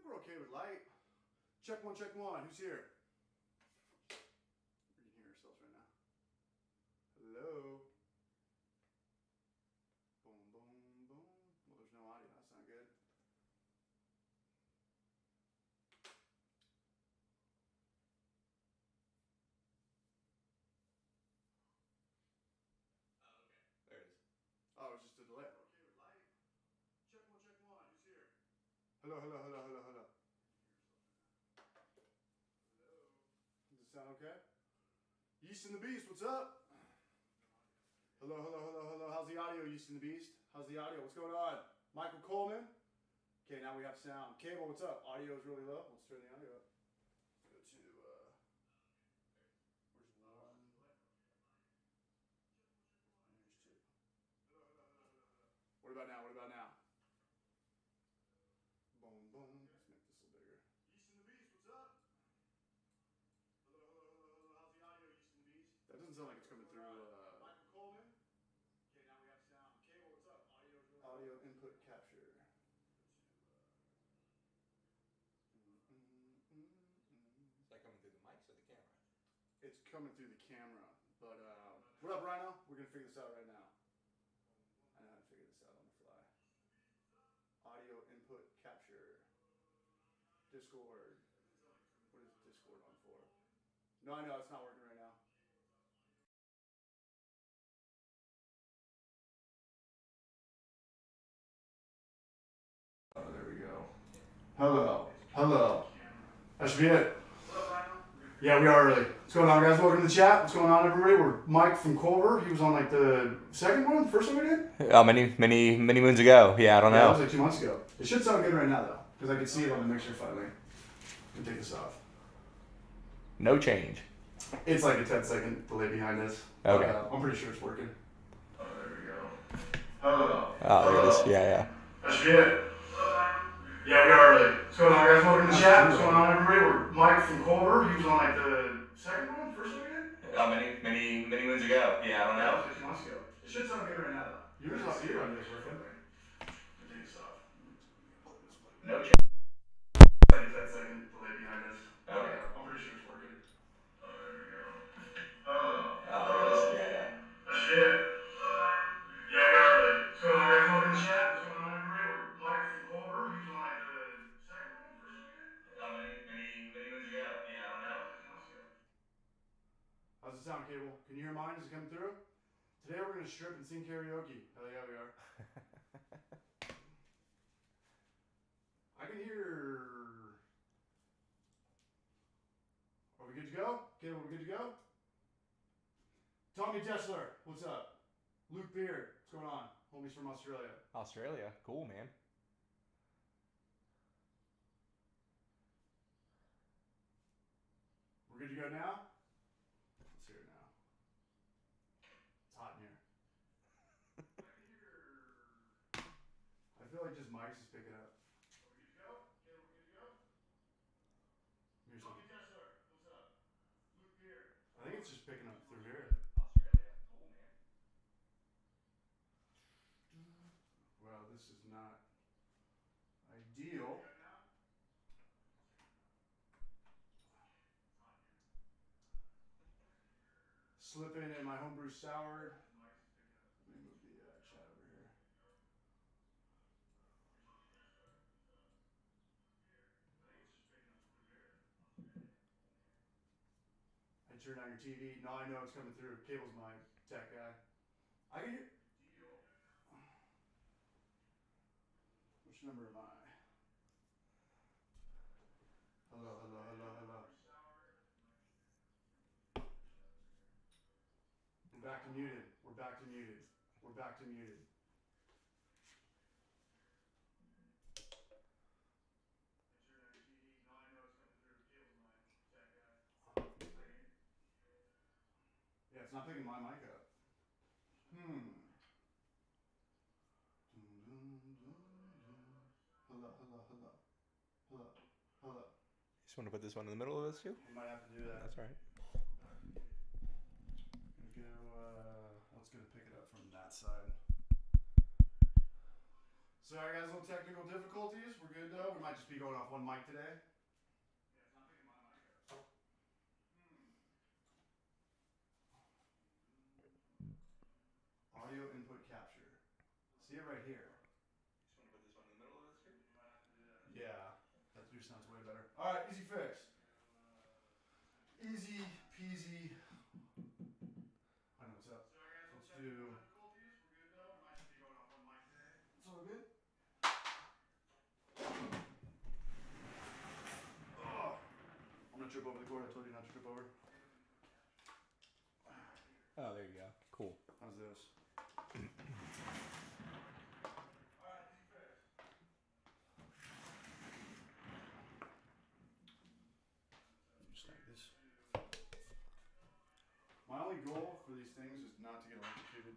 think we're okay with light. Check one, who's here? We can hear ourselves right now. Hello? Boom, boom, boom. Well, there's no audio, that's not good. Oh, it's just a delay. Okay with light. Check one, who's here? Hello, hello, hello, hello, hello. Hello. Does it sound okay? Yeast and the Beast, what's up? Hello, hello, hello, hello. How's the audio, Yeast and the Beast? How's the audio? What's going on? Michael Coleman. Okay, now we have sound. Cable, what's up? Audio is really low. Let's turn the audio up. Let's go to, where's one? And there's two. Hello, hello, hello, hello, hello. What about now? What about now? Boom, boom. Let's make this a little bigger. Yeast and the Beast, what's up? Hello, hello, hello, hello. How's the audio, Yeast and the Beast? That doesn't sound like it's coming through, Michael Coleman. Okay, now we have sound. Cable, what's up? Audio is really audio low. Input capture. Is that coming through the mics or the camera? It's coming through the camera, but what up, Rhino? We're gonna figure this out right now. I know how to figure this out on the fly. Audio input capture. Discord. What is Discord on for? No, I know it's not working right now. Oh, there we go. Hello. Hello. That should be it. Yeah, we are early. What's going on, guys? Welcome to the chat. What's going on, everybody? We're Mike from Culver. He was on like the second one, first one we did? Oh, many moons ago. Yeah, I don't know. Yeah, it was like 2 months ago. It should sound good right now, though, because I can see it on the mixer finally. Let me take this off. No change. It's like a 10-second delay behind this. Okay. I'm pretty sure it's working. Oh, there we go. Hello. Oh, there it is. Yeah. That should be it. Yeah, we are early. What's going on, guys? Welcome to the chat. What's going on, everybody? We're Mike from Culver. He was on like the second one, first one we did? Oh, many moons ago. Yeah, I don't know. Yeah, it was like 2 months ago. It should sound good right now, though. Your audio is working. Take this off. No change. Like a 10-second delay behind this. Okay. I'm pretty sure it's working. Oh, there we go. Hello. Oh, there it is. Yeah. That should be it. Yeah, we are early. What's going on, guys? Welcome to the chat. What's going on, everybody? We're Mike from Culver. He was on like the second one, first one we did? Oh, many moons ago. Yeah, I don't know. Yeah, it was like 2 months ago. How's the sound, Cable? Can you hear mine? Is it coming through? Today we're going to strip and sing karaoke. Hell yeah, we are. I can hear... Are we good to go? Cable, are we good to go? Tommy Dessler, what's up? Luke Beard, what's going on? Homies from Australia. Australia. Cool, man. We're good to go now? Let's hear it now. It's hot in here. I can hear... I feel like just mics is picking up. Are we good to go? Okay, we're good to go? Tommy Dessler, what's up? Luke Beard. I think it's just picking up through here. Australia. Cool, man. Well, this is not ideal. Slipping in my homebrew sour. Let me move the chat over here. I turned on your TV. No, I know it's coming through. Cable's my tech guy. I can hear. Which number am I? Hello, hello, hello, hello. We're back to muted. We're back to muted. We're back to muted. Yeah, it's not picking my mic up. Hello, hello, hello. Hello, hello. You just want to put this one in the middle of those two? We might have to do that. That's all right. Let's go pick it up from that side. Sorry guys, little technical difficulties. We're good though. We might just be going off one mic today. Audio input capture. See it right here. Just want to put this one in the middle of this here? Yeah, that dude sounds way better. All right, easy fix. Easy peasy. I know what's up. Let's do. It's all good. Oh, I'm gonna trip over the cord. I told you not to trip over. Oh, there you go. Cool. How's this? Just like this. My only goal for these things is not to get electrocuted.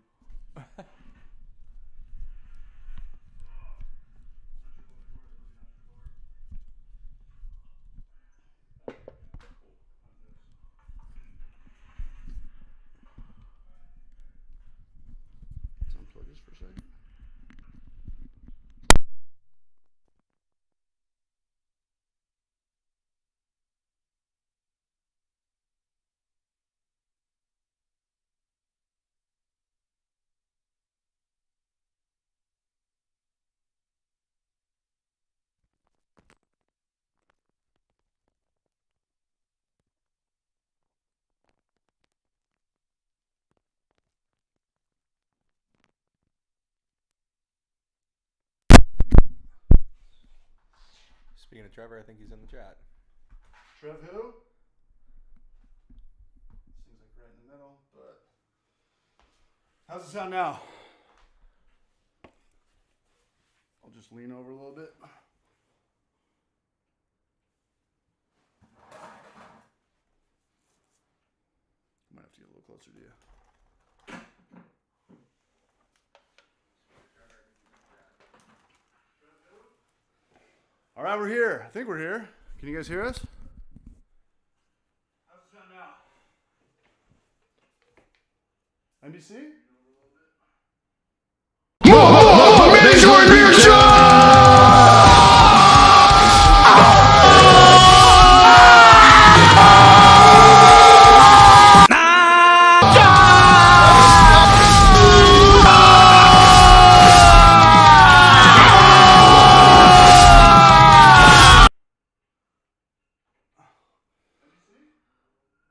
Let's unplug this for a second. Speaking of Trevor, I think he's in the chat. Trev who? Seems like right in the middle, but how's it sound now? I'll just lean over a little bit. Might have to get a little closer to you. All right, we're here. I think we're here. Can you guys hear us? How's it sound now? NBC?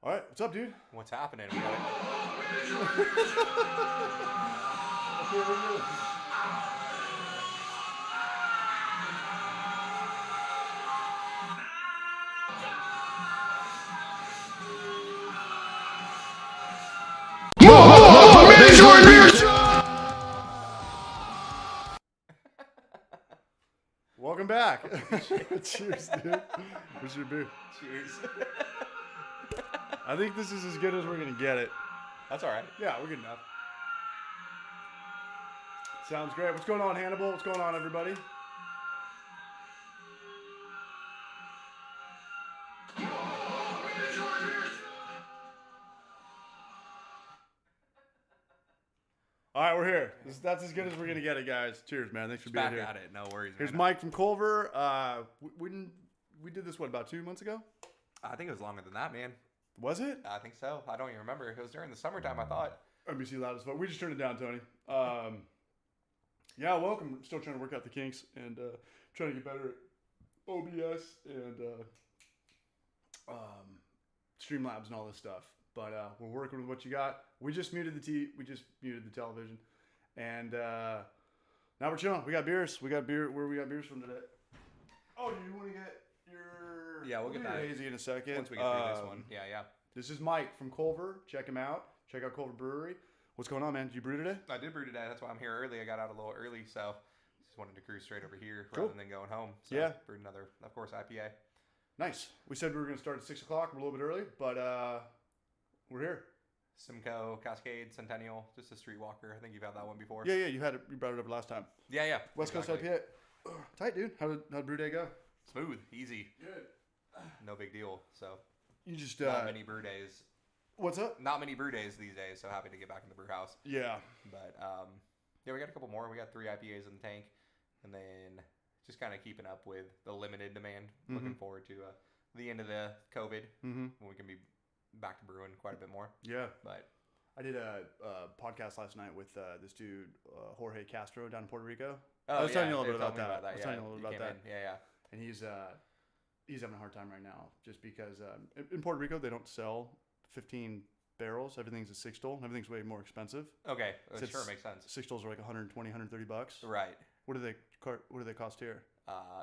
All right, what's up, dude? What's happening? We got it. Okay, we're good. Welcome back. Cheers, dude. Where's your beer? Cheers. I think this is as good as we're going to get it. That's all right. Yeah, we're good enough. Sounds great. What's going on, Hannibal? What's going on, everybody? All right, we're here. That's as good as we're going to get it, guys. Cheers, man. Thanks for being Back here. at it. No worries. Here's man. Mike from Culver. We did this, what, about 2 months ago? I think it was longer than that, man. Was it? I think so. I don't even remember. It was during the summertime, I thought. NBC loud as fuck. We just turned it down, Tony. Yeah, welcome. Still trying to work out the kinks and trying to get better at OBS and Streamlabs and all this stuff. But we're working with what you got. We just muted the television, and now we're chilling. We got beers. We got beer. Where we got beers from today? Oh, do you want to get your? Yeah, we'll get that hazy in a second. Once we get through this one. Yeah. This is Mike from Culver. Check him out. Check out Culver Brewery. What's going on, man? Did you brew today? I did brew today. That's why I'm here early. I got out a little early, so just wanted to cruise straight over here Cool. rather than going home. So Yeah. brewed another, of course, IPA. Nice. We said we were going to start at 6 o'clock. We're a little bit early, but we're here. Simcoe, Cascade, Centennial, just a streetwalker. I think you've had that one before. Yeah. You brought it up last time. Yeah. West Coast IPA. Tight, dude. How'd brew day go? Smooth, easy. Good. No big deal. So You just not many brew days. What's up? Not many brew days these days. So happy to get back in the brew house. Yeah. But yeah, we got a couple more. We got 3 IPAs in the tank. and then just kind of keeping up with the limited demand. Looking forward to the end of the COVID when we can be back to brewing quite a bit more. Yeah. But I did a podcast last night with this dude, Jorge Castro, down in Puerto Rico. Oh, I was telling you a they little bit told about me that. I was telling you a little bit about that. Yeah. And he's having a hard time right now just because in Puerto Rico they don't sell 15 barrels. Everything's a 6-stall. Everything's way more expensive. Okay, So sure, makes sense. 6-stalls are like $120, $130. Right. What do they cost here?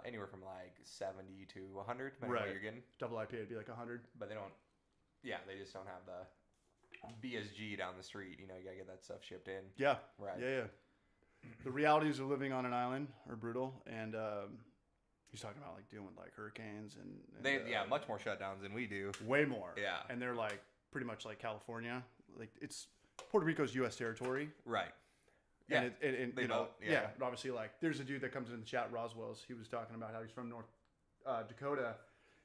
Anywhere from like 70 to 100, depending on what you're getting. Double IPA would be like 100. But they don't. Yeah, they just don't have the BSG down the street. You know, you gotta get that stuff shipped in. Yeah. Right. Yeah. The realities of living on an island are brutal, and he's talking about like dealing with like hurricanes and they much more shutdowns than we do. Way more. Yeah. And they're like pretty much like California. Like it's Puerto Rico's U.S. territory. Right. Yeah. And you know, but obviously like there's a dude that comes in the chat, Roswell's. He was talking about how he's from North Dakota,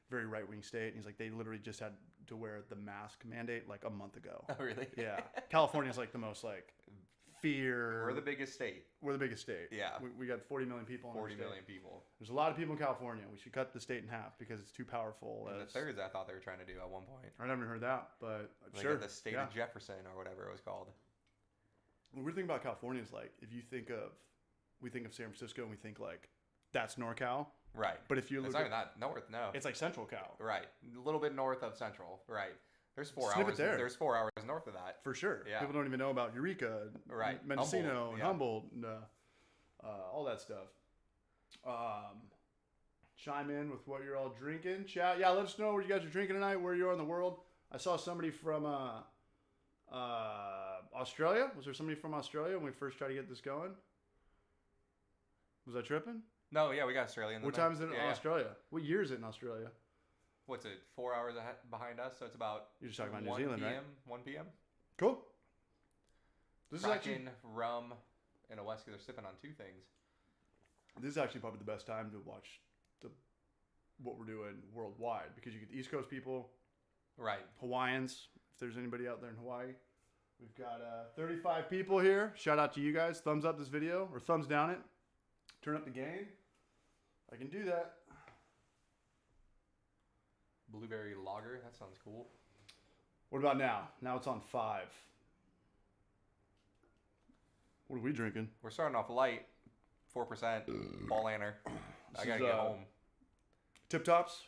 very right wing state. And he's like they literally just had to wear the mask mandate like a month ago. Oh really? Yeah. California's like the most like fear. We're the biggest state. Yeah. We got 40 million people in 40 million people. There's a lot of people in California. We should cut the state in half because it's too powerful. And the thirds I thought they were trying to do at one point. I never heard that, but like sure. The state of Jefferson or whatever it was called. The weird thing about California is like if you we think of San Francisco and we think like that's NorCal. Right. But if you look it's not even that north, no. It's like Central Cal. Right. A little bit north of Central. Right. There's 4 Snip hours. it there. There's 4 hours north of that. For sure. Yeah. People don't even know about Eureka, right. Mendocino, and Humboldt, and all that stuff. Chime in with what you're all drinking. Chat. Yeah, let us know what you guys are drinking tonight, where you are in the world. I saw somebody from Australia. Was there somebody from Australia when we first tried to get this going? Was I tripping? No, yeah, we got Australia. What time is it in Australia? What year is it in Australia? What's it? 4 hours behind us, so it's about. You're just talking about New Zealand, right? 1 p.m. Cool. This Kraken, is actually rum, and a whiskey. They're sipping on 2 things. This is actually probably the best time to watch what we're doing worldwide because you get the East Coast people, right? Hawaiians. If there's anybody out there in Hawaii, we've got 35 people here. Shout out to you guys. Thumbs up this video or thumbs down it. Turn up the gain. I can do that. Blueberry lager. That sounds cool. What about now? Now it's on 5. What are we drinking? We're starting off light. 4%. Paul Anner. I gotta get home. Tip Tops.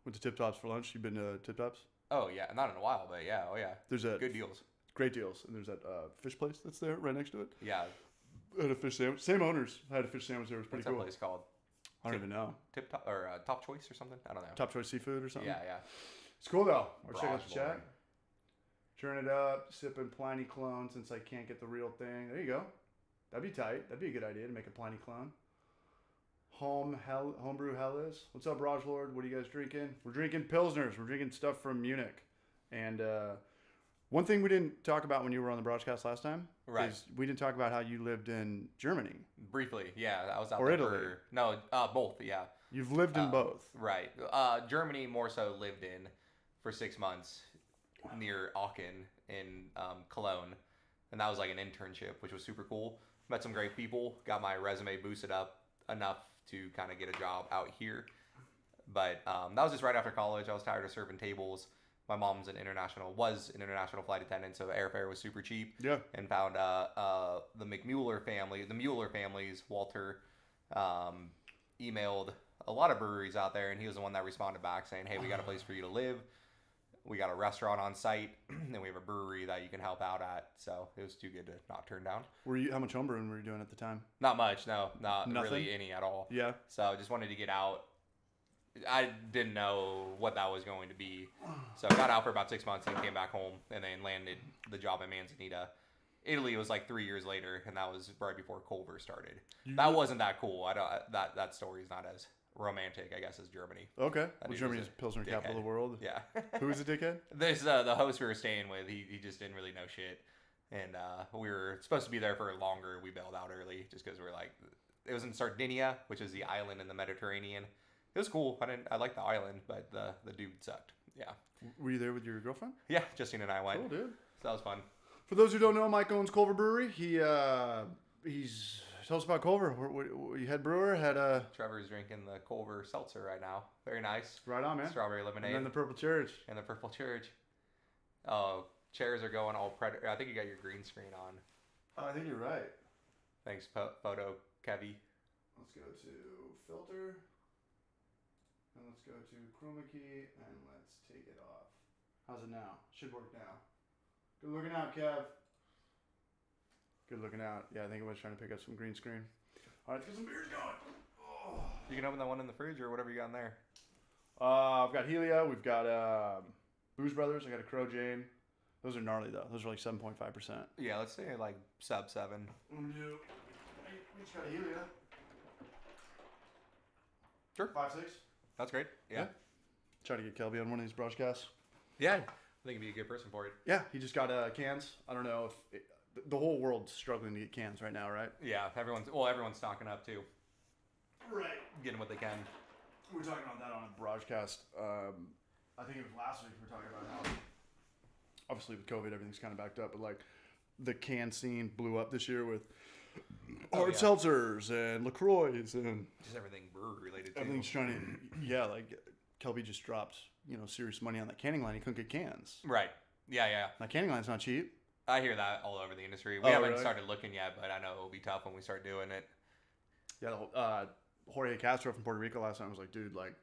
Went to Tip Tops for lunch. You've been to Tip Tops? Oh yeah, not in a while, but yeah, oh yeah. There's that good deals. Great deals. And there's that fish place that's there right next to it. Yeah. I had a fish sandwich. Same owners. I had a fish sandwich there. It was pretty cool. What's that place called? I don't even know. Tip Top or Top Choice or something? I don't know. Top Choice Seafood or something? Yeah. It's cool though. I'll check out the chat. Turn it up. Sipping Pliny clone since I can't get the real thing. There you go. That'd be tight. That'd be a good idea to make a Pliny clone. Homebrew Hellas. What's up, Raj Lord? What are you guys drinking? We're drinking Pilsners. We're drinking stuff from Munich. And one thing we didn't talk about when you were on the broadcast last time is we didn't talk about how you lived in Germany. Briefly, yeah. I was out or there Italy. No, both, yeah. You've lived in both. Right. Germany more so lived in for 6 months near Aachen in Cologne. And that was like an internship, which was super cool. Met some great people. Got my resume boosted up enough to kind of get a job out here. But that was just right after college. I was tired of serving tables. My mom's an international flight attendant, so airfare was super cheap. Yeah. And found the Mueller families, Walter, emailed a lot of breweries out there, and he was the one that responded back saying, hey, we got a place for you to live. We got a restaurant on site, and we have a brewery that you can help out at. So it was too good to not turn down. How much homebrewing were you doing at the time? Not much, no. Not Nothing? really any at all. Yeah. So I just wanted to get out. I didn't know what that was going to be. So I got out for about 6 months and came back home and then landed the job in Manzanita. Italy was like 3 year later, and that was right before Culver started. That wasn't that cool. That story is not as romantic, I guess, as Germany. Okay. Well, Germany's Pilsner capital of the world. Yeah. Who was the dickhead? There's the host we were staying with. He just didn't really know shit. And we were supposed to be there for longer. We bailed out early just because we're like, it was in Sardinia, which is the island in the Mediterranean. It was cool. I liked the island, but the dude sucked. Yeah. Were you there with your girlfriend? Yeah, Justine and I went. Cool, dude. So that was fun. For those who don't know, Mike owns Culver Brewery. He's tell us about Culver. You had brewer, had Trevor's drinking the Culver seltzer right now. Very nice. Right on, man. Strawberry lemonade. And then the purple cherries. And the purple cherries. Oh, chairs are going all predator. I think you got your green screen on. Oh, I think you're right. Thanks, photo, Kevy. Let's go to filter. And let's go to chroma key. And let's take it off. How's it now? Should work now. Good looking out, Kev. Good looking out. Yeah, I think I was trying to pick up some green screen. All right, let's get some beers going. Oh. You can open that one in the fridge or whatever you got in there. I've got Helia. We've got Booze Brothers. I got a Crow Jane. Those are gnarly, though. Those are like 7.5%. Yeah, let's say like sub 7. We just got a Helia. Sure. 5.6. That's great. Yeah. Try to get Kelby on one of these broadcasts. Yeah. I think he'd be a good person for it. Yeah, he just got cans. I don't know if... The whole world's struggling to get cans right now, right? Yeah, everyone's stocking up too. Right. Getting what they can. We were talking about that on a broadcast. I think it was last week we were talking about how, obviously with COVID, everything's kind of backed up, but like the can scene blew up this year with hard seltzers and LaCroix and just everything brewery related. Everything's trying to, like Kelby just dropped, serious money on that canning line. He couldn't get cans. Right. Yeah. That canning line's not cheap. I hear that all over the industry. We haven't started looking yet, but I know it'll be tough when we start doing it. Yeah, Jorge Castro from Puerto Rico last time was like, dude, like,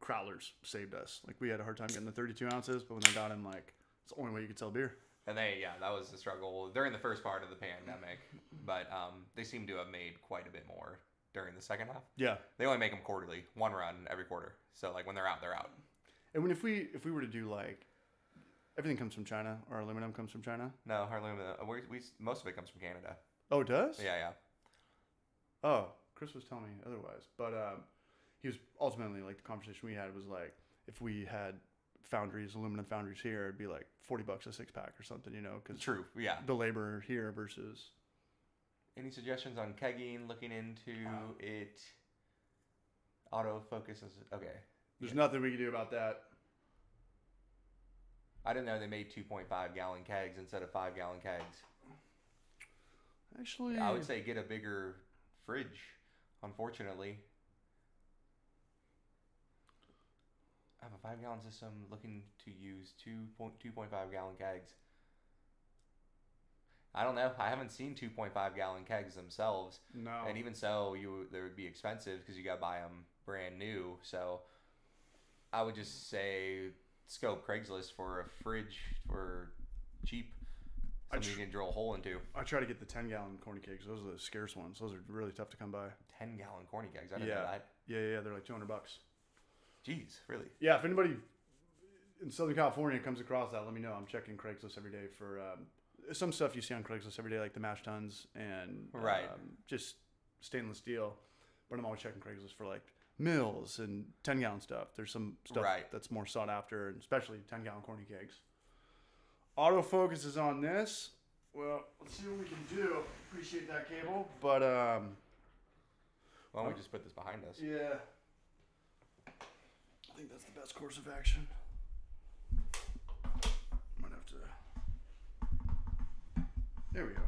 Crowlers saved us. Like, we had a hard time getting the 32 ounces, but when they got him, like, it's the only way you could sell beer. And that was the struggle during the first part of the pandemic. But they seem to have made quite a bit more during the second half. Yeah. They only make them quarterly, one run every quarter. So, like, when they're out, they're out. And if we were to do, like, everything comes from China. Our aluminum comes from China. No, our aluminum. Most of it comes from Canada. Oh, it does? Yeah. Oh, Chris was telling me otherwise, but he was ultimately like the conversation we had was like if we had aluminum foundries here, it'd be like $40 a 6-pack or something, because true, yeah, the labor here versus. Any suggestions on kegging? Looking into it. Autofocus is okay. There's nothing we can do about that. I didn't know they made 2.5 gallon kegs instead of 5 gallon kegs. Actually, I would say get a bigger fridge. Unfortunately, I have a 5 gallon system looking to use 2.5 gallon kegs. I don't know. I haven't seen 2.5 gallon kegs themselves. No. And even so, they would be expensive because you got to buy them brand new. So I would just say scope Craigslist for a fridge for cheap. Something you can drill a hole into. I try to get the 10-gallon corny kegs. Those are the scarce ones. Those are really tough to come by. 10-gallon corny kegs. I didn't know that. Yeah. They're like $200. Jeez, really? Yeah. If anybody in Southern California comes across that, let me know. I'm checking Craigslist every day for some stuff you see on Craigslist every day, like the mash tuns and just stainless steel. But I'm always checking Craigslist for like mills and 10-gallon stuff. There's some stuff that's more sought after, and especially 10-gallon corny kegs. Autofocus is on this. Well, let's see what we can do. Appreciate that cable, but why don't we just put this behind us? Yeah, I think that's the best course of action. Might have to. There we go.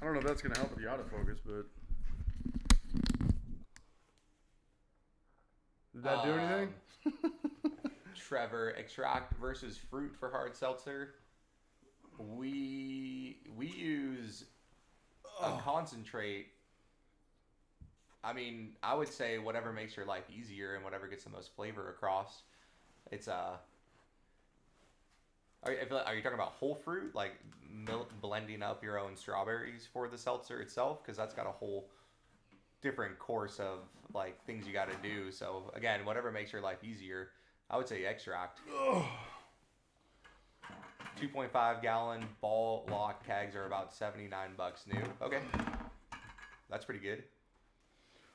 I don't know if that's gonna help with the autofocus, but. Did that do anything? Trevor, extract versus fruit for hard seltzer. We use a concentrate. I mean, I would say whatever makes your life easier and whatever gets the most flavor across. It's Are you talking about whole fruit, like blending up your own strawberries for the seltzer itself? Because that's got a whole different course of like things you got to do. So again, whatever makes your life easier, I would say extract. 2.5 gallon ball lock kegs are about $79 new. Okay, that's pretty good.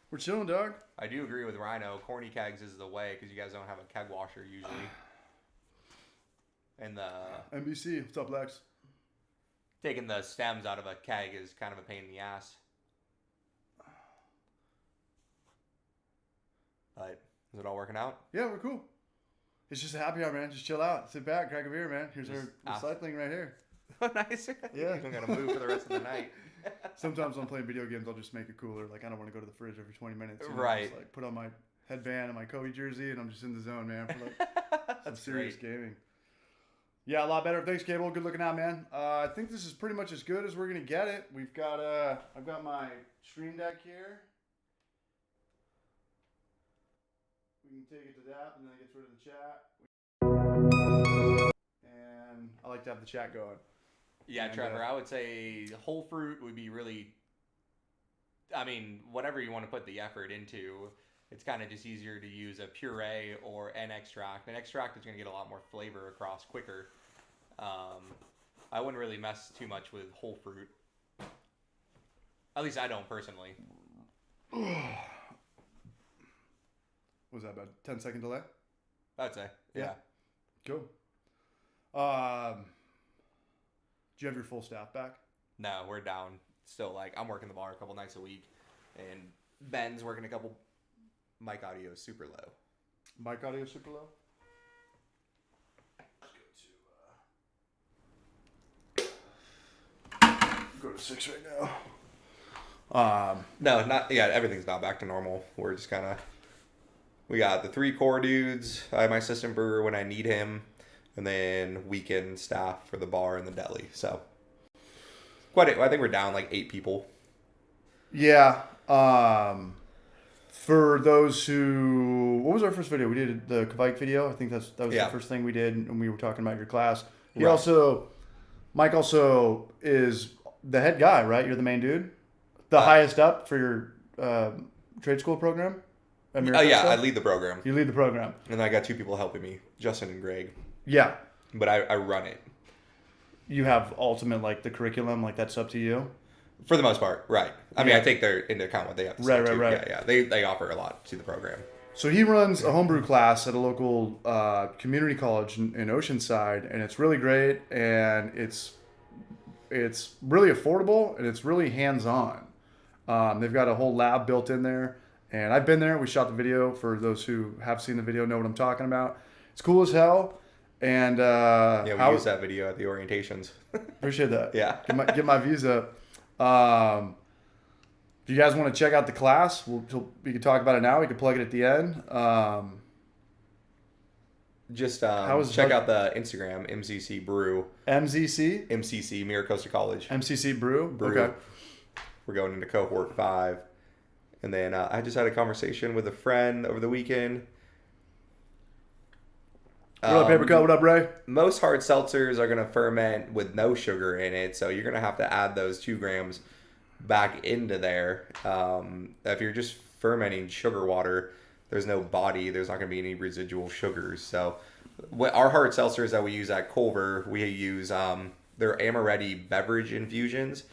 We're chilling, dog. I do agree with Rhino. Corny kegs is the way because you guys don't have a keg washer usually. And the NBC, what's up, Lex? Taking the stems out of a keg is kind of a pain in the ass. But is it all working out? Yeah, we're cool. It's just a happy hour, man. Just chill out, sit back, crack a beer, man. Here's our recycling right here. Nice. Yeah. You don't gotta move for the rest of the night. Sometimes when I'm playing video games, I'll just make it cooler. Like I don't want to go to the fridge every 20 minutes. You know? Right. Just, like put on my headband and my Kobe jersey, and I'm just in the zone, man. For like some serious gaming. Yeah, a lot better. Thanks, Cable. Good looking out, man. I think this is pretty much as good as we're gonna get it. We've got I've got my stream deck here. We can take it to that, and then it gets rid of the chat. And I like to have the chat going. Yeah, And, Trevor, I would say whole fruit would be really, I mean, whatever you want to put the effort into, it's kind of just easier to use a puree or an extract. An extract is going to get a lot more flavor across quicker. I wouldn't really mess too much with whole fruit. At least I don't personally. What was that, about 10-second delay? I'd say, yeah. Cool. Do you have your full staff back? No, we're down. Still, like, I'm working the bar a couple nights a week, and Ben's working a couple. Mic audio is super low. Mic audio is super low? Go to 6 right now. No, not yeah. Everything's not back to normal. We're just kind of. We got the 3 core dudes. I have my assistant brewer when I need him, and then weekend staff for the bar and the deli. So, I think we're down like 8 people. Yeah. For those who, what was our first video? We did the Kvike video. I think that was the first thing we did, and we were talking about your class. Mike also is the head guy, right? You're the main dude, the highest up for your trade school program. I lead the program. You lead the program, and I got 2 people helping me, Justin and Greg. Yeah, but I run it. You have ultimate like the curriculum, like that's up to you. For the most part, right. I mean, I take into account what they have to say, too. Right. Yeah. They offer a lot to the program. So he runs a homebrew class at a local community college in Oceanside, and it's really great, and it's really affordable, and it's really hands-on. They've got a whole lab built in there, and I've been there. We shot the video. For those who have seen the video, know what I'm talking about. It's cool as hell. And we used that video at the orientations. Appreciate that. Yeah. Get my views up. If you guys want to check out the class, we can talk about it now. We can plug it at the end. Check out the Instagram, MCC Brew. MCC, Mira Costa College. MCC Brew. Okay. We're going into cohort 5. And then I just had a conversation with a friend over the weekend. What up, Paper Cut? What up, Ray? Most hard seltzers are going to ferment with no sugar in it, so you're going to have to add those 2 grams back into there. If you're just fermenting sugar water, there's no body. There's not going to be any residual sugars. So our hard seltzers that we use at Culver, we use they're Amaretti beverage infusions,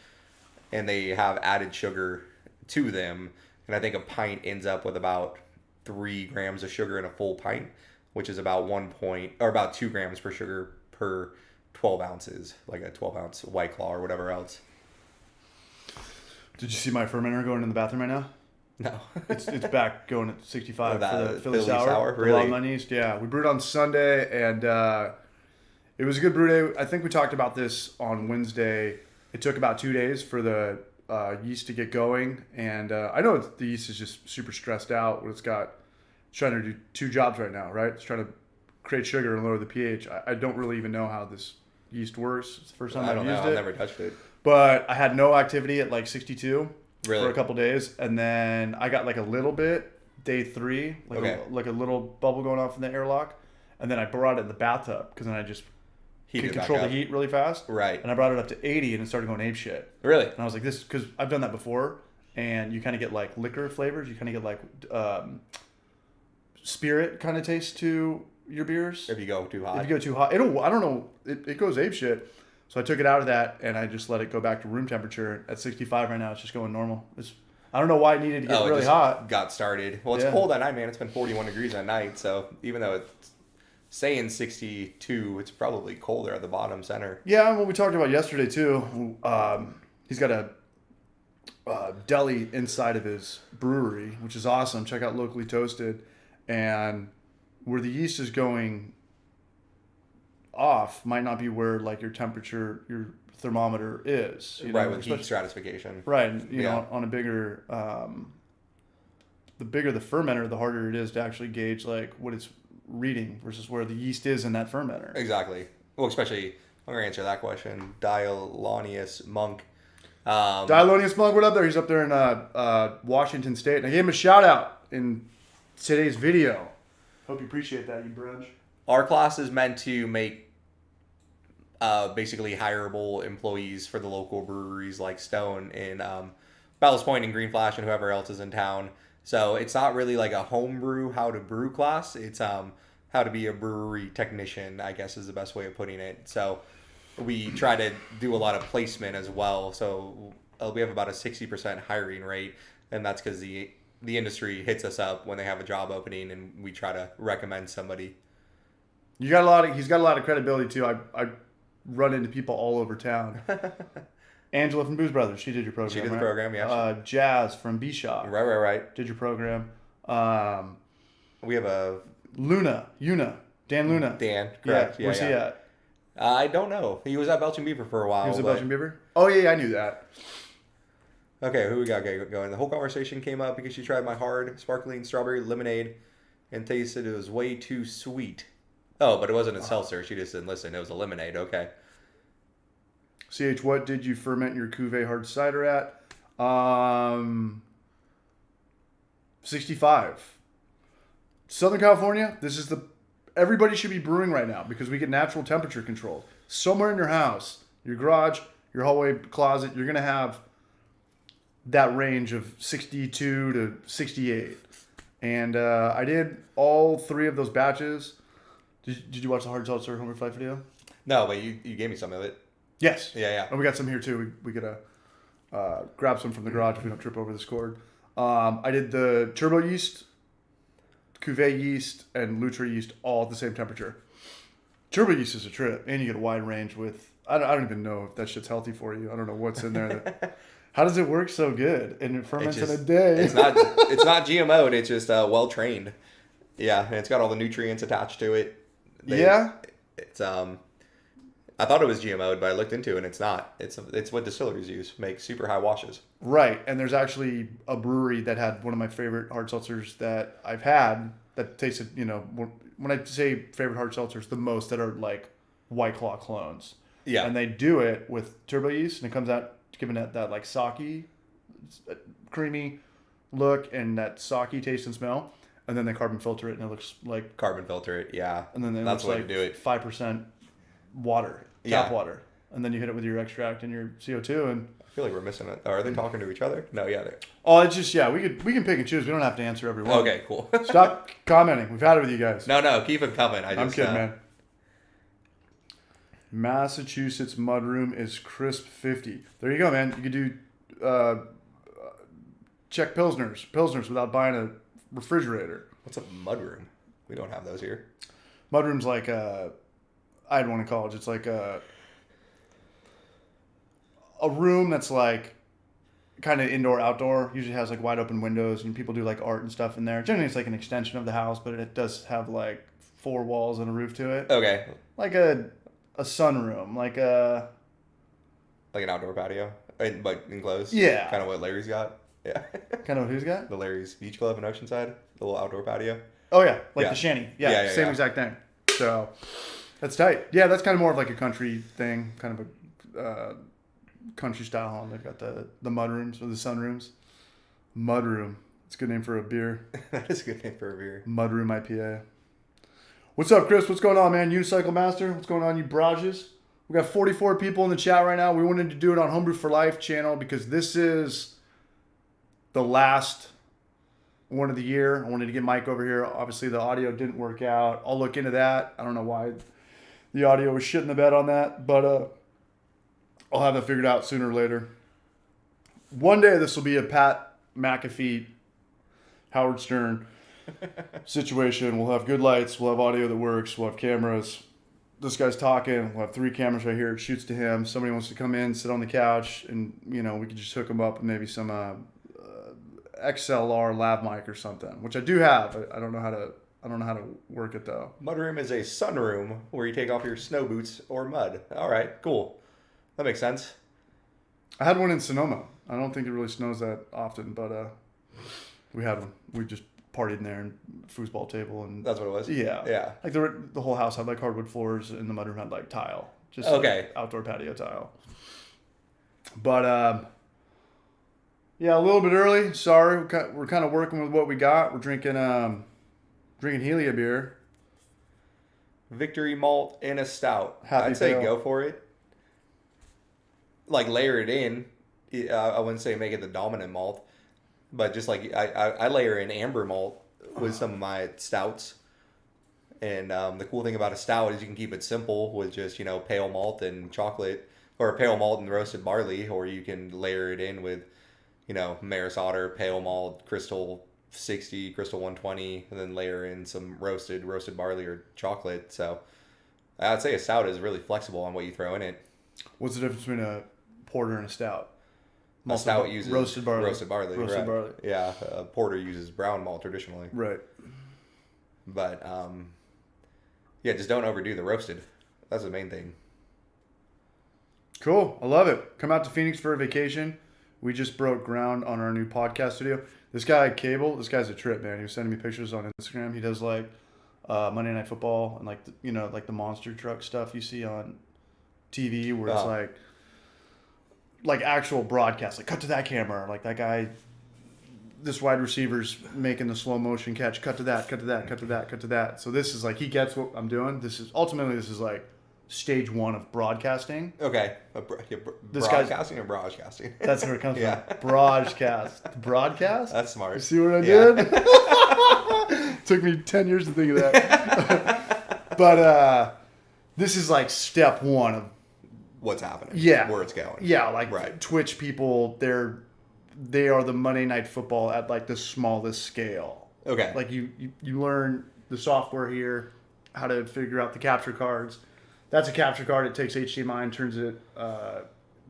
and they have added sugar to them. And I think a pint ends up with about 3 grams of sugar in a full pint, which is about 2 grams per sugar per 12 ounces, like a 12-ounce White Claw or whatever else. Did you see my fermenter going in the bathroom right now? No. It's back going at 65 for the Philly Sour. Really? On Yeast. Yeah, we brewed on Sunday, and it was a good brew day. I think we talked about this on Wednesday. It took about 2 days for the yeast to get going, and I know the yeast is just super stressed out. It's trying to do 2 jobs right now, right? It's trying to create sugar and lower the pH. I don't really even know how this yeast works. It's the first time I've used it. I've never touched it. But I had no activity at like 62 for a couple days, and then I got like a little bit day 3, like a little bubble going off in the airlock, and then I brought it in the bathtub because then I just can control the heat really fast. Right. And I brought it up to 80, and it started going ape shit. Really? And I was like, this, because I've done that before, and you kind of get like liquor flavors. You kind of get like spirit kind of taste to your beers. If you go too hot. I don't know. It goes ape shit. So I took it out of that, and I just let it go back to room temperature. At 65 right now, it's just going normal. I don't know why it needed to get really hot. Got started. Well, it's cold at night, man. It's been 41 degrees at night. So even though it's saying 62, it's probably colder at the bottom center. Yeah, well, we talked about yesterday, too. He's got a deli inside of his brewery, which is awesome. Check out Locally Toasted. And where the yeast is going off might not be where like your temperature, your thermometer is. Right, with heat stratification. Right, you know, on a bigger, the bigger the fermenter, the harder it is to actually gauge like what it's reading versus where the yeast is in that fermenter. Exactly. Well, especially, I'm going to answer that question. Dialonius Monk. Dialonius Monk, what up there? He's up there in Washington State. And I gave him a shout out in today's video. Hope you appreciate that, you brunch. Our class is meant to make basically hireable employees for the local breweries like Stone in Ballast Point and Green Flash and whoever else is in town. So it's not really like a homebrew how to brew class. It's how to be a brewery technician, I guess is the best way of putting it. So we try to do a lot of placement as well. So we have about a 60% hiring rate, and that's because the industry hits us up when they have a job opening, and we try to recommend somebody. He's got a lot of credibility too. I run into people all over town. Angela from Booze Brothers, she did your program. She did the right? program, yeah. Jazz from B Shop. Right. Did your program. We have a Dan Luna. Dan, correct. Yeah, where's he at? I don't know. He was at Belching Beaver for a while. He was at Belching Beaver? Oh, yeah, I knew that. Okay, who we got going? The whole conversation came up because she tried my hard sparkling strawberry lemonade and tasted it was way too sweet. Oh, but it wasn't a seltzer. She just didn't listen. It was a lemonade. Okay. CH, what did you ferment your Cuvée hard cider at? 65. Southern California, everybody should be brewing right now because we get natural temperature controlled. Somewhere in your house, your garage, your hallway closet, you're going to have that range of 62 to 68. And I did all 3 of those batches. Did you watch the hard seltzer Homer Flight video? No, but you gave me some of it. Yes. Yeah. And we got some here too. We could grab some from the garage if we don't trip over this cord. I did the turbo yeast, Cuvée yeast, and Lutra yeast all at the same temperature. Turbo yeast is a trip, and you get a wide range with. I don't even know if that shit's healthy for you. I don't know what's in there. How does it work so good? And it ferments in a day. It's not GMO'd. It's just well trained. Yeah, and it's got all the nutrients attached to it. It's I thought it was GMO'd, but I looked into it and it's not. It's what distilleries use, make super high washes. Right, and there's actually a brewery that had one of my favorite hard seltzers that I've had that tasted, when I say favorite hard seltzers, the most that are like White Claw clones. Yeah. And they do it with turbo yeast, and it comes out giving it that like sake, creamy look and that sake taste and smell. And then they carbon filter it, and it looks like carbon filter it, yeah. And then that's the way to do it. 5% water, tap water, and then you hit it with your extract and your CO2. And I feel like we're missing it. Are they talking to each other? No, yeah. Oh, it's just we can pick and choose. We don't have to answer every one. Okay, cool. Stop commenting. We've had it with you guys. No, keep it coming. I'm kidding, man. Massachusetts mudroom is crisp 50. There you go, man. You could do Czech pilsners without buying a refrigerator. What's a mudroom? We don't have those here. Mudroom's like I had one in college. It's like a room that's like kind of indoor outdoor. Usually has like wide open windows and people do like art and stuff in there. Generally it's like an extension of the house, but it does have like 4 walls and a roof to it. Okay. Like a sunroom, like an outdoor patio, but enclosed. Yeah. Kind of what Larry's got. Yeah. Kind of what who's got? The Larry's Beach Club in Oceanside, the little outdoor patio. Oh yeah, like the shanty. Yeah, same exact thing. So that's tight. Yeah, that's kind of more of like a country thing, kind of a country style home. They've got the mud rooms or the sunrooms. Mudroom. It's a good name for a beer. That is a good name for a beer. Mudroom IPA. What's up, Chris? What's going on, man? Unicycle Master. What's going on, you barrages? We got 44 people in the chat right now. We wanted to do it on Homebrew for Life channel because this is the last one of the year. I wanted to get Mike over here. Obviously, the audio didn't work out. I'll look into that. I don't know why the audio was shit in the bed on that, but I'll have that figured out sooner or later. One day, this will be a Pat McAfee, Howard Stern situation. We'll have good lights. We'll have audio that works. We'll have cameras. This guy's talking. We'll have 3 cameras right here. It shoots to him. Somebody wants to come in, sit on the couch, and we could just hook him up with maybe some XLR lav mic or something, which I do have. I don't know I don't know how to work it though. Mudroom is a sunroom where you take off your snow boots or mud. All right, cool. That makes sense. I had one in Sonoma. I don't think it really snows that often, but we had one. We just partied in there and foosball table and That's what it was? yeah. Yeah. Like the whole house had like hardwood floors and the mudroom had like tile. Just Okay. like outdoor patio tile. But yeah, a little bit early. Sorry, we're kind of working with what we got. We're drinking Helia beer. Victory malt and a stout. Happy I'd say Pale. go for it. Like layer it in. I wouldn't say make it the dominant malt, but just like I layer in amber malt with some of my stouts. And the cool thing about a stout is you can keep it simple with just, pale malt and chocolate, or pale malt and roasted barley, or you can layer it in with, Maris Otter, pale malt, Crystal 60, Crystal 120, and then layer in some roasted barley or chocolate. So I'd say a stout is really flexible on what you throw in it. What's the difference between a porter and a stout? A stout uses roasted barley. Roasted barley. Yeah, a porter uses brown malt traditionally. Right. But yeah, just don't overdo the roasted. That's the main thing. Cool. I love it. Come out to Phoenix for a vacation. We just broke ground on our new podcast studio. This guy, Cable, this guy's a trip, man. He was sending me pictures on Instagram. He does like Monday Night Football and like the monster truck stuff you see on TV where it's like actual broadcast, like cut to that camera, like that guy, this wide receiver's making the slow motion catch, cut to that, cut to that, cut to that, cut to that. So this is like, he gets what I'm doing. This is like stage one of broadcasting. Okay. This broadcasting or broadcasting? That's where it comes from. Broadcast. Broadcast? That's smart. You see what I did? Took me 10 years to think of that. But this is like step one of what's happening. Yeah. Where it's going. Yeah, like right. Twitch people, they are the Monday Night Football at like the smallest scale. Okay. Like you learn the software here, how to figure out the capture cards. That's a capture card. It takes HDMI and turns it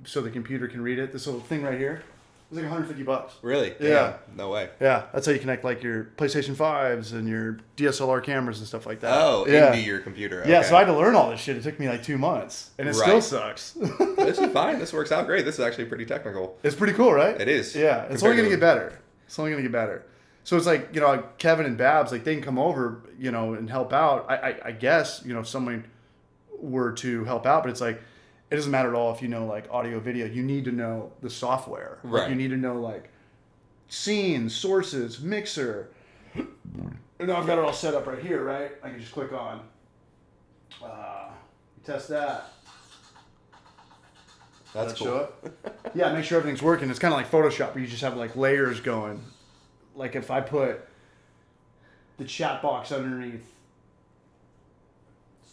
so the computer can read it. This little thing right here is like $150. Really? Yeah. Damn. No way. Yeah, that's how you connect like your PlayStation 5s and your DSLR cameras and stuff like that. Oh, yeah. into your computer. Okay. Yeah, so I had to learn all this shit. It took me like 2 months, and it still sucks. This is fine. This works out great. This is actually pretty technical. It's pretty cool, right? It is. Yeah, it's only going to get better. It's only going to get better. So it's like, Kevin and Babs, like they can come over, and help out. I guess, if someone were to help out, but it's like, it doesn't matter at all if you know like audio, video. You need to know the software. Right. Like, you need to know like scenes, sources, mixer. And now I've got it all set up right here, right? I can just click on. Test that. That's cool. Show it? Yeah, make sure everything's working. It's kind of like Photoshop where you just have like layers going. Like if I put the chat box underneath,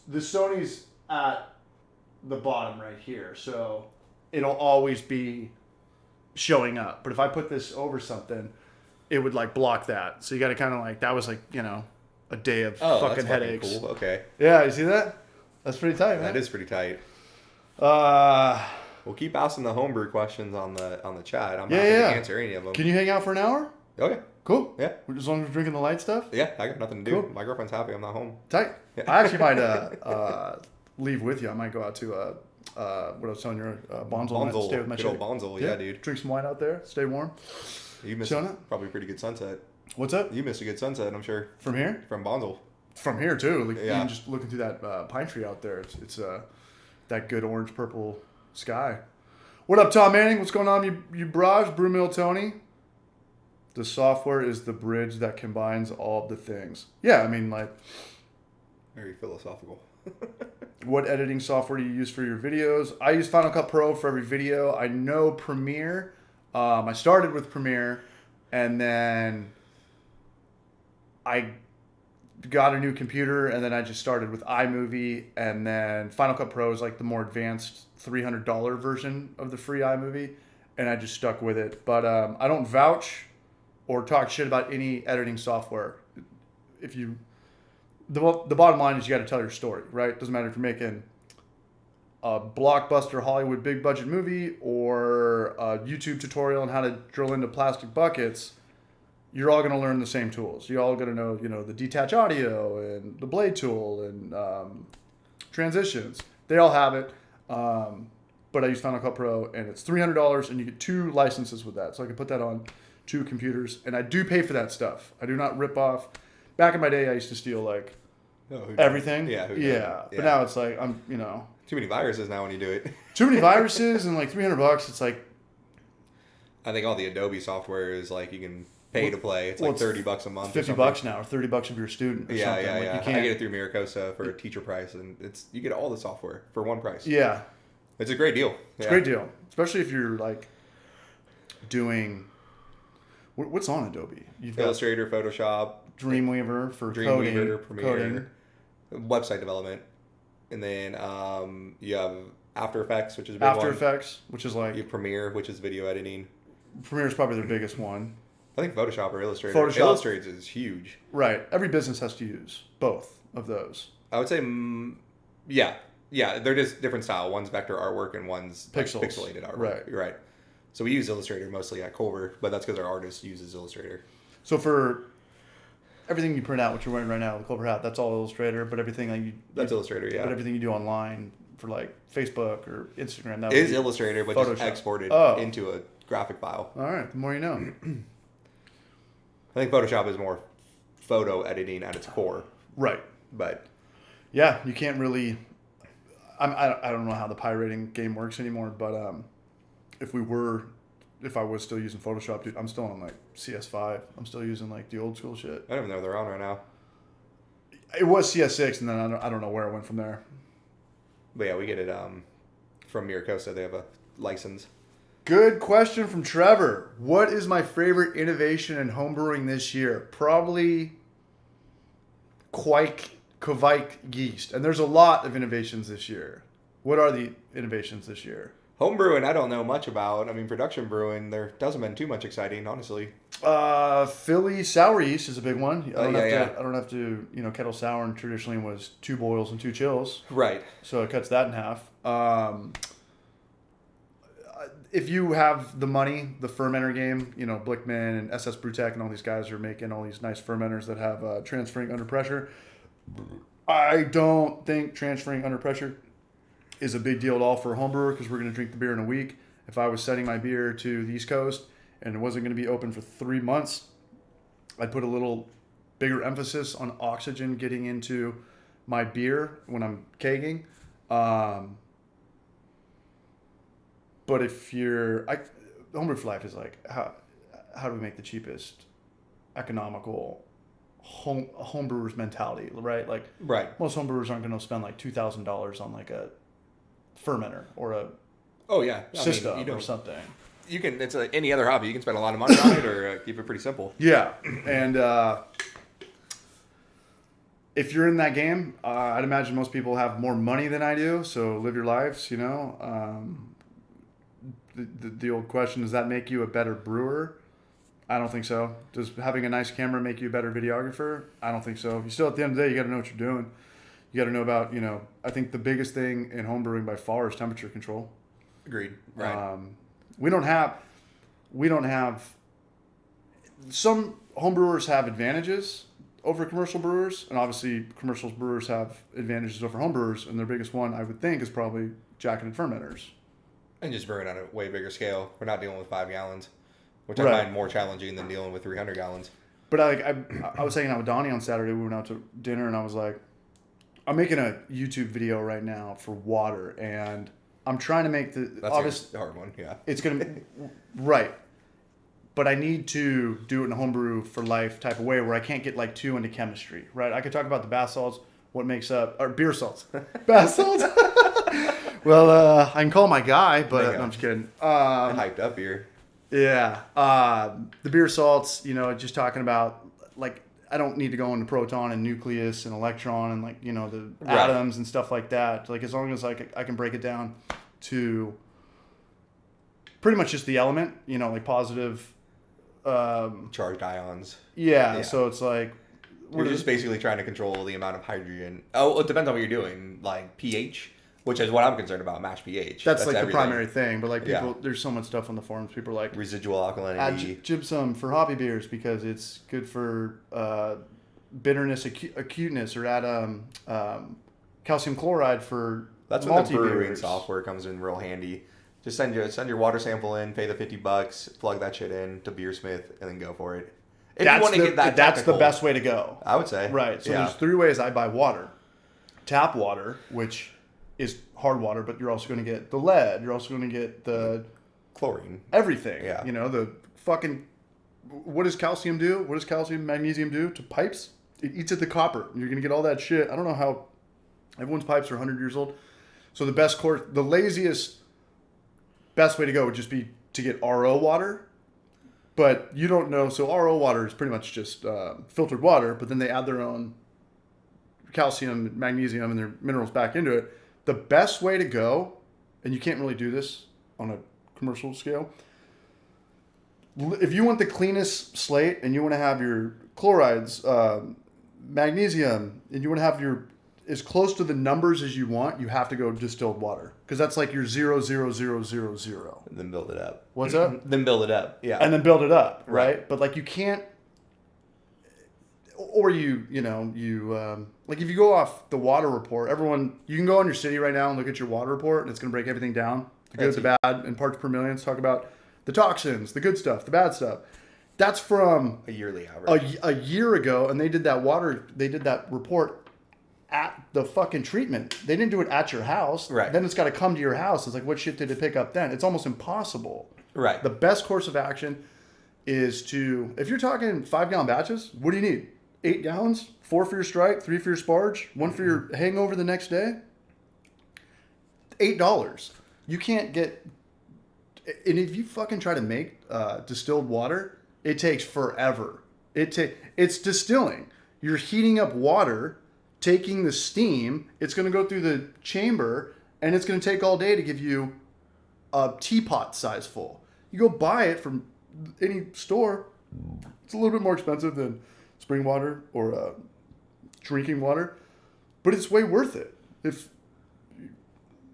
the Sony's at the bottom right here, so it'll always be showing up. But if I put this over something, it would like block that. So you got to kind of like, that was like, a day of fucking headaches. Cool. Okay. Yeah, you see that? That's pretty tight, man. That is pretty tight. We'll keep asking the homebrew questions on the chat. I'm happy to answer any of them. Can you hang out for an hour? Okay. Cool. Yeah. As long as we're drinking the light stuff? Yeah, I got nothing to do. Cool. My girlfriend's happy I'm not home. Tight. Yeah. I actually might leave with you. I might go out to what I was telling you, Bonzel. Bonzel. Stay with my good old Bonzel. Yeah, dude. Drink some wine out there. Stay warm. You missed probably a pretty good sunset. What's up? You missed a good sunset, I'm sure. From here? From Bonzel. From here too. Like, yeah. Even just looking through that pine tree out there. It's that good orange purple sky. What up, Tom Manning? What's going on, you Braj, Brewmill Tony? The software is the bridge that combines all of the things. Yeah, I mean, like... Very philosophical. What editing software do you use for your videos? I use Final Cut Pro for every video. I know Premiere. I started with Premiere, and then I got a new computer, and then I just started with iMovie, and then Final Cut Pro is like the more advanced $300 version of the free iMovie, and I just stuck with it. But I don't vouch or talk shit about any editing software. The bottom line is you got to tell your story, right? Doesn't matter if you're making a blockbuster Hollywood big budget movie or a YouTube tutorial on how to drill into plastic buckets. you're all going to learn the same tools. You're all going to know, the detach audio and the blade tool and transitions. They all have it. But I use Final Cut Pro, and it's $300, and you get 2 licenses with that. So I can put that on 2 computers, and I do pay for that stuff. I do not rip off. Back in my day, I used to steal everything. Yeah. But now it's like too many viruses now when you do it. Too many viruses and like $300. It's like. I think all the Adobe software is like you can pay to play. It's like $30 a month. $50 now, or $30 if you're a student. Or yeah. Like you can't. I get it through Maricosa for a teacher price, and you get all the software for one price. Yeah. It's a great deal. It's a great deal, especially if you're like doing. What's on Adobe? You've got Illustrator, Photoshop, Dreamweaver for Premiere, coding, website development, and then you have After Effects, which is a big After one. Effects, which is like you have Premiere, which is video editing. Premiere is probably their biggest one. I think Photoshop or Illustrator. Photoshop. Illustrator is huge. Right. Every business has to use both of those. I would say, yeah, they're just different style. One's vector artwork and one's pixelated artwork. Right. You're right. So we use Illustrator mostly at Culver, but that's because our artist uses Illustrator. So for everything you print out, what you're wearing right now, the Culver hat, that's all Illustrator. But everything that's Illustrator, yeah. But everything you do online for like Facebook or Instagram, that is Illustrator, but Photoshop. Just exported into a graphic file. All right, the more you know. I think Photoshop is more photo editing at its core. Right. But yeah, you can't really. I don't know how the pirating game works anymore, but if I was still using Photoshop, dude, I'm still on like CS5. I'm still using like the old school shit. I don't even know they're on right now. It was CS6, and then I don't know where it went from there. But yeah, we get it from Maricosa. They have a license. Good question from Trevor. What is my favorite innovation in homebrewing this year? Probably Kvike yeast. And there's a lot of innovations this year. What are the innovations this year? Homebrewing, I don't know much about. I mean, production brewing, there doesn't been too much exciting, honestly. Philly sour yeast is a big one. I don't have to, kettle sour and traditionally was 2 boils and 2 chills. Right. So it cuts that in half. If you have the money, the fermenter game, Blickman and SS Brewtech and all these guys are making all these nice fermenters that have transferring under pressure. I don't think transferring under pressure is a big deal at all for a home brewer because we're going to drink the beer in a week. If I was sending my beer to the East Coast and it wasn't going to be open for 3 months, I'd put a little bigger emphasis on oxygen getting into my beer when I'm kegging. But if homebrew for life is like, how do we make the cheapest economical homebrewers mentality, right? Like, right. Most homebrewers aren't going to spend like $2,000 on like a fermenter or a system or something. You can. It's like any other hobby. You can spend a lot of money on it or keep it pretty simple. Yeah, and if you're in that game, I'd imagine most people have more money than I do. So live your lives, The old question, does that make you a better brewer? I don't think so. Does having a nice camera make you a better videographer? I don't think so. You still, at the end of the day, you got to know what you're doing. You got to know about, I think the biggest thing in home brewing by far is temperature control. Agreed. Right. We don't have, some home brewers have advantages over commercial brewers, and obviously commercial brewers have advantages over home brewers, and their biggest one, I would think, is probably jacketed fermenters. And just brewing on a way bigger scale. We're not dealing with 5 gallons, which Right. I find more challenging than dealing with 300 gallons. But I was hanging out with Donnie on Saturday. We went out to dinner, and I was like, I'm making a YouTube video right now for water, and I'm trying to make That's a hard one, yeah. It's going to right. But I need to do it in a homebrew for life type of way where I can't get like too into chemistry, right? I could talk about the bath salts, what makes up, or beer salts. Bath salts? Well, I can call my guy, but no, I'm just kidding. Hyped up here. Yeah. The beer salts, just talking about, like, I don't need to go into proton and nucleus and electron and, like, the atoms and stuff like that. Like, as long as I can break it down to pretty much just the element, like positive. Charged ions. Yeah, so it's like. We're just basically trying to control the amount of hydrogen. Oh, it depends on what you're doing, like pH. Which is what I'm concerned about, mash pH. That's like everything. the primary thing. But like people, there's so much stuff on the forums. People are like residual alkalinity. Add gypsum for hoppy beers because it's good for bitterness, acuteness, or add calcium chloride for That's when the brewing beers. software comes in real handy. Just send your water sample in, pay the $50, plug that shit in to Beersmith, and then go for it. If you want to get that that's technical, the best way to go. I would say. Right. So there's 3 ways I buy water. Tap water, which is hard water, but you're also going to get the lead. You're also going to get the chlorine. Everything. Yeah. You know, the fucking... What does calcium do? What does calcium, magnesium do to pipes? It eats at the copper. You're going to get all that shit. I don't know how... Everyone's pipes are 100 years old. So the best course... The laziest... Best way to go would just be to get RO water. But you don't know... So RO water is pretty much just filtered water, but then they add their own calcium, magnesium, and their minerals back into it. The best way to go, and you can't really do this on a commercial scale, if you want the cleanest slate and you want to have your chlorides, magnesium, and you want to have your as close to the numbers as you want, you have to go distilled water because that's like your 0.00000. And then build it up. What's up? Then build it up. Yeah. And then build it up, right? But like you can't, or you like if you go off the water report, you can go on your city right now and look at your water report, and it's going to break everything down, the good, the bad, and parts per million. Talk about the toxins, the good stuff, the bad stuff. That's from a yearly average. A year ago, and they did that report at the fucking treatment. They didn't do it at your house. Right. Then it's got to come to your house. It's like, what shit did it pick up then? It's almost impossible. Right. The best course of action is to, if you're talking 5-gallon batches, what do you need? 8 gallons? 4 for your strike, 3 for your sparge, 1 for your hangover the next day? $8. You can't get... And if you fucking try to make distilled water, it takes forever. It's distilling. You're heating up water, taking the steam. It's going to go through the chamber, and it's going to take all day to give you a teapot size full. You go buy it from any store. It's a little bit more expensive than spring water or drinking water, but it's way worth it. If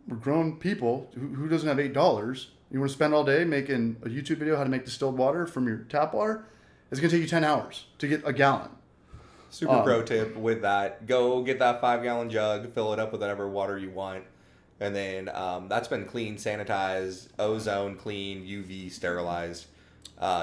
we're grown people, who doesn't have $8? You want to spend all day making a YouTube video how to make distilled water from your tap water? It's going to take you 10 hours to get a gallon. Super pro tip with that. Go get that 5-gallon jug, fill it up with whatever water you want. And then that's been clean, sanitized, ozone clean, UV sterilized.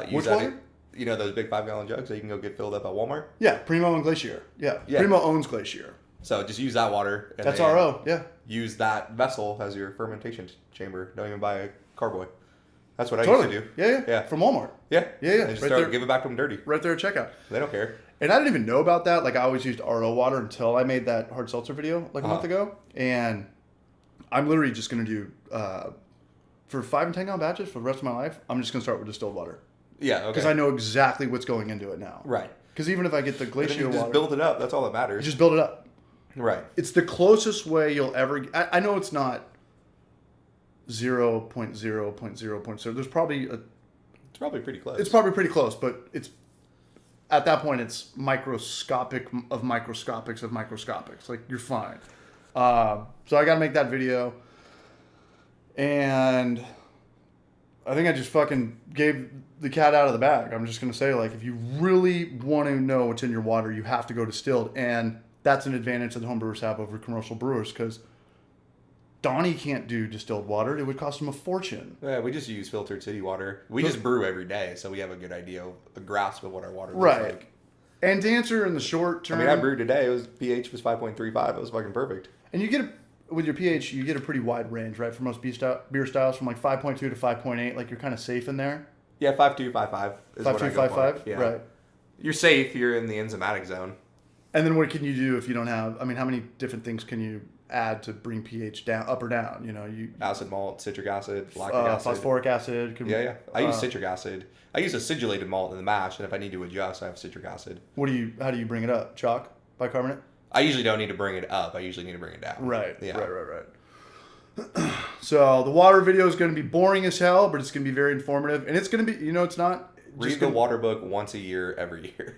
Which water? You know those big 5-gallon jugs that you can go get filled up at Walmart? Yeah, Primo and Glacier. Yeah. Primo owns Glacier. So just use that water. And that's RO, yeah. Use that vessel as your fermentation chamber. Don't even buy a carboy. That's what I totally. used to do. Yeah. From Walmart. Yeah. And just right give it back to them dirty. Right there at checkout. They don't care. And I didn't even know about that. Like I always used RO water until I made that hard seltzer video like a month ago. And I'm literally just going to do, for 5 and 10 gallon batches for the rest of my life, I'm just going to start with distilled water. Yeah, okay. Because I know exactly what's going into it now. Right. Because even if I get the Glacier water. Just build it up. That's all that matters. Just build it up. Right. It's the closest way you'll ever... I know it's not 0.0.0.0. There's probably... It's probably pretty close. It's probably pretty close, but it's... At that point, it's microscopic of microscopics of microscopics. Like, you're fine. So I got to make that video. And I think I just fucking gave the cat out of the bag. I'm just going to say, like, if you really want to know what's in your water, you have to go distilled. And that's an advantage that the homebrewers have over commercial brewers because Donnie can't do distilled water. It would cost him a fortune. Yeah, we just use filtered city water. We just brew every day, so we have a good idea, a grasp of what our water looks like. And to answer in the short term... I brewed today. pH was 5.35. It was fucking perfect. And you get with your pH, you get a pretty wide range, right? For most beer styles, from like 5.2 to 5.8. Like, you're kind of safe in there. Yeah, 5.2, 5.5 is 5.2, 5.5? Yeah. Right. You're safe. You're in the enzymatic zone. And then what can you do if you don't have... I mean, how many different things can you add to bring pH down, up or down? You know, acid malt, citric acid, lactic acid. Phosphoric acid. I use citric acid. I use acidulated malt in the mash, and if I need to adjust, I have citric acid. How do you bring it up? Chalk? Bicarbonate? I usually don't need to bring it up. I usually need to bring it down. Right. Yeah. Right. So the water video is going to be boring as hell, but it's going to be very informative. And it's going to be, it's not... Read the water book once a year, every year.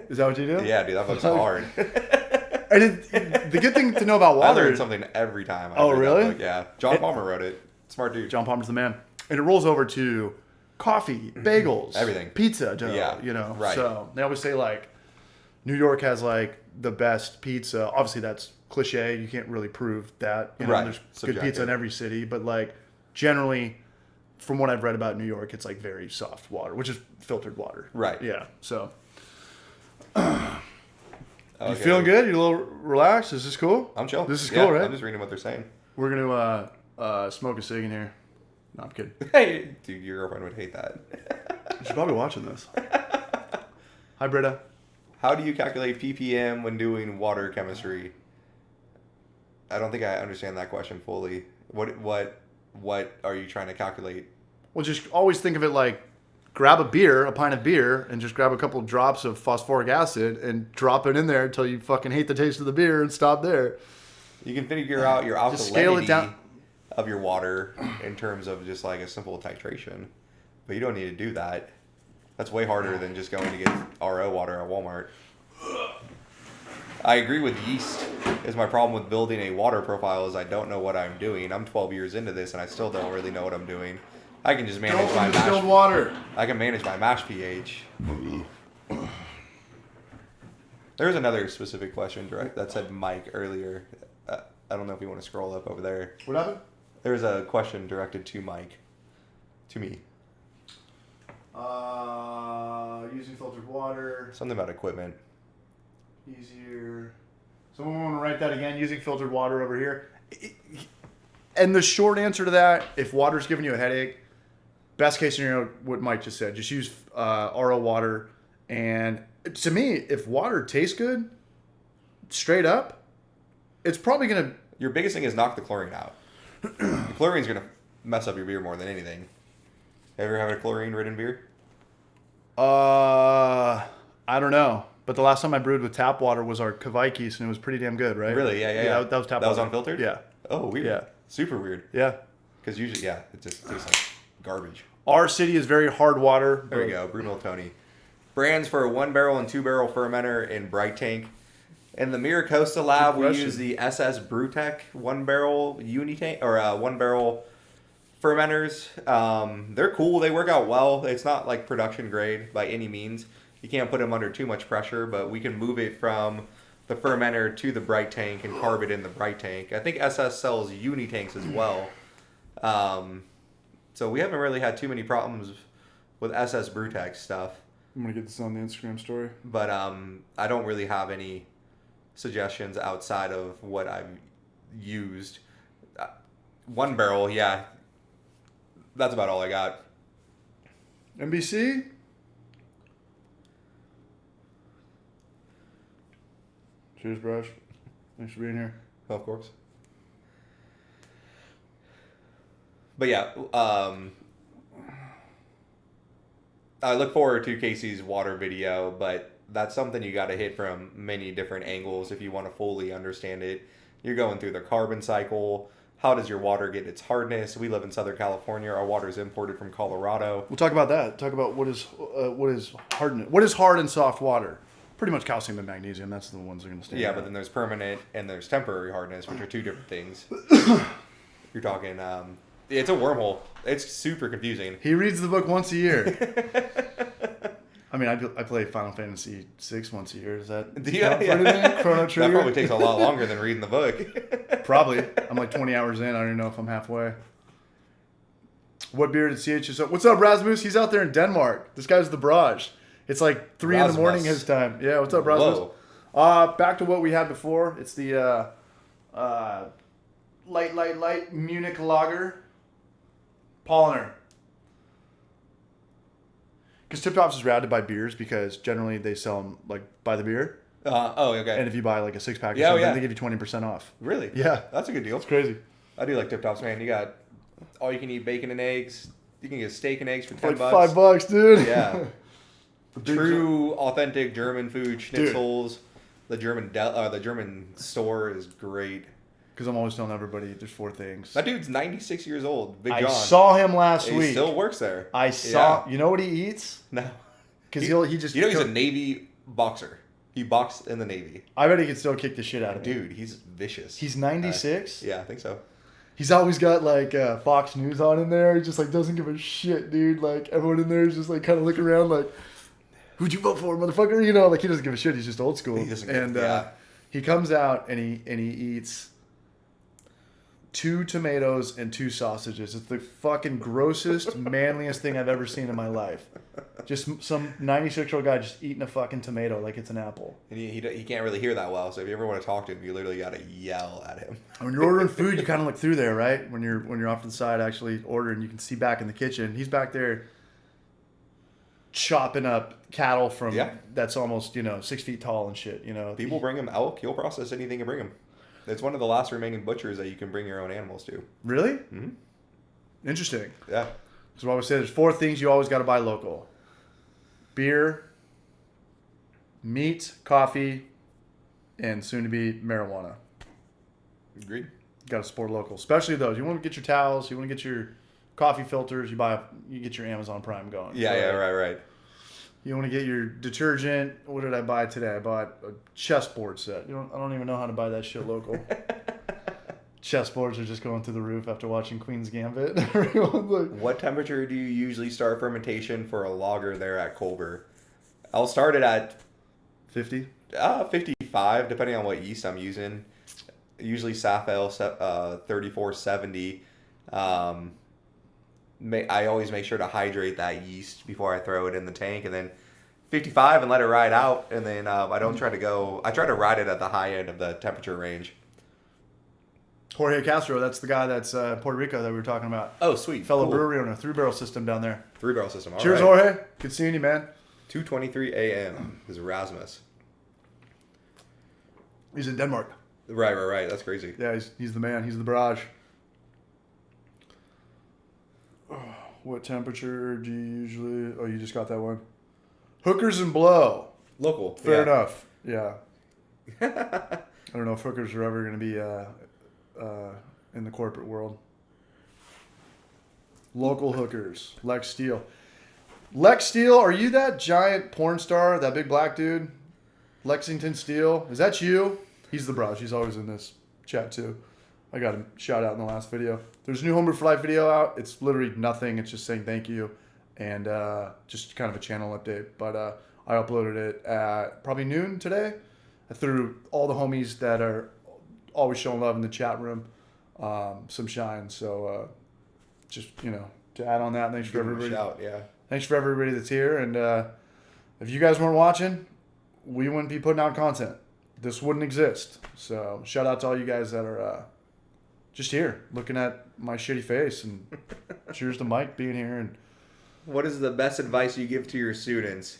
Is that what you do? Yeah, dude, that book's hard. The good thing to know about I water. learn something every time. Oh, really? Book. Yeah. John Palmer wrote it. Smart dude. John Palmer's the man. And it rolls over to coffee, bagels, everything, pizza dough. Yeah. You know. Right. So they always say like, New York has like the best pizza. Obviously, that's cliche. You can't really prove that. You know, right. There's Subjective. good pizza in every city, but like generally, from what I've read about New York, it's like very soft water, which is filtered water. Right. Yeah. So. Okay. You feeling good? You a little relaxed? Is this cool? I'm chill. This is cool, right? I'm just reading what they're saying. We're gonna smoke a cig in here. No, I'm kidding. Hey, dude, your girlfriend would hate that. She's probably watching this. Hi, Britta. How do you calculate ppm when doing water chemistry? I don't think I understand that question fully. What are you trying to calculate? Well, just always think of it like grab a pint of beer, and just grab a couple drops of phosphoric acid and drop it in there until you fucking hate the taste of the beer and stop there. You can figure out your alkalinity just scale it down of your water in terms of just like a simple titration, but you don't need to do that. That's way harder than just going to get RO water at Walmart. I agree with yeast. Is my problem with building a water profile is I don't know what I'm doing. I'm 12 years into this and I still don't really know what I'm doing. I can just manage my mash water. I can manage my mash pH. There's another specific question that said Mike earlier. I don't know if you want to scroll up over there. What happened? There's a question directed to Mike. To me. Using filtered water. Something about equipment. Easier. Someone want to write that again? Using filtered water over here. And the short answer to that, if water's giving you a headache, best case scenario, what Mike just said, just use RO water. And to me, if water tastes good, straight up, it's probably going to... Your biggest thing is knock the chlorine out. The chlorine's going to mess up your beer more than anything. Ever had a chlorine-ridden beer? I don't know. But the last time I brewed with tap water was our Kavaikis, and it was pretty damn good, right? Really? Yeah. That was tap water. That was unfiltered? Yeah. Oh, weird. Yeah. Super weird. Yeah. Because usually, it just tastes like garbage. Our city is very hard water. There we go. Bruno Tony. Brands for a 1-barrel and 2-barrel fermenter in Bright Tank. In the Miracosta lab, we use the SS Brewtech 1-barrel unitank or 1-barrel fermenters. They're cool. They work out well. It's not like production grade by any means. You can't put them under too much pressure, but we can move it from the fermenter to the Bright Tank and carb it in the Bright Tank. I think SS sells unitanks as well. So we haven't really had too many problems with SS Brewtech stuff. I'm going to get this on the Instagram story. But I don't really have any suggestions outside of what I've used. 1-barrel, yeah. That's about all I got. NBC? Cheers, Brush. Thanks for being here. Of course. But yeah, I look forward to Casey's water video, but that's something you got to hit from many different angles if you want to fully understand it. You're going through the carbon cycle. How does your water get its hardness? We live in Southern California. Our water is imported from Colorado. We'll talk about that. Talk about what is hard. What is hard and soft water? Pretty much calcium and magnesium. That's the ones that are going to stand out. But then there's permanent and there's temporary hardness, which are two different things. You're talking, it's a wormhole. It's super confusing. He reads the book once a year. I mean, I play Final Fantasy VI once a year. Is that Chrono Trigger? That probably takes a lot longer than reading the book. Probably. I'm like 20 hours in. I don't even know if I'm halfway. What beer did CH just... What's up, Rasmus? He's out there in Denmark. This guy's the Barrage. It's like 3 in the morning his time. Yeah, what's up, Rasmus? Back to what we had before. It's the light Munich Lager. Polliner. Because Tip Tops is rad to buy beers because generally they sell them like by the beer. Okay. And if you buy like a 6-pack or something, they give you 20% off. Really? Yeah. That's a good deal. It's crazy. I do like Tip Tops, man. You got all you can eat bacon and eggs. You can get steak and eggs for $10. Like $5, dude. Yeah. True, authentic German food, schnitzels. Dude. The German store is great. Because I'm always telling everybody there's 4 things. That dude's 96 years old. Big John. I saw him last week. He still works there. I saw. You know what he eats? No. Because he just. You know he's a Navy boxer. He boxed in the Navy. I bet he could still kick the shit out of me. Dude, he's vicious. He's 96? Yeah, I think so. He's always got like Fox News on in there. He just like doesn't give a shit, dude. Like everyone in there is just like kind of looking around like, who'd you vote for, motherfucker? You know, like he doesn't give a shit. He's just old school. He comes out and he eats 2 tomatoes and 2 sausages. It's the fucking grossest, manliest thing I've ever seen in my life. Just some 96-year-old guy just eating a fucking tomato like it's an apple. And he can't really hear that well, so if you ever want to talk to him, you literally got to yell at him. When you're ordering food, you kind of look through there, right? When you're off to the side actually ordering, you can see back in the kitchen. He's back there chopping up cattle from that's almost 6 feet tall and shit. People bring him elk. He'll process anything you bring him. It's one of the last remaining butchers that you can bring your own animals to. Really? Mm-hmm. Interesting. Yeah. So I always say there's 4 things you always got to buy local: beer, meat, coffee, and soon to be marijuana. Agreed. You got to support local, especially those. You want to get your towels, you want to get your coffee filters, you get your Amazon Prime going. Yeah, right. You want to get your detergent. What did I buy today? I bought a chessboard set. I don't even know how to buy that shit local. Chessboards are just going through the roof after watching Queen's Gambit. What temperature do you usually start fermentation for a lager there at Culver? I'll start it at 50. 55, depending on what yeast I'm using. Usually Safale 3470. I always make sure to hydrate that yeast before I throw it in the tank, and then 55 and let it ride out. And then I try to ride it at the high end of the temperature range. Jorge Castro, that's the guy that's in Puerto Rico that we were talking about. Oh, sweet. Fellow brewery owner, 3-barrel system down there. 3-barrel system. All Cheers, right. Jorge. Good seeing you, man. 2:23 a.m. is Erasmus. He's in Denmark. Right. That's crazy. Yeah, he's the man. He's the barrage. What temperature do you usually... Oh, you just got that one. Hookers and blow. Local. Fair enough. Yeah. I don't know if hookers are ever going to be in the corporate world. Local hookers. Lex Steele. Lex Steele, are you that giant porn star, that big black dude? Lexington Steele? Is that you? He's the brush. He's always in this chat too. I got him shout out in the last video. There's a new Homebrew for Life video out. It's literally nothing. It's just saying thank you and just kind of a channel update. But I uploaded it at probably noon today. I threw all the homies that are always showing love in the chat room some shine. So just, to add on that, thanks for everybody. Thanks for everybody that's here. And if you guys weren't watching, we wouldn't be putting out content. This wouldn't exist. So shout out to all you guys that are just here looking at my shitty face, and cheers to Mike being here. And what is the best advice you give to your students?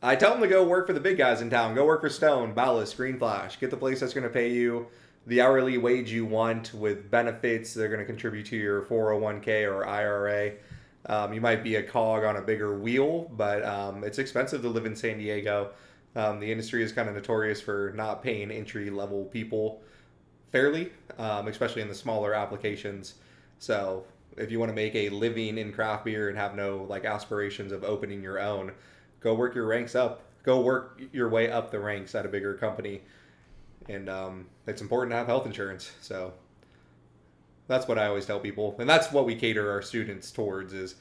I tell them to go work for the big guys in town. Go work for Stone, Ballast, Green Flash. Get the place that's going to pay you the hourly wage you want with benefits. They're going to contribute to your 401k or IRA. You might be a cog on a bigger wheel, but it's expensive to live in San Diego. The industry is kind of notorious for not paying entry-level people fairly, especially in the smaller applications. So if you want to make a living in craft beer and have no aspirations of opening your own, go work your ranks up. Go work your way up the ranks at a bigger company. And it's important to have health insurance. So that's what I always tell people. And that's what we cater our students towards is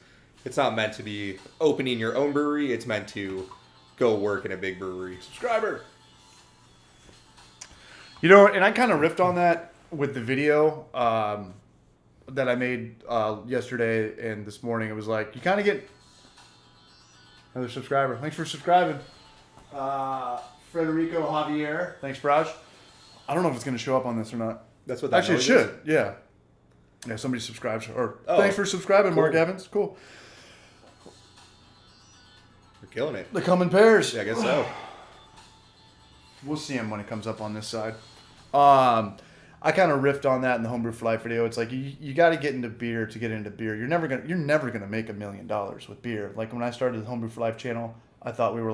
it's not meant to be opening your own brewery. It's meant to go work in a big brewery. Subscriber. And I kind of riffed on that with the video that I made yesterday and this morning. It was like, you kind of get another subscriber. Thanks for subscribing. Federico Javier. Thanks, Braj. I don't know if it's going to show up on this or not. That's what that actually it should. Yeah. Yeah, somebody subscribes. Thanks for subscribing, cool. Mark Evans. Cool. You're killing it. They come in pairs. Yeah, I guess so. We'll see him when it comes up on this side. I kind of riffed on that in the Homebrew for Life video. It's like you got to get into beer to get into beer. You're never gonna make $1 million with beer. Like when I started the Homebrew for Life channel, I thought we were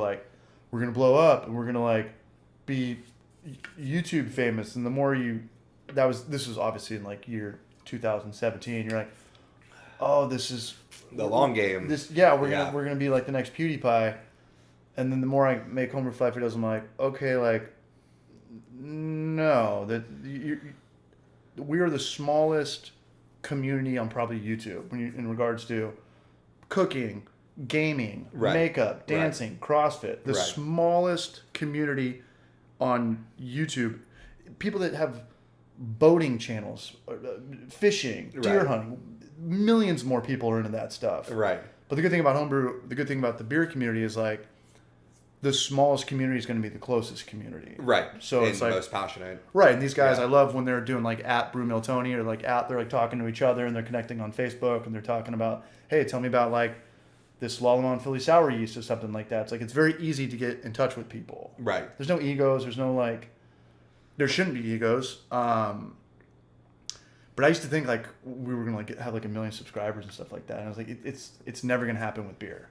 we're gonna blow up and we're gonna be YouTube famous. And the more this was obviously in year 2017. You're like, oh, this is the long game. We're gonna be like the next PewDiePie. And then the more I make homebrew flat videos, I'm like, okay, like, no, we are the smallest community on probably YouTube in regards to cooking, gaming, makeup, dancing, CrossFit. The smallest community on YouTube. People that have boating channels, fishing, deer hunting, millions more people are into that stuff. Right. But the good thing about homebrew, the good thing about the beer community is like the smallest community is going to be the closest community. Right. So it's like most passionate. Right. And these guys, I love when they're doing like at Brew Mill Tony or like they're like talking to each other and they're connecting on Facebook and they're talking about, hey, tell me about like this Lallemand Philly sour yeast or something like that. It's like, it's very easy to get in touch with people. Right. There's no egos. There's no like, there shouldn't be egos. But I used to think like we were gonna like have like 1 million subscribers and stuff like that. And I was like, it's never gonna happen with beer.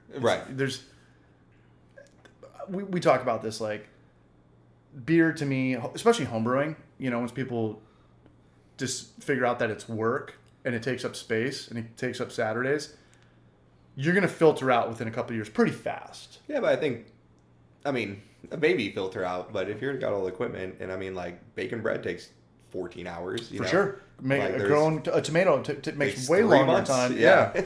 We talk about this like beer to me, especially homebrewing. You know, once people just figure out that it's work and it takes up space and it takes up Saturdays, you're gonna filter out within a couple of years pretty fast. Yeah, but I mean, maybe filter out. But if you've got all the equipment, and I mean, like baking bread takes 14 hours. You know? Sure. Growing a tomato makes way 3 longer months. time. Yeah.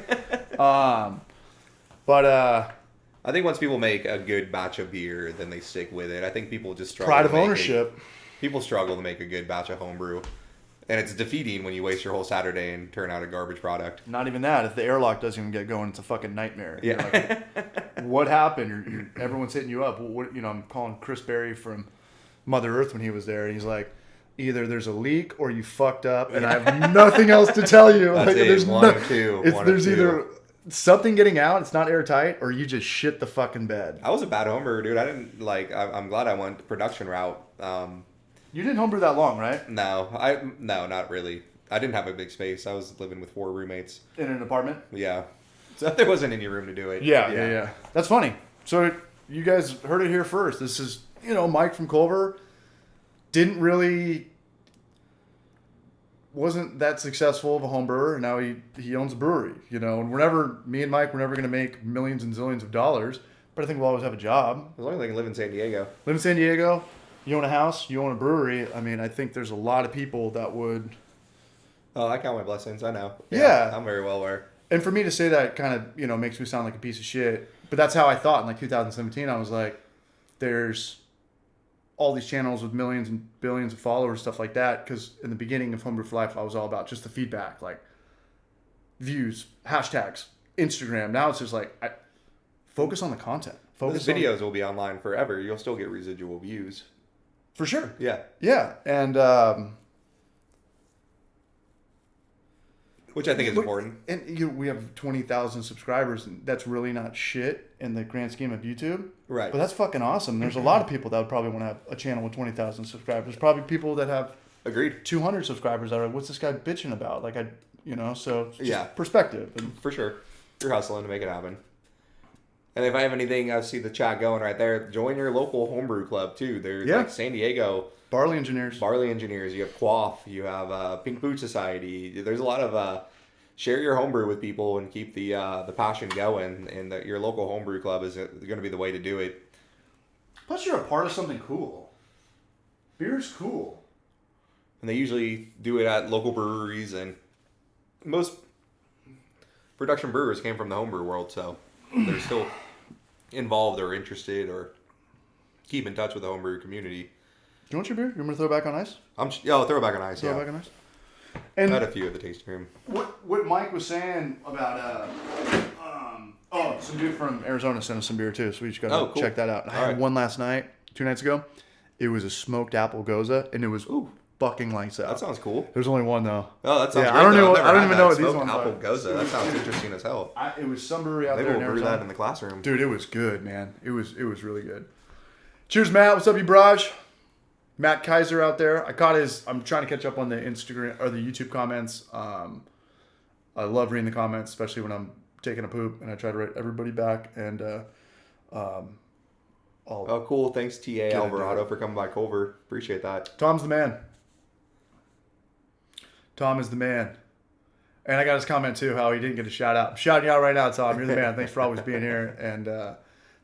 But I think once people make a good batch of beer, then they stick with it. I think people just struggle. Pride of ownership. People struggle to make a good batch of homebrew. And it's defeating when you waste your whole Saturday and turn out a garbage product. Not even that. If the airlock doesn't even get going, it's a fucking nightmare. Yeah. Like, what happened? Everyone's hitting you up. I'm calling Chris Berry from Mother Earth when he was there. And he's like, either there's a leak or you fucked up, and I have nothing else to tell you. That's like, it. There's one of two. There's either something getting out, it's not airtight, or you just shit the fucking bed. I was a bad homebrewer, dude. I didn't like. I'm glad I went the production route. You didn't homebrew that long, right? No, not really. I didn't have a big space. I was living with 4 roommates In an apartment. Yeah, so there wasn't any room to do it. Yeah. That's funny. So you guys heard it here first. This is Mike from Culver. Wasn't that successful of a home brewer. Now he owns a brewery, and me and Mike, we're never going to make millions and zillions of dollars, but I think we'll always have a job. As long as I can live in San Diego. Live in San Diego, you own a house, you own a brewery. I mean, I think there's a lot of people that would. Oh, I count my blessings. I know. Yeah. I'm very well aware. And for me to say that kind of, makes me sound like a piece of shit, but that's how I thought in like 2017. I was like, there's all these channels with millions and billions of followers, stuff like that. Because in the beginning of Homebrew for Life, I was all about just the feedback, like views, hashtags, Instagram. Now it's just like, focus on the content. Those videos will be online forever. You'll still get residual views. For sure. Yeah. Yeah. And, which I think is important. And we have 20,000 subscribers, and that's really not shit in the grand scheme of YouTube. Right. But that's fucking awesome. There's a lot of people that would probably want to have a channel with 20,000 subscribers. There's probably people that have agreed 200 subscribers that are like, what's this guy bitching about? Like, so it's just perspective. And for sure. You're hustling to make it happen. And if I have anything, I see the chat going right there. Join your local homebrew club too. There's like San Diego. Barley Engineers. You have Quaff. You have Pink Boot Society. There's a lot of share your homebrew with people and keep the passion going. And your local homebrew club is going to be the way to do it. Plus, you're a part of something cool. Beer's cool. And they usually do it at local breweries, and most production brewers came from the homebrew world, so they're still involved or interested or keep in touch with the homebrew community. Do you want your beer? You want me to throw it back on ice? I'll throw it back on ice. Throw it back on ice. And I had a few at the tasting room. What Mike was saying about some dude from Arizona sent us some beer too, so we just gotta check that out. I had one last night, 2 nights ago. It was a smoked apple goza, and it was fucking lights out. That sounds cool. There's only one though. Oh, that sounds great. I don't even know what these ones are. Apple goza. That sounds interesting as hell. It was some brewery out there in Arizona. Maybe we'll brew that in the classroom. Dude, it was good, man. It was really good. Cheers, Matt. What's up, you Braj? Matt Kaiser out there. I'm trying to catch up on the Instagram or the YouTube comments. I love reading the comments, especially when I'm taking a poop, and I try to write everybody back. And cool. Thanks, T.A. Alvarado, for coming by Culver. Appreciate that. Tom's the man. Tom is the man. And I got his comment too, how he didn't get a shout out. I'm shouting you out right now, Tom. You're the man. Thanks for always being here. And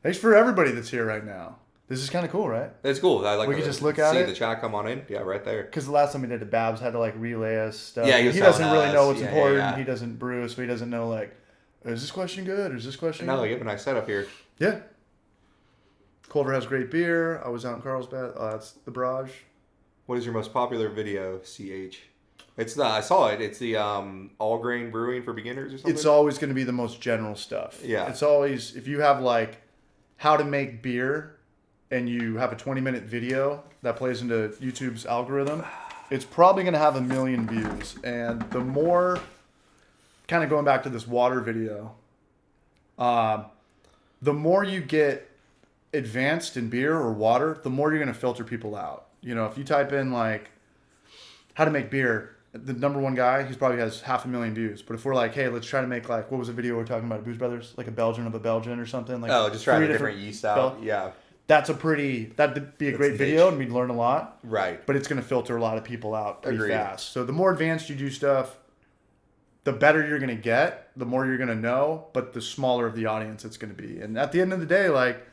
Thanks for everybody that's here right now. This is kind of cool, right? It's cool. I like we to can just look at see it. The chat come on in. Yeah, right there. Because the last time we did it, Babs had to like relay us stuff. Yeah, he was doesn't really us. know what's Yeah, important. yeah. He doesn't brew, so he doesn't know like, is this question good or is this question No, good? you have a nice setup here. Yeah. Culver has great beer. I was out in Carlsbad. That's the Barrage. What is your most popular video, CH? I saw it. It's the all grain brewing for beginners or something. It's always going to be the most general stuff. Yeah. It's always, if you have like how to make beer and you have a 20-minute video that plays into YouTube's algorithm, it's probably going to have 1 million views. And the more, kind of going back to this water video, the more you get advanced in beer or water, the more you're going to filter people out. You know, if you type in like how to make beer, the number one guy, he probably has 500,000 views. But if we're like, hey, let's try to make like, what was the video we were talking about, Booze Brothers? Like a Belgian of a Belgian or something? Like just trying a different yeast out. Yeah. That'd be a great video and we'd learn a lot. Right. But it's going to filter a lot of people out pretty Agreed. fast. So the more advanced you do stuff, the better you're going to get, the more you're going to know, but the smaller of the audience it's going to be. And at the end of the day, like,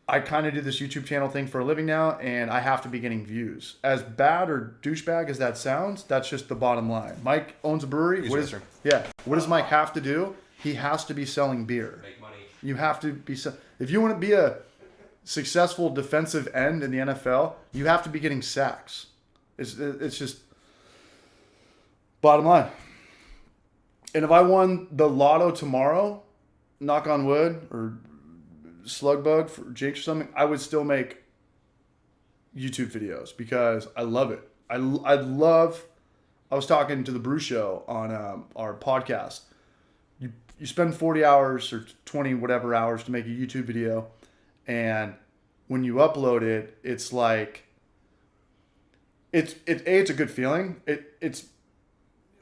I kind of do this YouTube channel thing for a living now, and I have to be getting views. As bad or douchebag as that sounds, that's just the bottom line. Mike owns a brewery. What does Mike have to do? He has to be selling beer. Make money. You have to be... If you want to be a successful defensive end in the NFL, you have to be getting sacks. It's just... Bottom line. And if I won the lotto tomorrow, knock on wood, or slug bug for Jinx or something, I would still make YouTube videos because I love it. I was talking to the Brew Show on our podcast. You spend 40 hours or 20 whatever hours to make a YouTube video, and when you upload it, it's like it's a good feeling. It's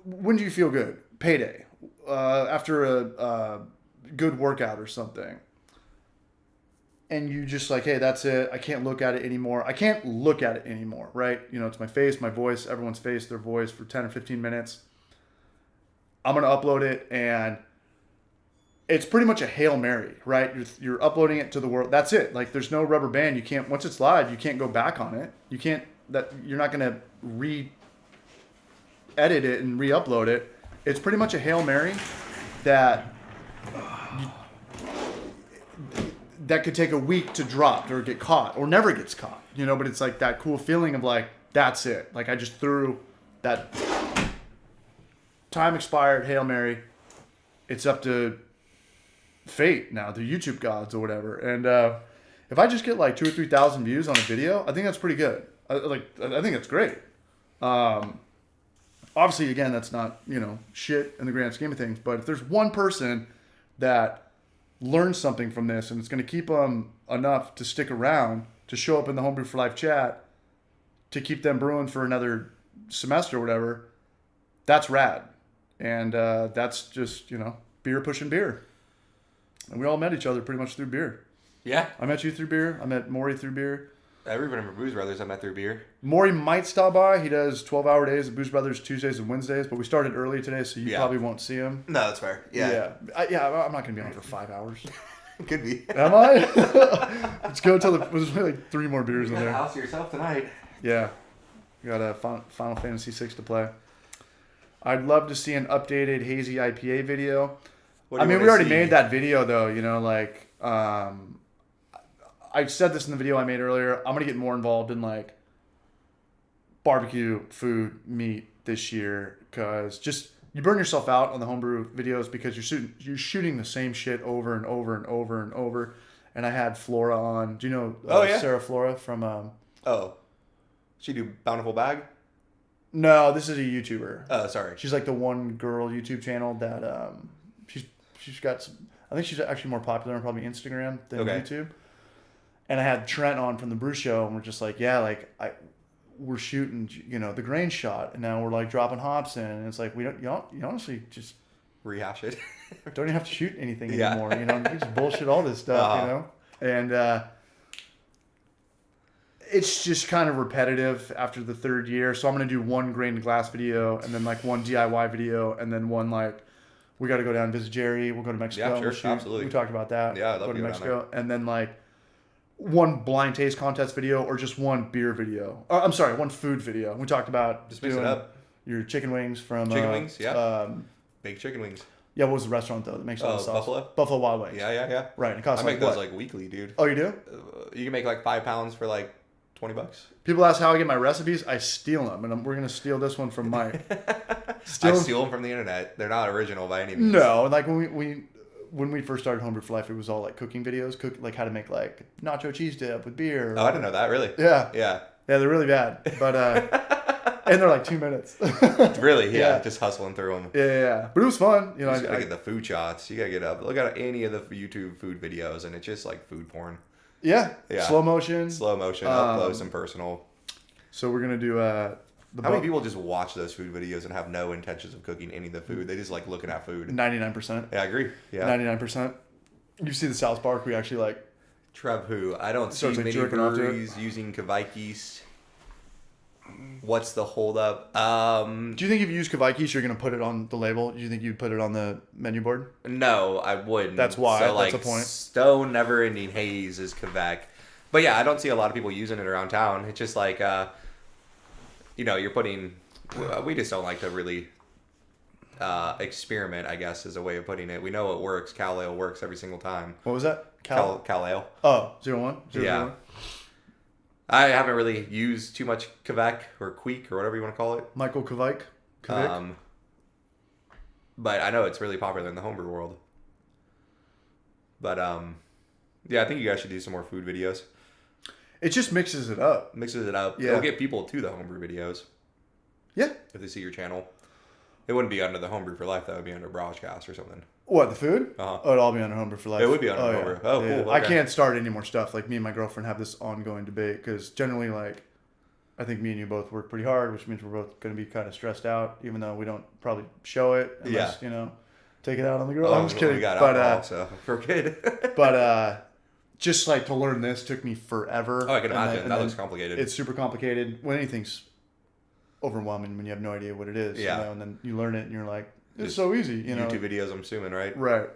when do you feel good? Payday, after a good workout or something. And you just like, hey, that's it. I can't look at it anymore. Right? You know, it's my face, my voice, everyone's face, their voice for 10 or 15 minutes. I'm going to upload it, and it's pretty much a Hail Mary, right? You're uploading it to the world. That's it. Like, there's no rubber band. You can't, once it's live, you can't go back on it. You're not going to re-edit it and re-upload it. It's pretty much a Hail Mary that could take a week to drop or get caught or never gets caught, you know, but it's like that cool feeling of like, that's it. Like I just threw that time expired Hail Mary. It's up to fate now, the YouTube gods or whatever. And if I just get like 2,000 or 3,000 views on a video, I think that's pretty good. I think that's great. Obviously, again, that's not, you know, shit in the grand scheme of things, but if there's one person that learn something from this, and it's going to keep them enough to stick around, to show up in the Homebrew for Life chat, to keep them brewing for another semester or whatever, that's rad. And that's just, you know, beer pushing beer. And we all met each other pretty much through beer. Yeah. I met you through beer. I met Maury through beer. Everybody from Booze Brothers I met through beer. Maury might stop by. He does 12-hour days at Booze Brothers Tuesdays and Wednesdays, but we started early today, so you probably won't see him. No, that's fair. Yeah. I'm not going to be on for 5 hours. Could be. Am I? Let's go until there's like 3 more beers in there. House yourself tonight. Yeah. We got a Final Fantasy 6 to play. I'd love to see an updated hazy IPA video. We already made that video though, you know, like I said this in the video I made earlier. I'm going to get more involved in like barbecue, food, meat this year, because just you burn yourself out on the homebrew videos because you're shooting the same shit over and over and over and over. And I had Flora on. Do you know Sarah Flora from She do Bountiful Bag? No, this is a YouTuber. Oh, sorry. She's like the one girl YouTube channel that she's got some, I think she's actually more popular on probably Instagram than YouTube. And I had Trent on from the Brew Show, and we're just like, we're shooting, you know, the grain shot, and now we're like dropping hops in, and it's like you honestly just rehash it. Don't even have to shoot anything anymore. You know, you just bullshit all this stuff, you know, and it's just kind of repetitive after the 3rd year. So I'm gonna do one grain to glass video, and then like one DIY video, and then one like We got to go down and visit Jerry. We'll go to Mexico. Yeah, sure, absolutely. We talked about that. Yeah, I'd love go to to go Mexico, and then like one blind taste contest video or just one beer video. I'm sorry, one food video. We talked about Just mix it up. Your chicken wings from Chicken wings, yeah. Baked chicken wings. Yeah, what was the restaurant though that makes all the sauce? Buffalo Wild Wings. Yeah. Right. It costs I make those like weekly, dude. Oh, you do? You can make like 5 pounds for like $20. People ask how I get my recipes. I steal them, and we're gonna steal this one from Mike. I steal them from the internet. They're not original by any means. No, like when we first started Homebrew for Life, it was all like cooking videos, like how to make like nacho cheese dip with beer. Oh, I didn't know that. Really? Yeah. They're really bad, but and they're like 2 minutes. Really? Yeah. Just hustling through them. Yeah. But it was fun. You know, you gotta get the food shots. You gotta get up. Look at any of the YouTube food videos, and it's just like food porn. Yeah. Slow motion, up close and personal. So we're gonna do how many people just watch those food videos and have no intentions of cooking any of the food? They just like looking at food. 99%. Yeah, I agree. Yeah. 99%. You see the South Park? We actually like. Trev who? I don't see many breweries using Kvike yeast. What's the holdup? Do you think if you use Kvike yeast, you're gonna put it on the label? Do you think you'd put it on the menu board? No, I wouldn't. That's why. So, that's like, a point. Stone Never Ending Haze is Kvike. But yeah, I don't see a lot of people using it around town. It's just like, you're putting. We just don't like to really experiment, I guess, is a way of putting it. We know it works. Cal Ale works every single time. What was that? Cal Ale. Oh, 01? Yeah. 01? I haven't really used too much Kvike or Queek or whatever you want to call it. Michael Kvike. But I know it's really popular in the homebrew world. But yeah, I think you guys should do some more food videos. It just mixes it up. Yeah. It'll get people to the homebrew videos. Yeah. If they see your channel. It wouldn't be under the Homebrew for Life. That would be under Broadcast or something. What, the food? Uh-huh. Oh, it'd all be under Homebrew for Life. It would be under Homebrew. Yeah. Oh, yeah. cool. Okay. I can't start any more stuff. Like, me and my girlfriend have this ongoing debate because generally, like, I think me and you both work pretty hard, which means we're both going to be kind of stressed out, even though we don't probably show it unless, take it out on the girl. I'm just kidding. We got alcohol, so we're good. But just, like, to learn this took me forever. Oh, I can imagine. That looks complicated. It's super complicated. When anything's overwhelming when you have no idea what it is. Yeah. And then you learn it and you're like, it's so easy. YouTube videos, I'm assuming, right? Right.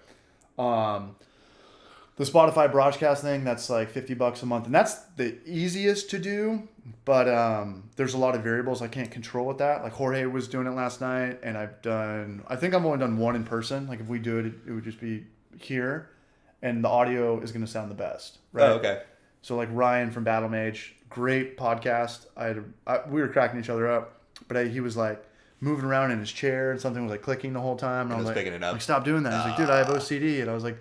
The Spotify broadcast thing, that's like $50 a month. And that's the easiest to do. But there's a lot of variables I can't control with that. Like Jorge was doing it last night. And I think I've only done one in person. Like if we do it, it would just be here. And the audio is going to sound the best. Right? Oh, okay. So like Ryan from Battle Mage, great podcast. We were cracking each other up. But he was like moving around in his chair and something was like clicking the whole time. And I was like, picking it up. Like, stop doing that. He's like, dude, I have OCD. And I was like,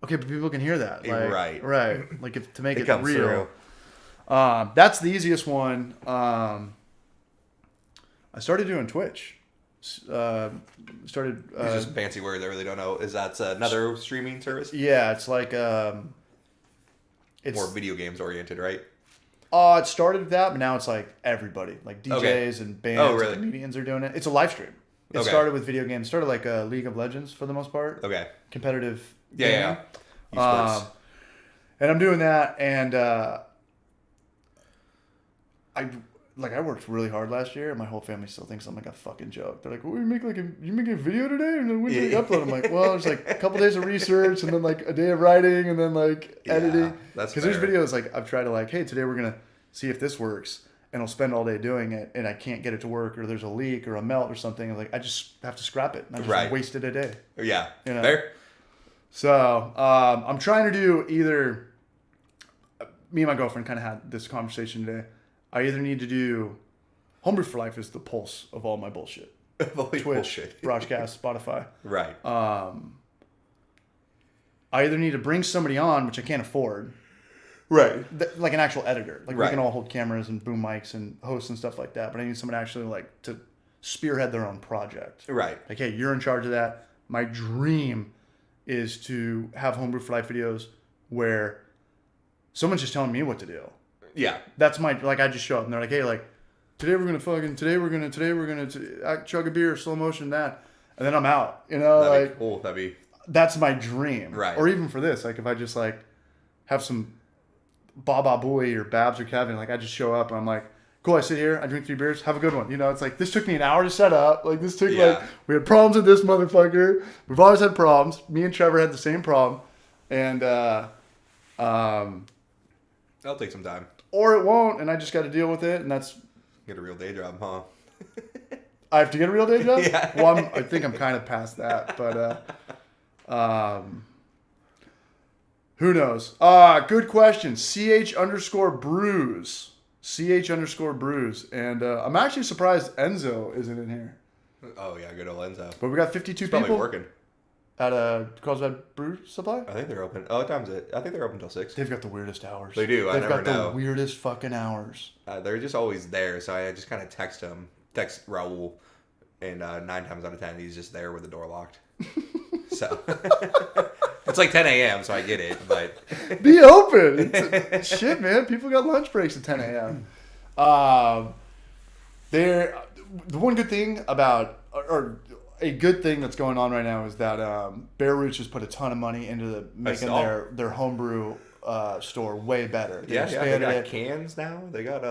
okay, but people can hear that. Like, right. Like to make it real. That's the easiest one. I started doing Twitch. It's just a fancy word I really don't know. Is that another streaming service? Yeah, it's like it's more video games oriented, right? It started with that, but now it's like everybody, like DJs and bands and comedians are doing it. It's a live stream. It started with video games. It started like League of Legends for the most part. Okay. Competitive. Yeah. And I'm doing that, and I worked really hard last year, and my whole family still thinks I'm like a fucking joke. They're like, "Well, you make a video today, and then when do you upload?" I'm like, "Well, there's like a couple days of research, and then like a day of writing, and then like editing." That's because there's videos like I've tried to like, "Hey, today we're gonna see if this works," and I'll spend all day doing it, and I can't get it to work, or there's a leak or a melt or something. I'm like, I just have to scrap it, and I just wasted a day. Yeah, fair. So I'm trying to do either. Me and my girlfriend kind of had this conversation today. I either need to do Homebrew for Life is the pulse of all my bullshit. Twitch, broadcast, Spotify. Right. I either need to bring somebody on, which I can't afford. Right. Like an actual editor. Like we can all hold cameras and boom mics and hosts and stuff like that. But I need someone actually like to spearhead their own project. Right. Like, hey, you're in charge of that. My dream is to have Homebrew for Life videos where someone's just telling me what to do. Yeah. That's my, like, I just show up and they're like, hey, like, today we're going to chug a beer, slow motion, that. And then I'm out, you know? That'd be cool. That's my dream. Right. Or even for this, like, if I just, like, have some Baba Booey or Babs or Kevin, like, I just show up and I'm like, Cool, I sit here, I drink 3 beers, have a good one. You know, it's like, this took me an hour to set up. Like, this took, we had problems with this motherfucker. We've always had problems. Me and Trevor had the same problem. And, that'll take some time. Or it won't, and I just got to deal with it, and that's... Get a real day job, huh? I have to get a real day job? Yeah. Well, I think I'm kind of past that, but, who knows? Good question. CH_brews. CH_brews. And I'm actually surprised Enzo isn't in here. Oh, yeah, good old Enzo. But we got 52 He's people. probably working. At Carlsbad Brew Supply? I think they're open. Oh, what time's it? I think they're open till 6. They've got the weirdest hours. They do. I never know. They've got the weirdest fucking hours. They're just always there, so I just kind of text Raul, and 9 times out of 10, he's just there with the door locked. So it's like 10 a.m., so I get it, but be open. Shit, man. People got lunch breaks at 10 a.m. The one good thing about, or a good thing that's going on right now is that Bear Roots just put a ton of money into making their homebrew store way better. They got cans now. They got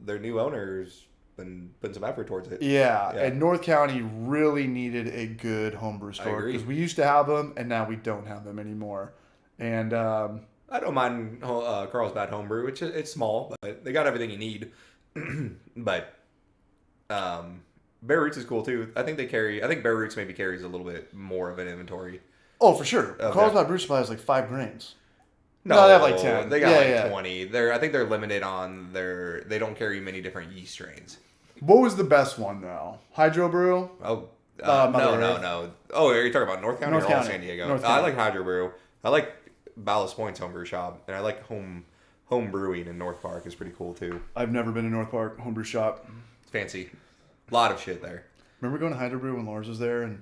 their new owners been putting some effort towards it. Yeah, and North County really needed a good homebrew store because we used to have them, and now we don't have them anymore. And I don't mind Carlsbad homebrew. It's small, but they got everything you need. But Bear Roots is cool too. I think Bear Roots maybe carries a little bit more of an inventory. Oh, for sure. Carlsbad Brew Supply has like 5 grains. No, they have like 10. They got 20. I think they're limited on they don't carry many different yeast strains. What was the best one though? Hydro Brew? Oh, no. Oh, are you talking about North County or all San Diego? I like Hydro Brew. I like Ballast Point's homebrew shop, and I like home brewing in North Park is pretty cool too. I've never been to North Park homebrew shop. It's fancy. A lot of shit there. Remember going to Hydro Brew when Lars was there, and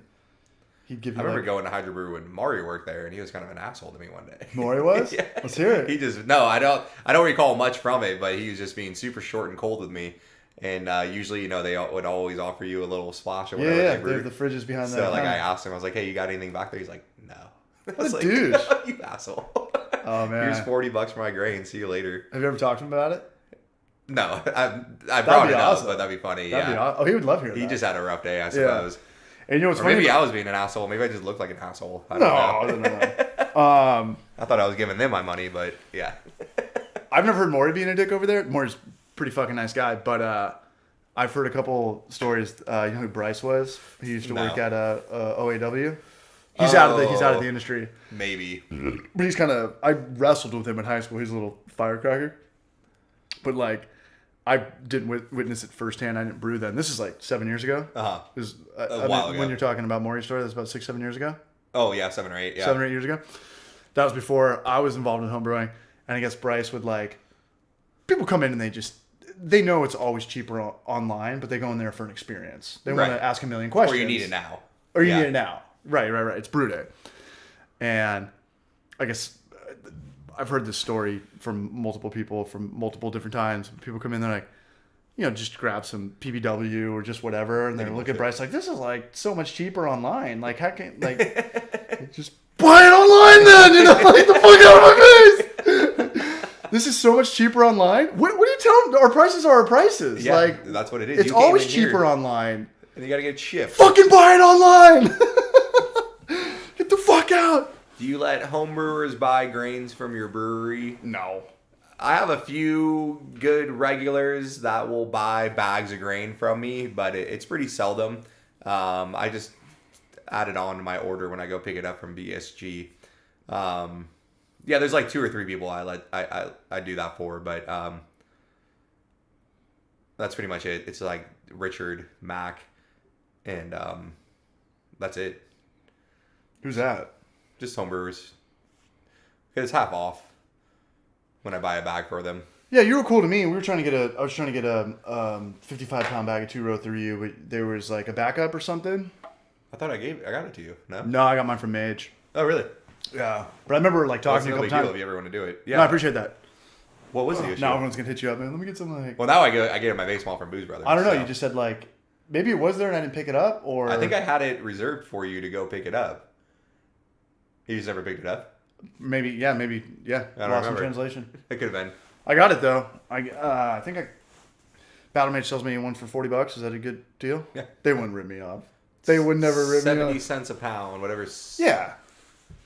he'd give you. I remember going to Hydro Brew when Maury worked there, and he was kind of an asshole to me one day. Maury was? Yeah. Let's hear it. He just I don't recall much from it, but he was just being super short and cold with me. And usually, they would always offer you a little splash or whatever. Yeah, they have the fridges behind that. So I asked him, I was like, "Hey, you got anything back there?" He's like, "No." What a douche! You asshole. Oh man. Here's $40 for my grain. See you later. Have you ever talked to him about it? No, I brought it awesome. up, but that'd be funny. That'd be awesome. Oh, he would love hearing that. He just had a rough day, I suppose. Yeah. And you know what's funny? Maybe I was being an asshole. Maybe I just looked like an asshole. I don't know. No. I thought I was giving them my money, but yeah. I've never heard Maury being a dick over there. Maury's a pretty fucking nice guy, but I've heard a couple stories. You know who Bryce was? He used to work at OAW. He's out of the industry. Maybe. But he's I wrestled with him in high school. He's a little firecracker. But I didn't witness it firsthand. I didn't brew then. This is 7 years ago. Uh-huh. It was a while ago. When you're talking about Maury's story, that's about 6-7 years ago. Oh yeah, 7 or 8. Yeah. 7 or 8 years ago. That was before I was involved in homebrewing. And I guess Bryce would people come in and they know it's always cheaper online, but they go in there for an experience. They want to ask a million questions. Or you need it now. Need it now. Right. It's brew day. And I guess I've heard this story from multiple people from multiple different times. People come in, they're like, just grab some PBW or just whatever. And they look at Bryce this is so much cheaper online. How can, just buy it online then, the fuck out of my face. This is so much cheaper online. What do you tell them? Our prices are our prices. Yeah, that's what it is. It's always cheaper online. And you got to get shipped. Fucking buy it online. Get the fuck out. Do you let homebrewers buy grains from your brewery? No. I have a few good regulars that will buy bags of grain from me, but it's pretty seldom. I just add it on to my order when I go pick it up from BSG. Yeah, there's 2 or 3 people I do that for, but that's pretty much it. It's Richard, Mac, and that's it. Who's that? Just homebrewers. It's half off when I buy a bag for them. Yeah, you were cool to me. I was trying to get a 55-pound bag of 2-row through you, but there was a backup or something. I thought I got it to you. No. No, I got mine from Mage. Oh, really? Yeah, but I remember talking to you a couple times. If you ever want to do it. Yeah. No, I appreciate that. What was the issue? Now everyone's gonna hit you up, man. Let me get some Well, now I get my baseball from Booze Brothers. I don't know. So. You just said maybe it was there and I didn't pick it up, or I think I had it reserved for you to go pick it up. You just never picked it up? Maybe, yeah. I don't Lost in remember. translation. It could have been. I got it though. I think Battle Mage sells me one for $40. Is that a good deal? Yeah. They wouldn't rip me off. They would never rip me off. 70 cents a pound, whatever. Yeah.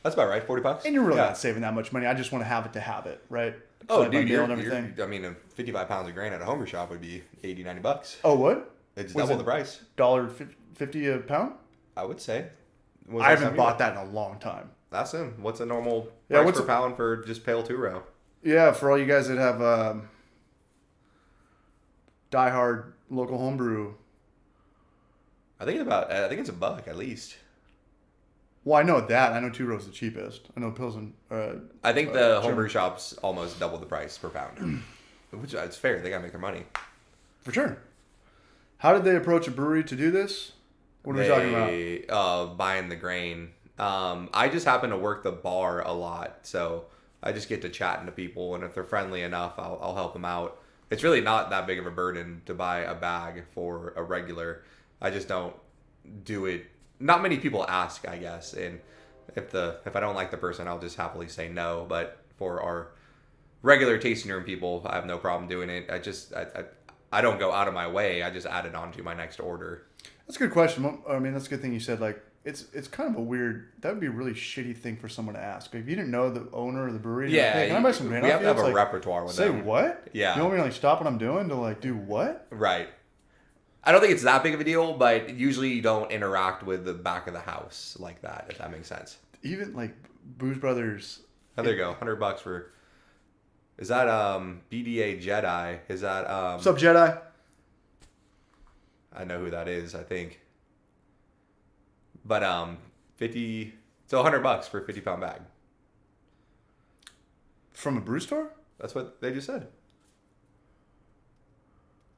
That's about right, $40. And you're really Yeah. not saving that much money. I just want to have it to have it, right? Oh, Like my dude, meal you're, and everything. I mean, 55 pounds of grain at a homebrew shop would be $80-$90. Oh, what? It's Was double it the price. $1.50 a pound? I would say. I haven't bought that in a long time. That's him. What's a normal Yeah, price per pound for just pale two-row? Yeah, for all you guys that have diehard local homebrew. I think it's $1 at least. Well, I know that. I know 2 rows the cheapest. I know Pilsen. I think the homebrew shop's almost double the price per pound. Which it's fair. They gotta make their money. For sure. How did they approach a brewery to do this? What are we talking about? Buying the grain. I just happen to work the bar a lot, so I just get to chatting to people, and if they're friendly enough, I'll help them out. It's really not that big of a burden to buy a bag for a regular. I just don't do it. Not many people ask, I guess, and if I don't like the person, I'll just happily say no. But for our regular tasting room people, I have no problem doing it. I don't go out of my way. I just add it on to my next order. That's a good question. I mean, that's a good thing you said. Like, it's kind of a weird. That would be a really shitty thing for someone to ask. If you didn't know the owner of the brewery, Yeah, like, hey, can I buy some grain? We have to have a like, repertoire with say them. what? Yeah. You want me to like stop what I'm doing to like do what? Right. I don't think it's that big of a deal, but usually you don't interact with the back of the house like that, if that makes sense. Even like Booze Brothers. Oh, there you go. $100 for. Is that BDA Jedi? Is that What's up, Jedi? I know who that is, I think. But 50. So $100 for a 50-pound bag. From a brew store? That's what they just said.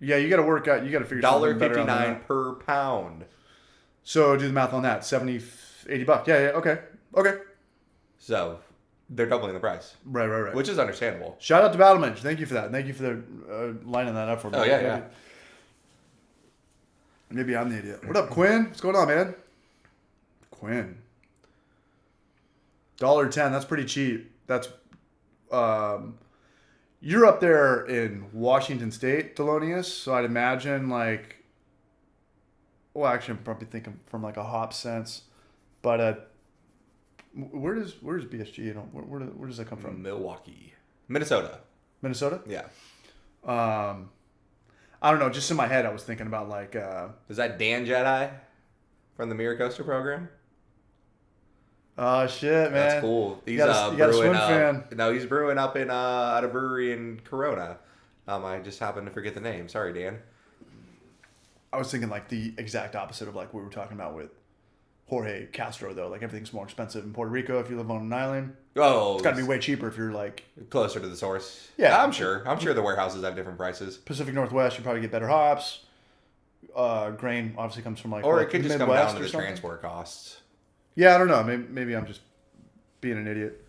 Yeah, you got to work out. You got to figure something better out. $1.59 per pound. So do the math on that. $70, $80. Yeah. Okay. So they're doubling the price. Right. Which is understandable. Shout out to Battle Mage. Thank you for that. Thank you for the lining that up for me. Oh, yeah. Maybe I'm the idiot. What up, Quinn? What's going on, man? Quinn. $1.10. That's pretty cheap. That's you're up there in Washington State, Thelonious. So I'd imagine like, well, actually, I'm probably thinking from like a hop sense, but where does BSG? You know, where does that come from? Milwaukee, Minnesota. Minnesota? Yeah. I don't know. Just in my head, I was thinking about like. Is that Dan Jedi from the Mirror Coaster program? Oh shit, man! That's cool. He's you got a swim fan. No, he's brewing up in at a brewery in Corona. I just happened to forget the name. Sorry, Dan. I was thinking like the exact opposite of like what we were talking about with Jorge Castro, though. Like everything's more expensive in Puerto Rico if you live on an island. Oh, it's got to be way cheaper if you're like closer to the source. Yeah, I'm sure the warehouses have different prices. Pacific Northwest, you probably get better hops. Grain obviously comes from like or it could just come down to the something. transport costs. Yeah, I don't know. Maybe I'm just being an idiot.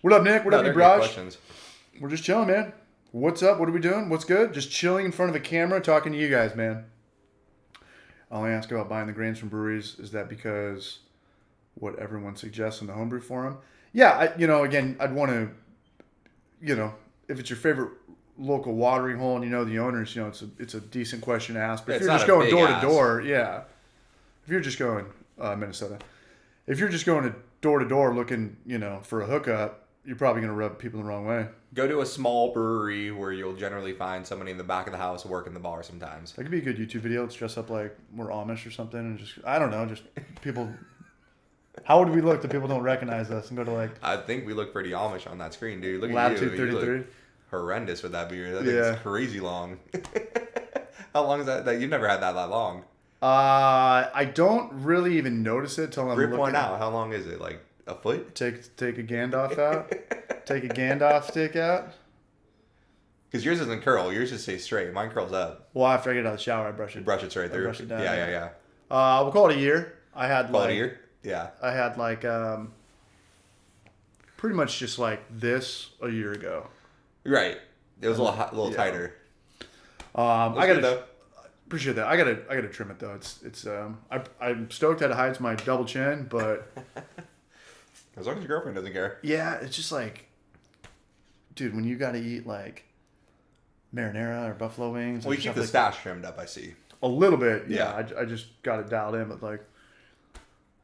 What up, Nick? What up, you good Braj? questions. We're just chilling, man. What's up? What are we doing? What's good? Just chilling in front of a camera, talking to you guys, man. I only ask about buying the grains from breweries. Is that because what everyone suggests in the homebrew forum? Yeah, again, I'd want to, if it's your favorite local watering hole and you know the owners, it's a decent question to ask. But if you're just going door to door, yeah. If you're just going Minnesota, if you're just going to door looking, for a hookup, you're probably going to rub people the wrong way. Go to a small brewery where you'll generally find somebody in the back of the house working the bar sometimes. That could be a good YouTube video. Let's dress up like we're Amish or something and just, I don't know, just people. How would we look that people don't recognize us and go to like... I think we look pretty Amish on that screen, dude. Look Latitude at you. 33. You look horrendous with that beard. That thing's crazy long. How long is that? You've never had that long. I don't really even notice it till I'm Rip looking. one out. How long is it? Like a foot? Take a Gandalf out. Take a Gandalf stick out. Because yours doesn't curl. Yours just stays straight. Mine curls up. Well, after I get out of the shower, I brush it. Brush it straight through. Brush it down. Yeah. We'll call it a year. I had call it a year? Yeah. I had like pretty much just like this a year ago. Right. It was a little tighter. I gotta appreciate that. I gotta trim it though. It's I'm stoked that it hides my double chin, but as long as your girlfriend doesn't care. Yeah, it's just like, dude, when you gotta eat like marinara or buffalo wings. Well, or you keep stuff the like stash trimmed up, I see. a little bit. Yeah. I just got it dialed in, but like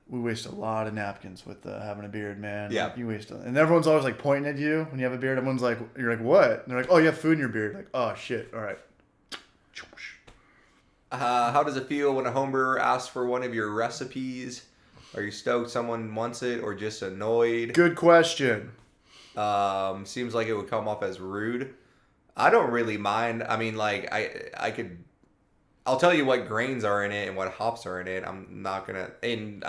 we waste a lot of napkins with having a beard, man. Yeah. Like, you waste, and everyone's always like pointing at you when you have a beard. Everyone's like, you're like, what? And they're like, oh, you have food in your beard. Like, oh shit. All right. How does it feel when a homebrewer asks for one of your recipes? Are you stoked someone wants it or just annoyed? Good question. Seems like it would come off as rude. I don't really mind. I mean, like, I'll tell you what grains are in it and what hops are in it. I'm not gonna, it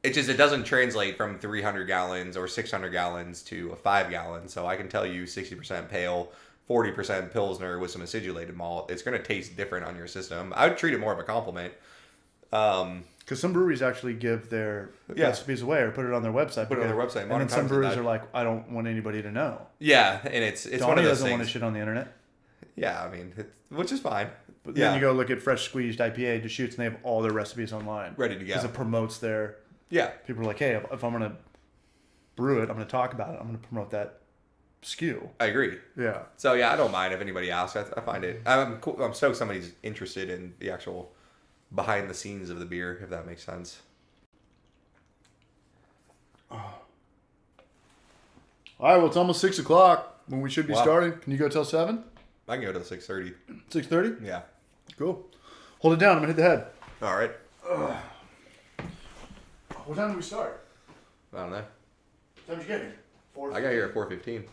doesn't translate from 300 gallons or 600 gallons to a 5 gallon. So I can tell you 60% pale, 40% Pilsner with some acidulated malt. It's going to taste different on your system. I would treat it more of a compliment. Because some breweries actually give their recipes away or put it on their website. Put it on their website. And then some breweries are like, I don't want anybody to know. Yeah, and it's Donnie one of those doesn't things. want to shit on the internet. Yeah, I mean, which is fine. But then you go look at Fresh Squeezed IPA Deschutes, and they have all their recipes online. Ready to go. Because it promotes their... Yeah. People are like, hey, if I'm going to brew it, I'm going to talk about it, I'm going to promote that SKU. I agree. Yeah. So, yeah, I don't mind if anybody asks. I find it... I'm stoked somebody's interested in the actual behind the scenes of the beer, if that makes sense. All right, well, it's almost 6 o'clock when we should be starting. Can you go till 7? I can go to 6:30. 6:30? Yeah. Cool. Hold it down. I'm going to hit the head. All right. What time do we start? I don't know. What time did you get here? 4. I got here at 4:15.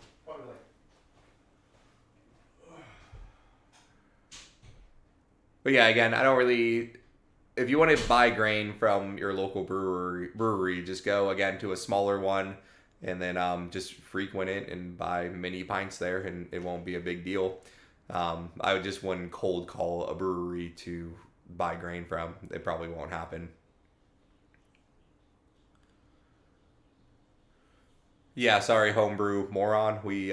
But yeah, again, I don't really... If you want to buy grain from your local brewery, just go, again, to a smaller one and then just frequent it and buy mini pints there, and it won't be a big deal. I would just wouldn't cold call a brewery to buy grain from. It probably won't happen. Yeah, sorry, homebrew moron. We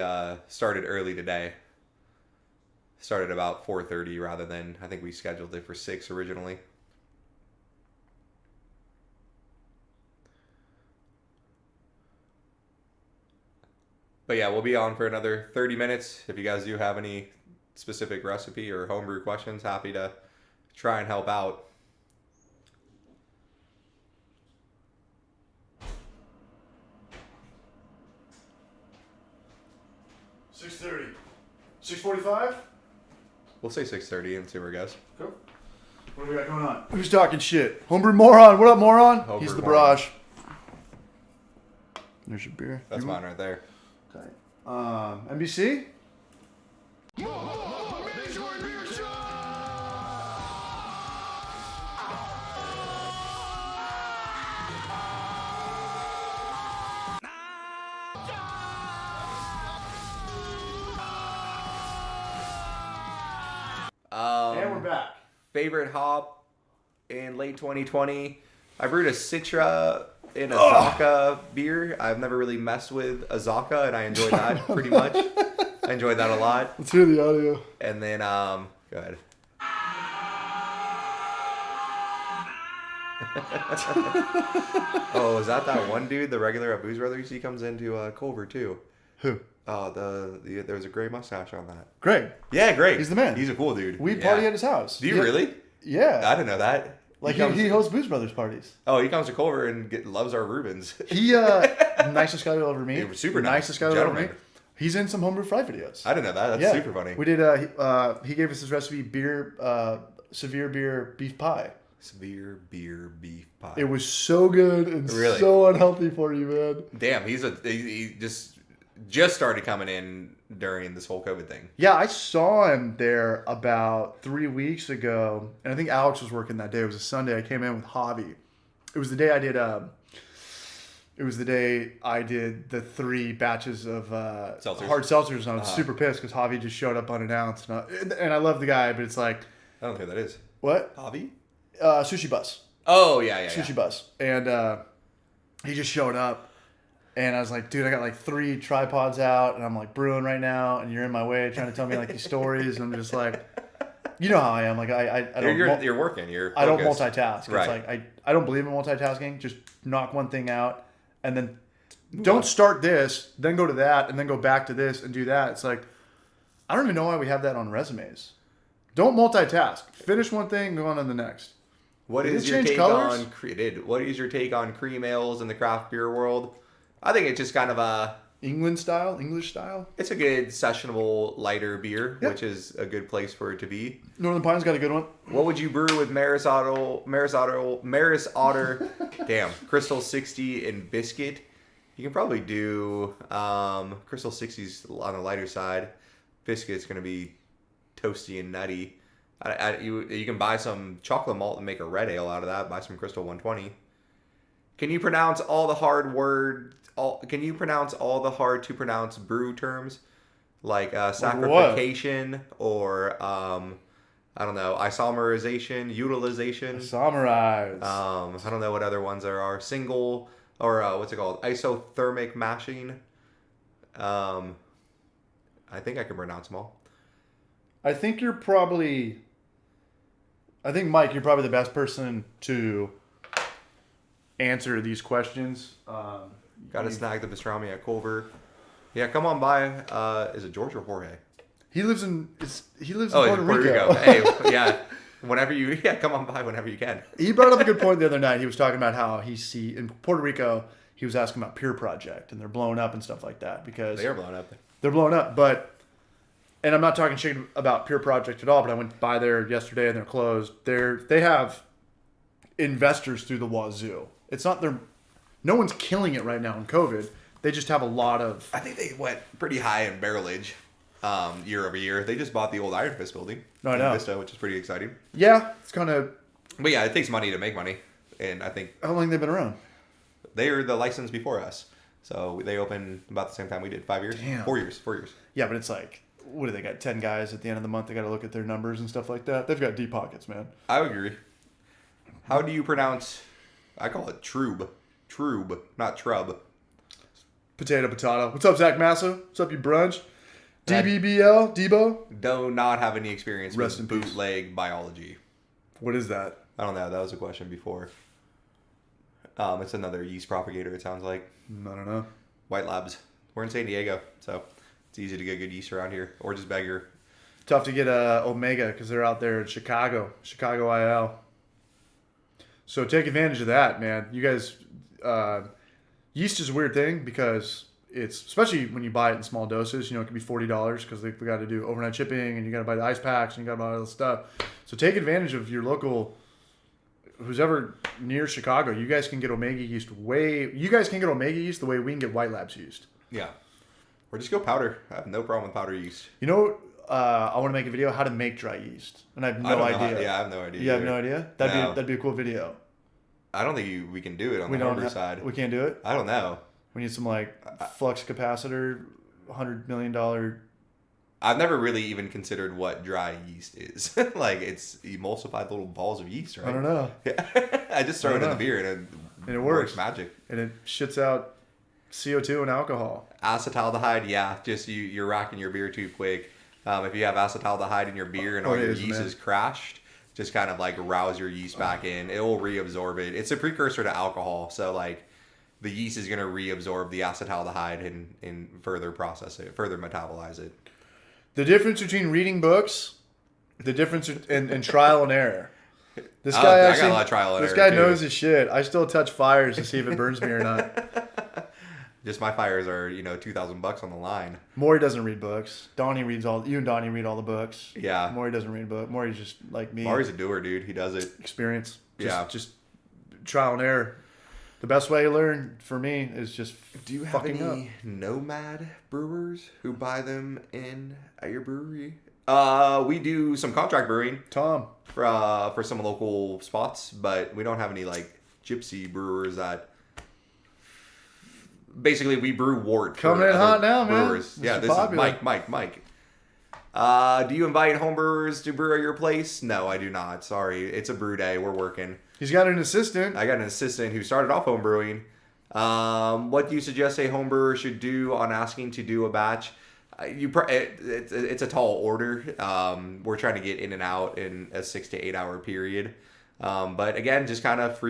started early today. Started about 4:30 rather than, I think we scheduled it for 6 originally. But yeah, we'll be on for another 30 minutes. If you guys do have any specific recipe or homebrew questions, happy to try and help out. $6:30. 6:45? We'll say 6:30 and see where it goes. Cool. What do we got going on? Who's talking shit? Homebrew moron. What up, moron? Homebrew He's the moron. barrage. There's your beer. That's mine right there. Okay. NBC? And we're back. Favorite hop in late 2020. I brewed a Citra in Azaka beer. I've never really messed with Azaka, and I enjoyed that pretty much. I enjoyed that a lot. Let's hear the audio. And then, go ahead. Oh, is that one dude, the regular at Booze Brothers? He comes into Culver too. Who? There was a gray mustache on that. Greg. Yeah, Greg. He's the man. He's a cool dude. We party at his house. Do you really? Yeah. I didn't know that. Like he hosts Booze Brothers parties. Oh, he comes to Culver and loves our Rubens. He nicest guy you'll ever meet. He was super nice. Nicest guy you'll ever Gentleman. meet. He's in some homebrew fry videos. I didn't know that. That's super funny. We did. He gave us his recipe: severe beer beef pie. Severe beer beef pie. It was so good and Really? so unhealthy for you, man. Damn, he just started coming in during this whole COVID thing. Yeah, I saw him there about 3 weeks ago, and I think Alex was working that day. It was a Sunday. I came in with Javi. It was the day I did. It was the day I did the 3 batches of hard seltzers, and I was super pissed because Javi just showed up unannounced. And I love the guy, but it's like, I don't know who that is. what? Javi? Sushi Bus. Oh yeah. Sushi Bus, and he just showed up. And I was like, dude, I got like 3 tripods out, and I'm like brewing right now, and you're in my way trying to tell me like these stories, and I'm just like, you know how I am. Like I don't. You're working. You're. I don't focused. multitask. Right. It's like I don't believe in multitasking. Just knock one thing out, and then don't start this, then go to that, and then go back to this and do that. It's like I don't even know why we have that on resumes. Don't multitask. Finish one thing, go on to the next. What Did is it your change take colors? What is your take on cream ales in the craft beer world? I think it's just kind of English style. it's a good sessionable lighter beer, Yep. which is a good place for it to be. Northern Pine's got a good one. What would you brew with Maris Otter, damn, Crystal 60 and biscuit? You can probably do Crystal 60's on the lighter side. Biscuit's gonna be toasty and nutty. You can buy some chocolate malt and make a red ale out of that. Buy some Crystal 120. Can you pronounce all the hard to pronounce brew terms like saccharification or I don't know, isomerization, utilization. Summarize. I don't know what other ones there are. Single or what's it called? Isothermic mashing. I think I can pronounce them all. I think Mike, you're probably the best person to answer these questions. Got to snag the pastrami at Culver. Yeah, come on by. Is it George or Jorge? He lives in Puerto Rico. Hey, yeah. Come on by whenever you can. He brought up a good point the other night. He was talking about how in Puerto Rico, he was asking about Pure Project and they're blowing up and stuff like that because They are blown up. they're blowing up. And I'm not talking shit about Pure Project at all, but I went by there yesterday and they're closed. They have investors through the wazoo. It's not no one's killing it right now in COVID. They just have a lot of. I think they went pretty high in barrelage year over year. They just bought the old Iron Fist building I in know. Vista, which is pretty exciting. Yeah, it's kind of. But yeah, it takes money to make money, and I think How long have they been around? they are the license before us. So they opened about the same time we did. 5 years. Damn. 4 years. Yeah, but it's like, what do they got? 10 guys at the end of the month. They got to look at their numbers and stuff like that. They've got deep pockets, man. I would agree. How do you pronounce? I call it trube. Trube, not trub. Potato. What's up, Zach Massa? What's up, you brunch? That- DBBL, Debo. Do not have any experience Rest with in peace. bootleg biology. What is that? I don't know. That was a question before. It's another yeast propagator. It sounds like I don't know. White Labs. We're in San Diego, so it's easy to get good yeast around here, or just beggar. Tough to get Omega because they're out there in Chicago IL. So take advantage of that, man. You guys, yeast is a weird thing because it's, especially when you buy it in small doses, it can be $40 because we got to do overnight shipping and you got to buy the ice packs and you got to buy all this stuff. So take advantage of your local, who's ever near Chicago. You guys can get Omega yeast the way we can get White Labs yeast. Yeah. Or just go powder. I have no problem with powder yeast. I want to make a video how to make dry yeast, and I have no idea. I have no idea. You have no idea? No. That'd be a cool video. I don't think we can do it on the homebrew side. We can't do it. I don't know. We need some flux capacitor, $100 million. I've never really even considered what dry yeast is. Like it's emulsified little balls of yeast, right? I don't know. I just throw it in the beer and it works magic. And it shits out CO2 and alcohol. Acetaldehyde, yeah. Just you're rocking your beer too quick. If you have acetaldehyde in your beer and all your yeast is crashed, just kind of rouse your yeast back in. It will reabsorb it. It's a precursor to alcohol, so the yeast is going to reabsorb the acetaldehyde and further process it, further metabolize it. The difference between reading books, the difference in trial and error. This guy I got a lot of trial and error. This guy knows his shit. I still touch fires to see if it burns me or not. Just my fires are, $2,000 on the line. Maury doesn't read books. You and Donnie read all the books. Yeah. Maury doesn't read books. Maury's just like me. Maury's a doer, dude. He does it. Experience. Just trial and error. The best way to learn for me is just Do you have fucking any up. nomad brewers who buy them at your brewery? We do some contract brewing Tom. for some local spots, but we don't have any gypsy brewers that. Basically, we brew wort. Coming in hot now, man. Brewers. Yeah, this popular. is Mike. Do you invite home brewers to brew at your place? No, I do not. Sorry, it's a brew day. We're working. He's got an assistant. I got an assistant who started off home brewing. What do you suggest a home brewer should do on asking to do a batch? It's a tall order. We're trying to get in and out in a 6 to 8 hour period. But again, just kind of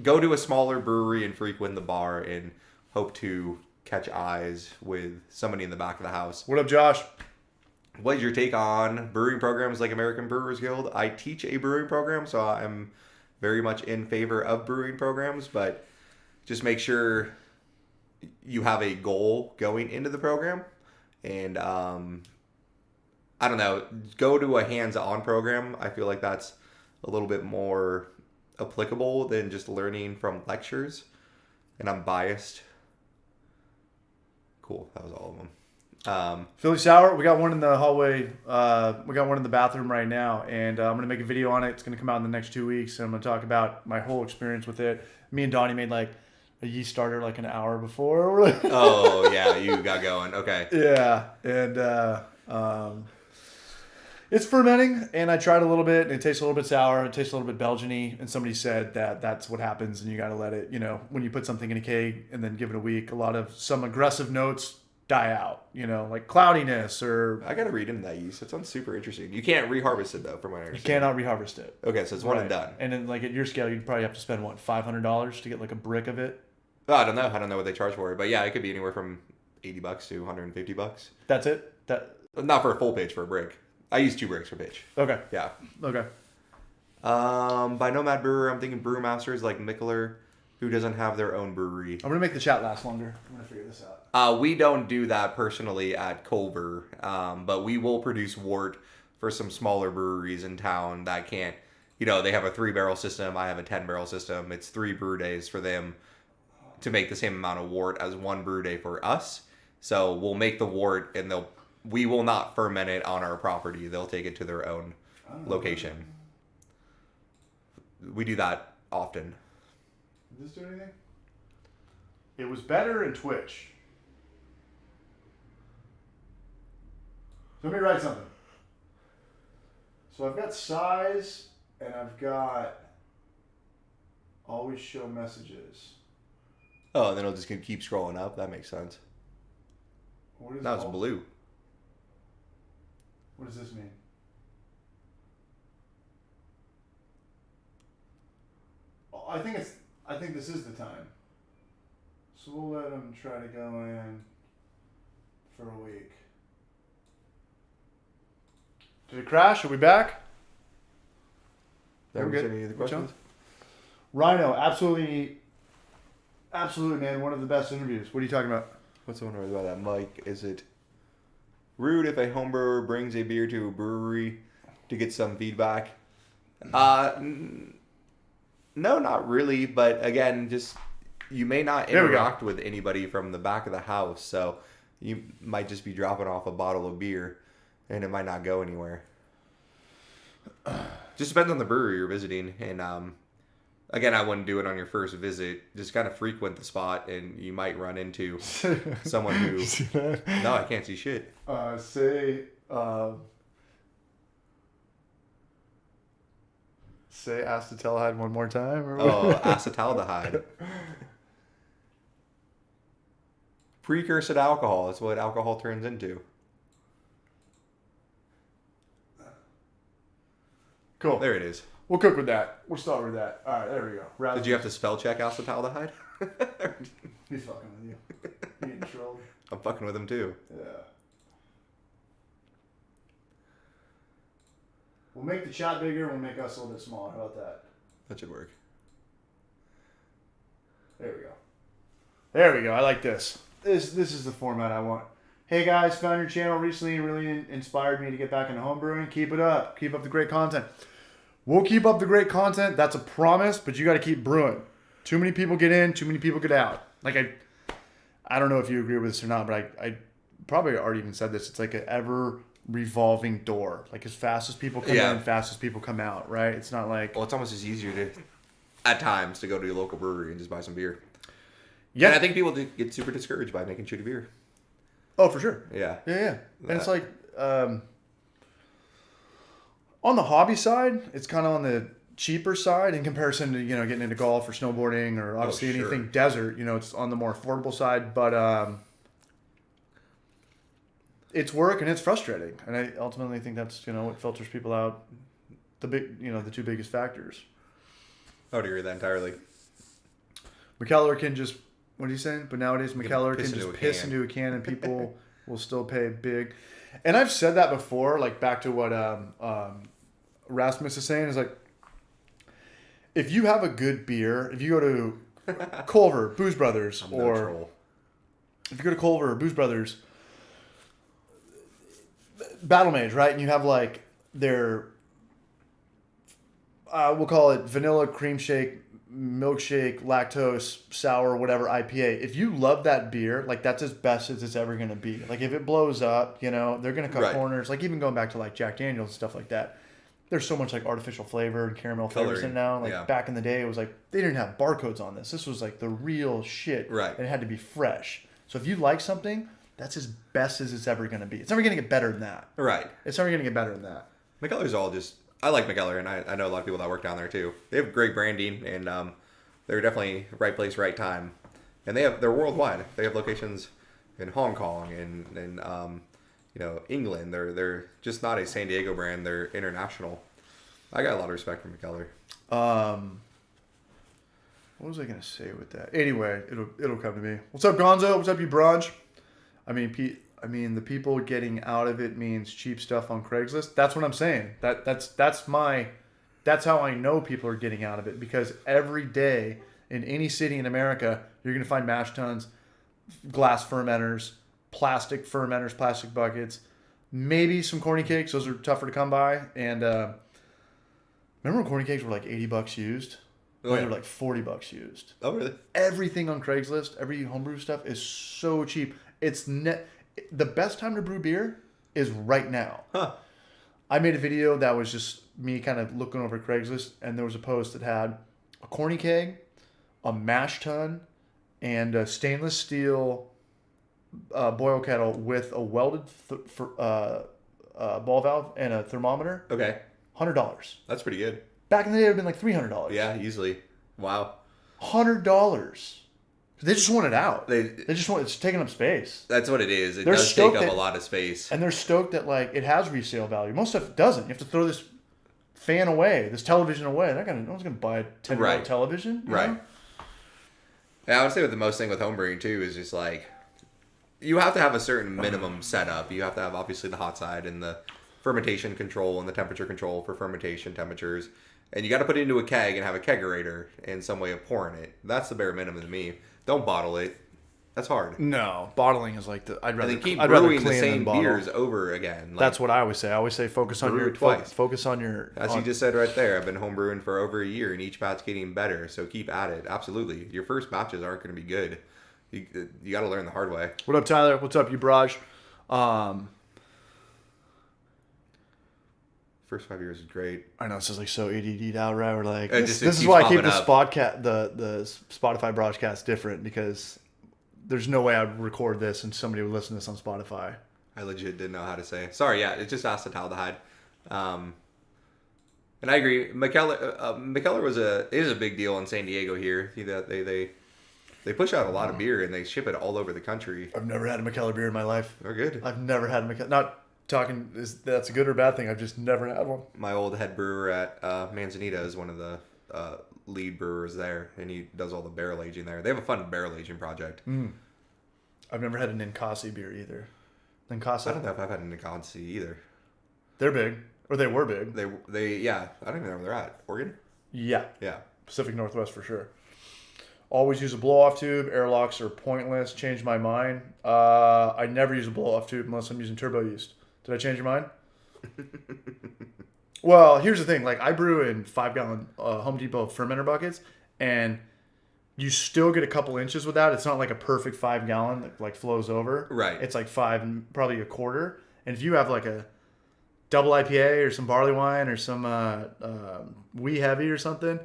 go to a smaller brewery and frequent the bar and hope to catch eyes with somebody in the back of the house. What up, Josh? what is your take on brewing programs like American Brewers Guild? I teach a brewing program, so I'm very much in favor of brewing programs, but just make sure you have a goal going into the program. And I don't know, go to a hands-on program. I feel like that's a little bit more applicable than just learning from lectures. And I'm biased. Cool, that was all of them. Philly Sour, we got one in the hallway. We got one in the bathroom right now, and I'm gonna make a video on it. It's gonna come out in the next 2 weeks, and I'm gonna talk about my whole experience with it. Me and Donnie made like a yeast starter like an hour before. Oh yeah, you got going. Okay. Yeah, and it's fermenting, and I tried a little bit, and it tastes a little bit sour. It tastes a little bit Belgian-y, and somebody said that that's what happens, and you got to let it. When you put something in a keg and then give it a week, some aggressive notes die out, like cloudiness or... I gotta read into that yeast. That sounds super interesting. You can't reharvest it though, from what I understand. You cannot reharvest it. Okay, so it's one and done. And then like at your scale, you'd probably have to spend what, $500 to get like a brick of it? Oh, I don't know what they charge for it, but yeah, it could be anywhere from $80 to $150. That's it? Not for a full pitch, for a brick. I use 2 bricks for pitch. Okay. Yeah. Okay. By Nomad Brewer, I'm thinking brewmasters like Mikkeller, who doesn't have their own brewery. I'm gonna make the chat last longer. I'm gonna figure this out. We don't do that personally at Culver, but we will produce wort for some smaller breweries in town that can't, they have a 3-barrel system. I have a 10-barrel system. It's 3 brew days for them to make the same amount of wort as 1 brew day for us. So we'll make the wort, and we will not ferment it on our property. They'll take it to their own location. We do that often. Did this do anything? It was better in Twitch. So let me write something. So I've got size, and I've got always show messages. Oh, and then it'll just keep scrolling up. That makes sense. What is Now it's blue. What does this mean? Oh, I think this is the time. So we'll let them try to go in for a week. Did it crash? Are we back? Did we get any other questions? Rhino, absolutely, man. One of the best interviews. What are you talking about? What's the one about that, Mike? Is it rude if a homebrewer brings a beer to a brewery to get some feedback? No, not really. But again, just you may not interact with anybody from the back of the house, so you might just be dropping off a bottle of beer, and it might not go anywhere. Just depends on the brewery you're visiting, and again, I wouldn't do it on your first visit. Just kind of frequent the spot, and you might run into someone who. No, I can't see shit. Say acetaldehyde one more time. Or what? Acetaldehyde. Precursor to alcohol. That's what alcohol turns into. Cool. There it is. We'll cook with that. We'll start with that. All right, there we go. Did you have to spell check acetaldehyde? He's fucking with you. You getting trolled? I'm fucking with him too. Yeah. We'll make the chat bigger and we'll make us a little bit smaller. How about that? That should work. There we go. There we go. I like this. This is the format I want. Hey guys, found your channel recently and really inspired me to get back into homebrewing. Keep it up. Keep up the great content. We'll keep up the great content. That's a promise, but you got to keep brewing. Too many people get in, too many people get out. Like I don't know if you agree with this or not, but I probably already even said this. It's like an ever revolving door. Like as fast as people come in, fast as people come out, right? It's not like... Well, it's almost as easier at times to go to your local brewery and just buy some beer. Yeah. And I think people get super discouraged by making shitty beer. Oh, for sure. Yeah. And it's like... on the hobby side, it's kind of on the cheaper side in comparison to, getting into golf or snowboarding or obviously anything desert, it's on the more affordable side, but it's work and it's frustrating. And I ultimately think that's, what filters people out. The 2 biggest factors. I would agree with that entirely. McKellar can just, what are you saying? But nowadays McKellar can just piss into a can and people will still pay big. And I've said that before, like back to what Rasmus is saying, is like, if you have a good beer, if you go to Culver, Booze Brothers, if you go to Culver or Booze Brothers, Battle Mage, right? And you have like their, we'll call it vanilla cream shake, milkshake, lactose, sour, whatever IPA. If you love that beer, like that's as best as it's ever going to be. Like if it blows up, you know, they're going to cut corners. Like even going back to like Jack Daniels and stuff like that. There's so much like artificial flavor and caramel flavors in now. Like back in the day, it was like they didn't have barcodes on this. This was like the real shit. Right. And it had to be fresh. So if you like something, that's as best as it's ever going to be. It's never going to get better than that. Right. It's never going to get better than that. McKellar's all just... I like McKellar, and I know a lot of people that work down there too. They have great branding, and they're definitely right place, right time. And they're worldwide. They have locations in Hong Kong and England. They're just not a San Diego brand. They're international. I got a lot of respect for McKellar. What was I gonna say with that? Anyway, it'll come to me. What's up, Gonzo? What's up, you Bronge? I mean, the people getting out of it means cheap stuff on Craigslist. That's what I'm saying. That's how I know people are getting out of it, because every day in any city in America, you're gonna find mash tuns, glass fermenters, plastic buckets, maybe some corny cakes. Those are tougher to come by. And remember when corny cakes were like $80 used? Oh, yeah. They were like $40 used. Oh, really? Everything on Craigslist, every homebrew stuff is so cheap. The best time to brew beer is right now. Huh. I made a video that was just me kind of looking over Craigslist, and there was a post that had a corny keg, a mash tun, and a stainless steel boil kettle with a welded ball valve and a thermometer. Okay. $100. That's pretty good. Back in the day, it would have been like $300. Yeah, easily. Wow. $100. They just want it out. They just want it's taking up space. That's what it is. It does take up a lot of space. And they're stoked that like it has resale value. Most stuff doesn't. You have to throw this fan away, this television away. No one's gonna buy a $10 television. Right. Know? Yeah, I would say with the most thing with homebrewing too is just like you have to have a certain minimum setup. You have to have obviously the hot side and the fermentation control and the temperature control for fermentation temperatures. And you got to put it into a keg and have a kegerator and some way of pouring it. That's the bare minimum to me. Don't bottle it. That's hard. No, bottling is like I'd rather keep brewing the same beers over again. Like, that's what I always say. I always say focus on your twice. Focus on your. As you just said right there, I've been homebrewing for over a year, and each batch getting better. So keep at it. Absolutely, your first batches aren't going to be good. You got to learn the hard way. What up, Tyler? What's up, you Barrage? First 5 years is great. I know this is like so ADD'd out, right? We're like this is why I keep the Spotify broadcast different, because there's no way I'd record this and somebody would listen to this on Spotify. I legit didn't know how to say. Sorry, yeah, it's just acetaldehyde. And I agree. McKellar is a big deal in San Diego here. They push out a lot of beer and they ship it all over the country. I've never had a McKellar beer in my life. They're good. I've never had a McKellar. Not talking that's a good or bad thing. I've just never had one. My old head brewer at Manzanita is one of the lead brewers there, and he does all the barrel aging there. They have a fun barrel aging project. I've never had a Ninkasi beer either. Ninkasi? I don't know if I've had a Ninkasi either. They're big, or they were big. They yeah. I don't even know where they're at. Oregon? Yeah. Yeah. Pacific Northwest for sure. Always use a blow-off tube. Airlocks are pointless. Changed my mind. I never use a blow-off tube unless I'm using turbo yeast. Did I change your mind? Well, here's the thing. Like, I brew in 5-gallon Home Depot fermenter buckets, and you still get a couple inches with that. It's not like a perfect 5-gallon that like flows over. Right. It's like 5 and probably a quarter. And if you have like a double IPA or some barley wine or some wee heavy or something,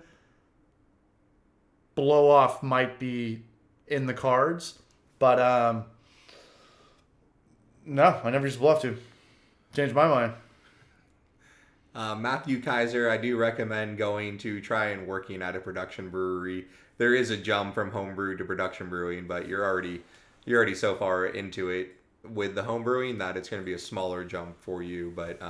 blow off might be in the cards. But no, I never used blow off tube. Changed my mind. Matthew Kaiser, I do recommend going to try and working at a production brewery. There is a jump from homebrew to production brewing, but you're already so far into it with the home brewing that it's going to be a smaller jump for you. But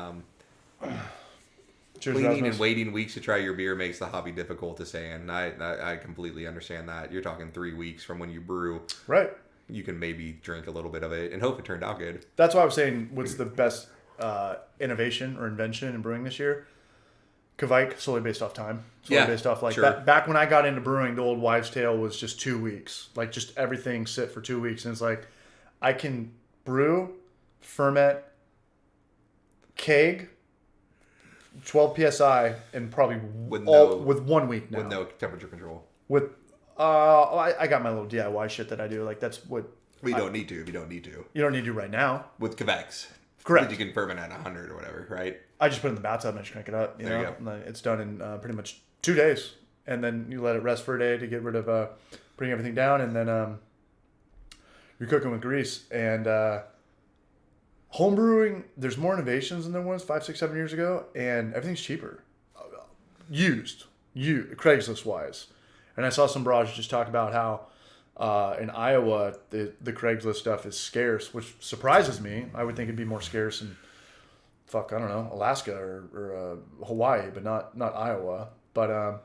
cleaning and waiting weeks to try your beer makes the hobby difficult to stay in. I completely understand that. You're talking 3 weeks from when you brew. Right. you can maybe drink a little bit of it and hope it turned out good. That's why I was saying what's the best innovation or invention in brewing this year? Kvike, solely based off time. Solely based off like sure. back when I got into brewing, the old wives' tale was just 2 weeks. Like just everything sit for 2 weeks. And it's like I can brew, ferment, keg, 12 psi, and probably with 1 week now. With no temperature control. With I got my little DIY shit that I do. Like that's what We don't need to if you don't need to. You don't need to right now. With Kveks. Correct. You can ferment at 100 or whatever, right? I just put it in the bathtub and I just crank it up. There you go. And it's done in pretty much 2 days. And then you let it rest for a day to get rid of, bring everything down. And then you're cooking with grease. And home brewing, there's more innovations than there was 5, 6, 7 years ago. And everything's cheaper. Used. Craigslist-wise. And I saw some bros just talk about how in Iowa, the Craigslist stuff is scarce, which surprises me. I would think it'd be more scarce in, I don't know, Alaska or Hawaii, but not Iowa. But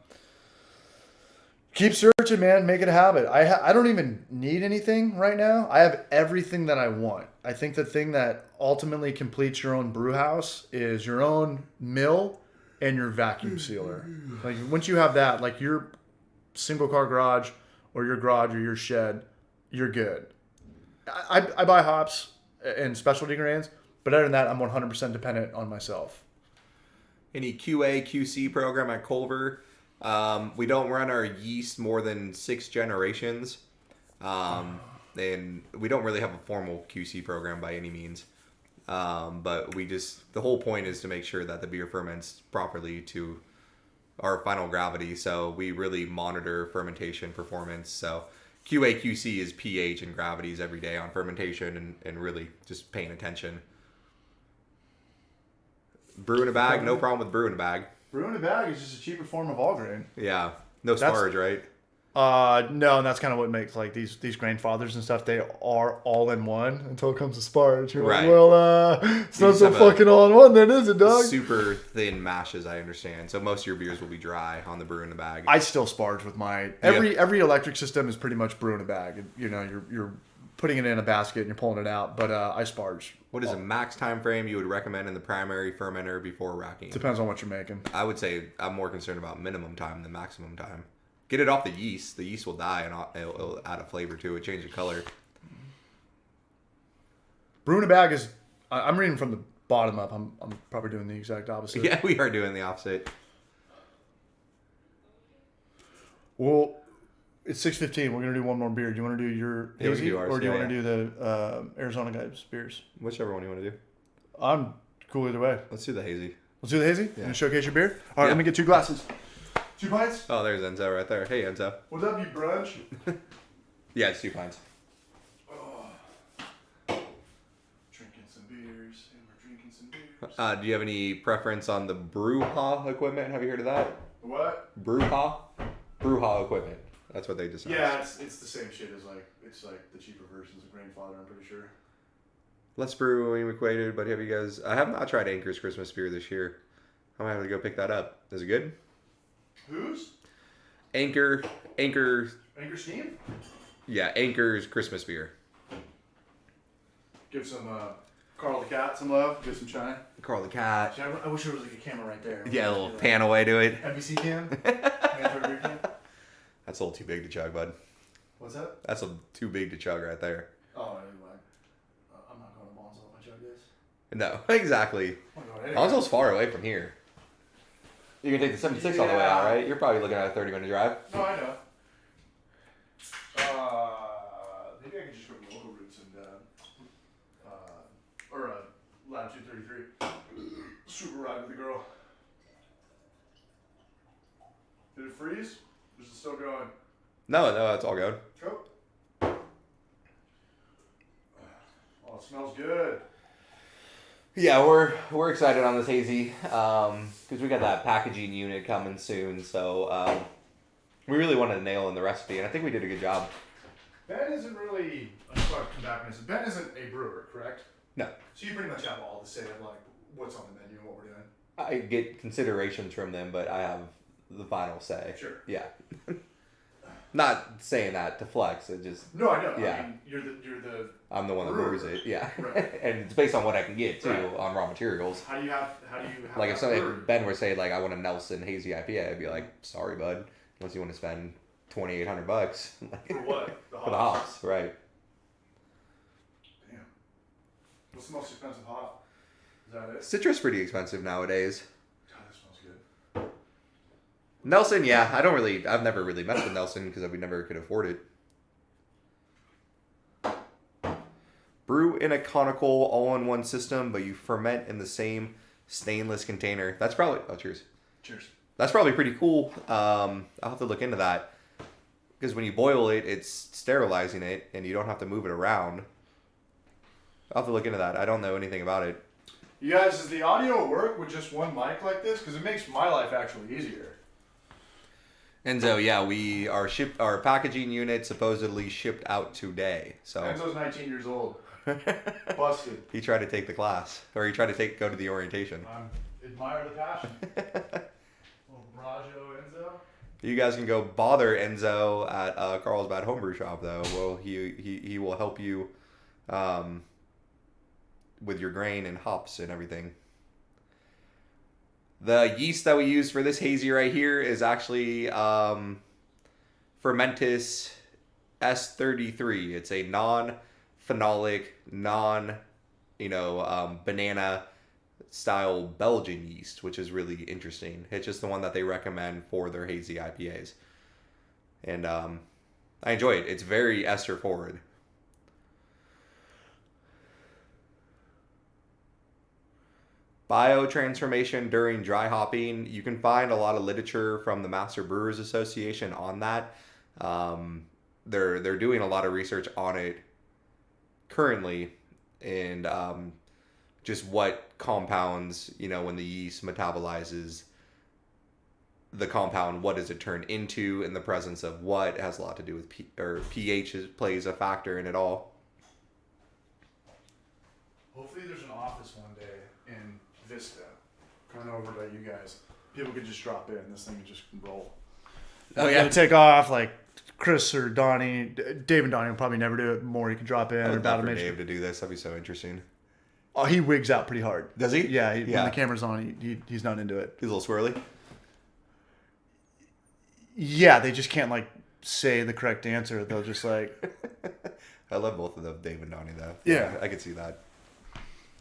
keep searching, man. Make it a habit. I don't even need anything right now. I have everything that I want. I think the thing that ultimately completes your own brew house is your own mill and your vacuum sealer. Like once you have that, like your single car garage or your shed, you're good. I buy hops and specialty grains, but other than that, I'm 100% dependent on myself. Any QA, QC program at Culver. We don't run our yeast more than 6 generations. And we don't really have a formal QC program by any means. But the whole point is to make sure that the beer ferments properly to our final gravity. So we really monitor fermentation performance. So QA, QC is pH and gravities every day on fermentation and really just paying attention. Brew in a bag, no problem with brew in a bag. Brew in a bag is just a cheaper form of all grain. Yeah. No sparge, right? No, and that's kind of what makes like these grandfathers and stuff. They are all in one until it comes to sparge. You're right. Like, well, it's not so fucking all in one, then is it, dog? Super thin mashes, I understand. So most of your beers will be dry on the brew in the bag. I still sparge with my every electric system is pretty much brew in a bag. You know, you're putting it in a basket and you're pulling it out. But I sparge. What is a max time frame you would recommend in the primary fermenter before racking? Depends on what you're making. I would say I'm more concerned about minimum time than maximum time. Get it off the yeast. The yeast will die and it'll add a flavor to it, change the color. Brew in a bag is, I'm reading from the bottom up. I'm probably doing the exact opposite. Yeah, we are doing the opposite. Well, it's 6:15. We're going to do one more beer. Do you want to do your hazy or do you want to do the Arizona guys beers? Whichever one you want to do. I'm cool either way. Let's do the hazy. Let's do the hazy? Yeah. And showcase your beer? All right, let me get 2 glasses. 2 pints? Oh, there's Enzo right there. Hey, Enzo. What's up, you brunch? Yeah, it's 2 pints. Drinking some beers, and we're drinking some beers. Do you have any preference on the Brewha equipment? Have you heard of that? What? Brewha equipment. That's what they decided. Yeah, it's the same shit as it's like the cheaper versions of Grandfather, I'm pretty sure. Let's brew equated, but have you guys... I have not tried Anchor's Christmas beer this year. I might have to go pick that up. Is it good? Whose? Anchor Steam? Yeah, Anchor's Christmas beer. Give some Carl the Cat some love. Give some shine. Carl the Cat. I wish there was like a camera right there. Yeah, a little pan away to it. NBC cam? That's a little too big to chug, bud. What's that? That's too big to chug right there. Oh, anyway. I'm not going to Bonzo if I chug this. No, exactly. Bonzo's far away from here. You can take the 76 all the way out, right? You're probably looking at a 30-minute drive. No, I know. Maybe I could just go to local routes and or Latitude 33. Super ride with the girl. Did it freeze? Or is it still going? No, it's all good. Go. Oh, it smells good. Yeah, we're excited on this hazy because we got that packaging unit coming soon. So we really wanted to nail in the recipe, and I think we did a good job. Ben isn't really. I'm sorry to come back on this. Ben isn't a brewer, correct? No. So you pretty much have all the say of like what's on the menu and what we're doing. I get considerations from them, but I have the final say. Sure. Yeah. Not saying that to flex. It just No, I know. Yeah. I mean, you're the. I'm the one that brewer. brews it. Yeah, Right. and it's based on what I can get too Right. on raw materials. How do you have Like if that somebody brewered? Ben were to say like I want a Nelson hazy IPA, I'd be like, sorry, bud, unless you want to spend $2,800 For what? The for the hops, right? Damn. What's the most expensive hop? Is that it? Citrus pretty expensive nowadays. God, that smells good. Nelson, yeah, I've never really messed with Nelson because we never could afford it. Brew in a conical all-in-one system, but you ferment in the same stainless container. That's probably cheers. Cheers. That's probably pretty cool. I'll have to look into that because when you boil it, it's sterilizing it, and you don't have to move it around. I'll have to look into that. I don't know anything about it. You guys, does the audio work with just one mic like this? Because it makes my life actually easier. Enzo, yeah, our packaging unit supposedly shipped out today. So Enzo's 19 years old. Busted. he tried to take the class, or he tried to go to the orientation. Admire the passion. Little Brajo Enzo. You guys can go bother Enzo at Carlsbad Homebrew Shop, though. Well, he will help you with your grain and hops and everything. The yeast that we use for this hazy right here is actually Fermentis S33. It's a non-phenolic, banana style Belgian yeast, which is really interesting. It's just the one that they recommend for their hazy IPAs. And I enjoy it. It's very ester forward. Biotransformation during dry hopping. You can find a lot of literature from the Master Brewers Association on that. They're doing a lot of research on it currently, and just what compounds, when the yeast metabolizes the compound, what does it turn into in the presence of what? It has a lot to do with pH plays a factor in it all. Hopefully there's an office one day in Vista, kind of over by you guys. People could just drop in. This thing could just roll. Oh yeah, take off like Chris or Donnie. Dave and Donnie will probably never do it. More, you can drop in. I would or love for Dave to do this. That'd be so interesting. Oh, he wigs out pretty hard. Does he? Yeah, when the camera's on, he's not into it. He's a little swirly. Yeah, they just can't say the correct answer. They'll just I love both of them, Dave and Donnie, though. Yeah. I could see that.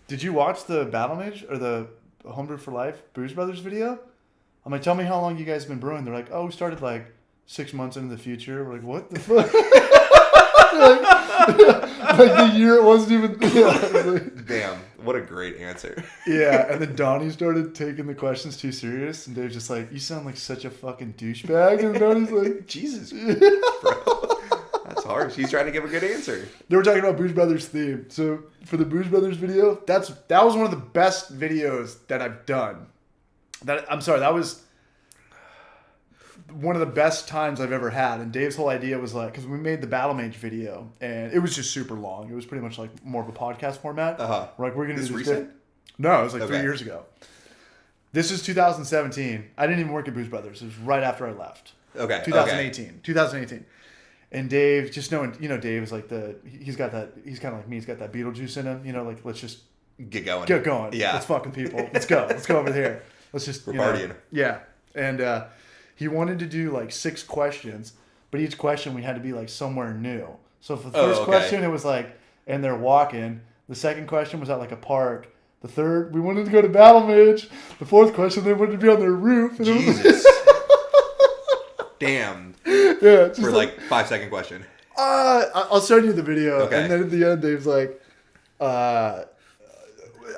Did you watch the Battle Mage or the Homebrew for Life Booze Brothers video? I'm like, tell me how long you guys have been brewing. They're like, oh, we started 6 months into the future. We're like, what the fuck? The year it wasn't even. Yeah. Damn, what a great answer. Yeah, and then Donnie started taking the questions too serious, and Dave's just like, you sound like such a fucking douchebag. And Donnie's like, Jesus, bro. That's harsh. He's trying to give a good answer. They were talking about Booze Brothers theme. So for the Booze Brothers video, that was one of the best videos that I've done. That was one of the best times I've ever had. And Dave's whole idea was because we made the Battle Mage video, and it was just super long. It was pretty much more of a podcast format. Uh-huh. We're we're gonna This do this. recent? No, it was 3 Okay. years ago. This is 2017. I didn't even work at Booze Brothers. It was right after I left. Okay. 2018. And Dave, just knowing, Dave is he's kind of like me. He's got that Beetlejuice in him. Let's just Get going. get going. Yeah. Let's fucking people. Let's go. Let's go over here. Let's just, We're partying. Yeah. And he wanted to do 6 questions, but each question we had to be somewhere new. So for the first question, it was and they're walking. The second question was at a park. The third, we wanted to go to Battle Mage. The fourth question, they wanted to be on their roof. And Jesus. Damn. Yeah. Just For 5-second question. I'll send you the video. Okay. And then at the end, Dave's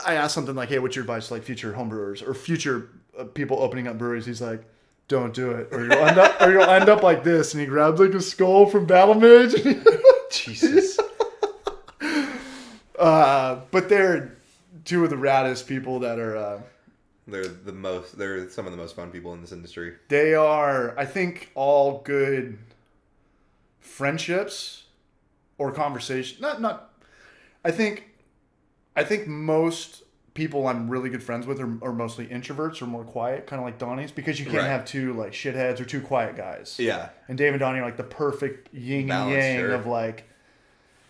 I asked something hey, what's your advice to future homebrewers or future people opening up breweries? He's like, don't do it, or you'll end up like this. And he grabs a skull from Battle Mage. Jesus. But they're two of the raddest people that are. They're some of the most fun people in this industry. They are, I think, all good friendships or conversation. I think most people I'm really good friends with are mostly introverts or more quiet, kind of like Donnie's, because you can't have two like shitheads or two quiet guys. Yeah. And Dave and Donnie are like the perfect yin and Balance, yang sure. of like.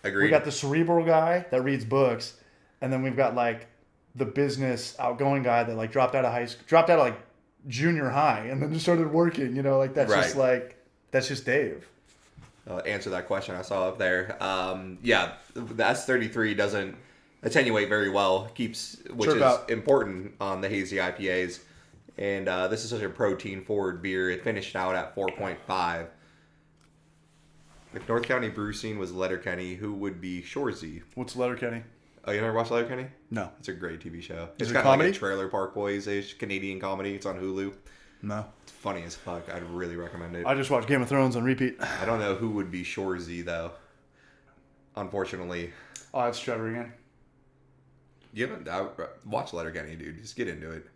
Agreed. We got the cerebral guy that reads books, and then we've got like the business outgoing guy that like dropped out of like junior high, and then just started working. You know, like that's just Dave. Answer that question I saw up there. Yeah, the S33 doesn't attenuate very well, which is important on the hazy IPAs. And this is such a protein-forward beer. It finished out at 4.5. If North County Brew Scene was Letterkenny, who would be Shorzy? What's Letterkenny? Oh, you never watched Letterkenny? No. It's a great TV show. Is It's it kind of comedy? like a Trailer Park Boys-ish Canadian comedy. It's on Hulu. No. It's funny as fuck. I'd really recommend it. I just watched Game of Thrones on repeat. I don't know who would be Shorzy, though. Unfortunately. Oh, that's Trevor again. You haven't watch Letterkenny, dude. Just get into it.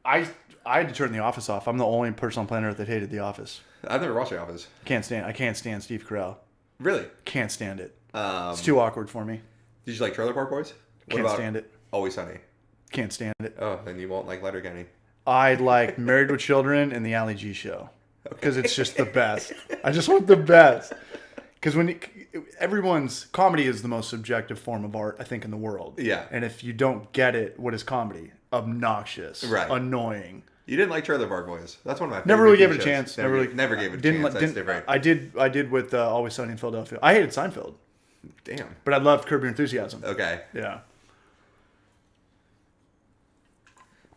I had to turn The Office off. I'm the only person on planet Earth that hated The Office. I've never watched The Office. I can't stand Steve Carell. Really? Can't stand it. It's too awkward for me. Did you like Trailer Park Boys? Can't stand it. Always Sunny? Can't stand it. Oh, then you won't like Letterkenny. I like Married with Children and the Ali G Show because it's just the best. I just want the best. Because everyone's comedy is the most subjective form of art, I think, in the world. Yeah. And if you don't get it, what is comedy? Obnoxious. Right. Annoying. You didn't like Trailer Park Boys. That's one of my favorite Never really gave it a shows. chance. Never gave it a chance. That's different. I did with Always Sunny in Philadelphia. I hated Seinfeld. Damn. But I loved Curb Your Enthusiasm. Okay. Yeah.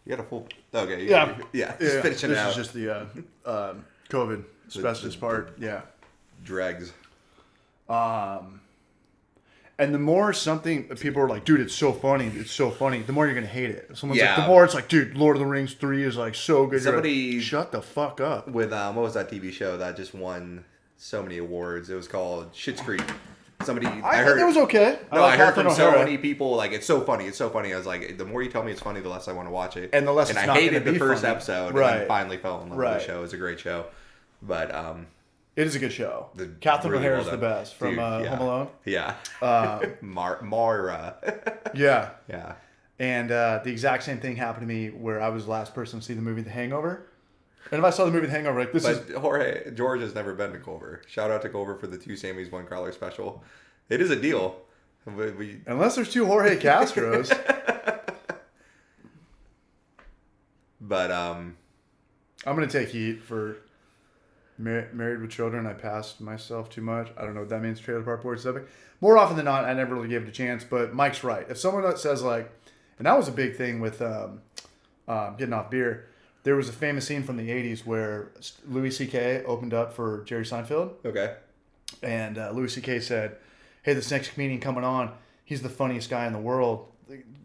You got a full... Okay. Yeah. Just finishing it out. This is just the COVID asbestos part. Yeah. Dregs. And the more something people are like, dude, it's so funny, the more you're gonna hate it. Someone's Yeah. like, the more it's like, dude, Lord of the Rings 3 is like so good. Somebody You're like, shut the fuck up. With what was that TV show that just won so many awards? It was called Schitt's Creek. I heard it was okay. No, I heard from so O'Hara. many people like it's so funny. I was like, the more you tell me it's funny, the less I want to watch it. And the less and it's I not hated gonna the be first funny. episode, Right. and then finally fell in love with the show. It was a great show, but it is a good show. Catherine really O'Hara is well the done. best from Dude, yeah. Home Alone. Yeah, Mara. Yeah. Yeah. And the exact same thing happened to me where I was the last person to see the movie The Hangover. And if I saw the movie The Hangover, like Jorge George has never been to Culver. Shout out to Culver for the 2 Sammys, 1 Crowler special. It is a deal. Unless there's 2 Jorge Castros. But I'm gonna take heat for Married with Children. I passed myself too much. I don't know what that means. Trailer Park Boys epic. More often than not, I never really gave it a chance. But Mike's right. If someone that says like, and that was a big thing with getting off beer. There was a famous scene from the '80s where Louis C.K. opened up for Jerry Seinfeld. Okay. And Louis C.K. said, hey, this next comedian coming on, he's the funniest guy in the world.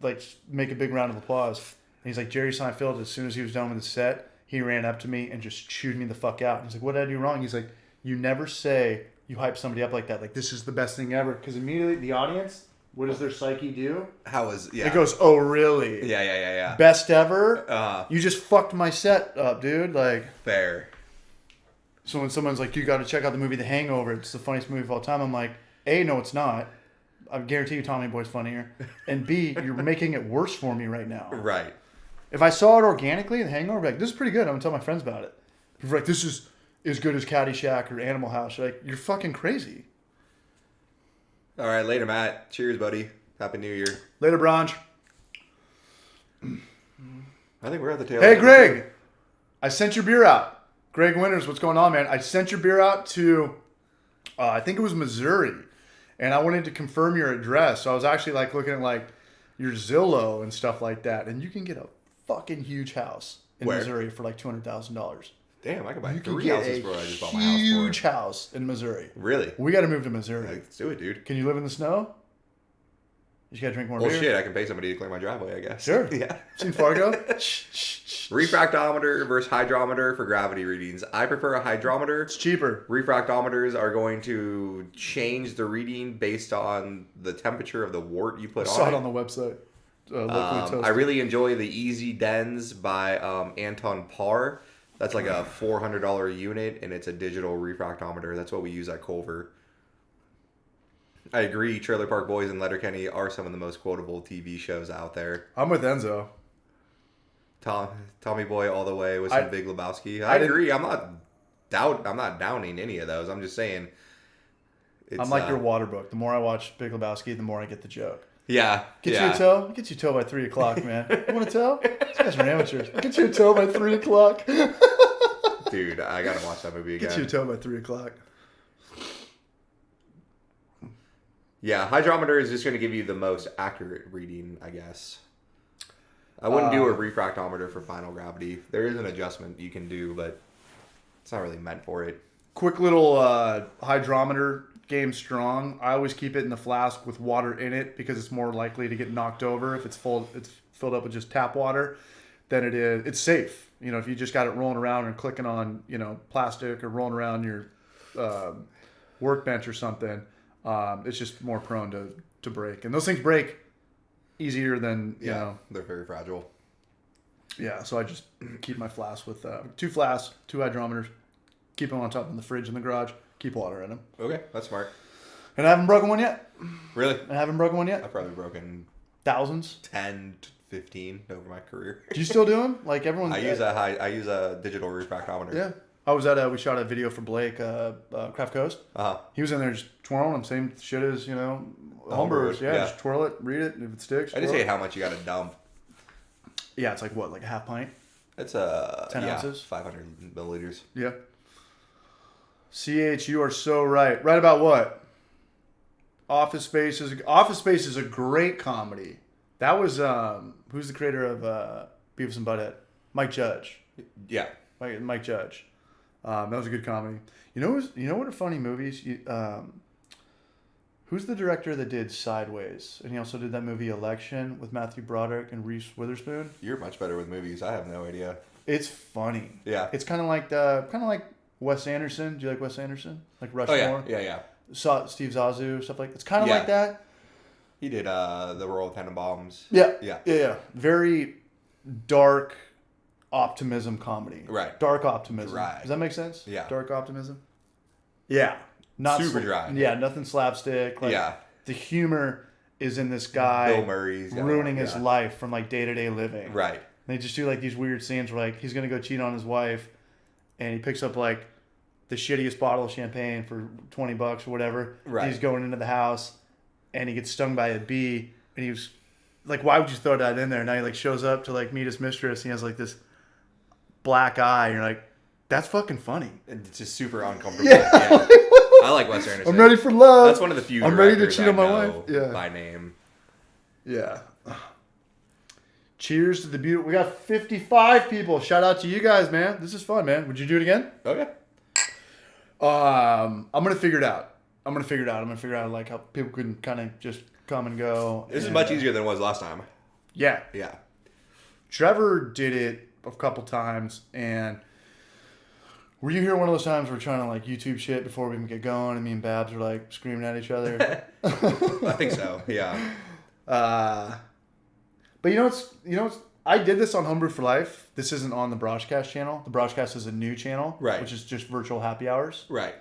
Like, make a big round of applause. And he's like, Jerry Seinfeld, as soon as he was done with the set, he ran up to me and just chewed me the fuck out. And he's like, what did I do wrong? He's like, you never say you hype somebody up like that. Like, this is the best thing ever. Because immediately the audience, what does their psyche do? It goes, oh, really? Yeah. Best ever? You just fucked my set up, dude. Like, fair. So when someone's like, you got to check out the movie The Hangover, it's the funniest movie of all time, I'm like, A, no, it's not. I guarantee you Tommy Boy's funnier. And B, you're making it worse for me right now. Right. If I saw it organically, The Hangover, I'd be like, this is pretty good. I'm going to tell my friends about it. If you're like, this is as good as Caddyshack or Animal House, you're like, you're fucking crazy. All right, later, Matt. Cheers, buddy. Happy New Year. Later, Bronch. I think we're at the tail Hey, end. Greg. I sent your beer out. Greg Winters, what's going on, man? I sent your beer out to, I think it was Missouri. And I wanted to confirm your address. So I was actually like looking at like your Zillow and stuff like that. And you can get a fucking huge house in Missouri for like $200,000. Damh, I could buy You 3 can houses get for what I a just bought my house for. huge house in Missouri. Really? We got to move to Missouri. Let's do it, dude. Can you live in the snow? You just got to drink more Well, beer? shit, I can pay somebody to clear my driveway, I guess. Sure. Yeah. Seen Fargo? Refractometer versus hydrometer for gravity readings. I prefer a hydrometer. It's cheaper. Refractometers are going to change the reading based on the temperature of the wort you put I on saw it. it on the website. Locally toasted. I really enjoy the Easy Dens by Anton Parr. That's like a $400 unit, and it's a digital refractometer. That's what we use at Culver. I agree. Trailer Park Boys and Letterkenny are some of the most quotable TV shows out there. I'm with Enzo. Tommy Boy all the way with some Big Lebowski. I agree. I'm not downing any of those. I'm just saying. I'm like your water book. The more I watch Big Lebowski, the more I get the joke. Yeah. Get you a toe? Get you a toe by 3 o'clock, man. You want a toe? These guys are amateurs. Get you a toe by 3 o'clock. Dude, I gotta watch that movie again. Get you a toe by 3 o'clock. Yeah, hydrometer is just going to give you the most accurate reading, I guess. I wouldn't do a refractometer for final gravity. There is an adjustment you can do, but it's not really meant for it. Quick little hydrometer game strong. I always keep it in the flask with water in it because it's more likely to get knocked over if it's filled up with just tap water than it is. It's safe. You know, if you just got it rolling around and clicking on, you know, plastic or rolling around your workbench or something, it's just more prone to break. And those things break easier than, you know. They're very fragile. Yeah, so I just keep my flask with 2 flasks, 2 hydrometers, keep them on top in the fridge in the garage, keep water in them. Okay, that's smart. And I haven't broken one yet. Really? I haven't broken one yet. I've probably broken thousands. 10 to 15 over my career. Do you still do them? Like everyone? I use a digital refractometer. Yeah. I was we shot a video for Blake, Craft Coast. He was in there just twirling them, same shit as, you know, homebrewers. Yeah, just twirl it, read it, if it sticks. I just hate how much you got to dump. Yeah, it's like what, like a half pint? It's 10 ounces? 500 milliliters. Yeah. CH, you are so right. Right about what? Office Space is a great comedy. That was who's the creator of Beavis and Butthead? Mike Judge. Yeah. Mike Judge. That was a good comedy. You know what are funny movies? Who's the director that did Sideways? And he also did that movie Election with Matthew Broderick and Reese Witherspoon. You're much better with movies. I have no idea. It's funny. Yeah. It's kind of like Wes Anderson. Do you like Wes Anderson? Like Rushmore? Oh, yeah. Steve Zazu, stuff like that. It's kind of like that. He did the Royal Tenenbaums. Yeah. Very dark optimism comedy. Right. Dark optimism. Right. Does that make sense? Yeah. Dark optimism? Yeah. Not super dry. Yeah, nothing slapstick. Like, the humor is in this guy Bill Murray's ruining his life from like day-to-day living. Right. And they just do like these weird scenes where like he's going to go cheat on his wife and he picks up like the shittiest bottle of champagne for $20 or whatever. Right. He's going into the house and he gets stung by a bee and he was like, why would you throw that in there? Now he like shows up to like meet his mistress and he has like this black eye and you're like, that's fucking funny. It's just super uncomfortable. Yeah. I like Wes Anderson. I'm ready for love. That's one of the few I'm ready to directors cheat on my wife. Yeah. By name. Yeah. Cheers to the beauty. We got 55 people. Shout out to you guys, man. This is fun, man. Would you do it again? Okay. I'm gonna figure it out. I'm gonna figure out like how people can kind of just come and go. This is much easier than it was last time. Yeah. Yeah. Trevor did it a couple times, and were you here one of those times we're trying to like YouTube shit before we even get going, and me and Babs are like screaming at each other? I think so. Yeah. But you know what's I did this on Homebrew for Life. This isn't on the Broadcast channel. The Broadcast is a new channel, right? Which is just virtual happy hours, right?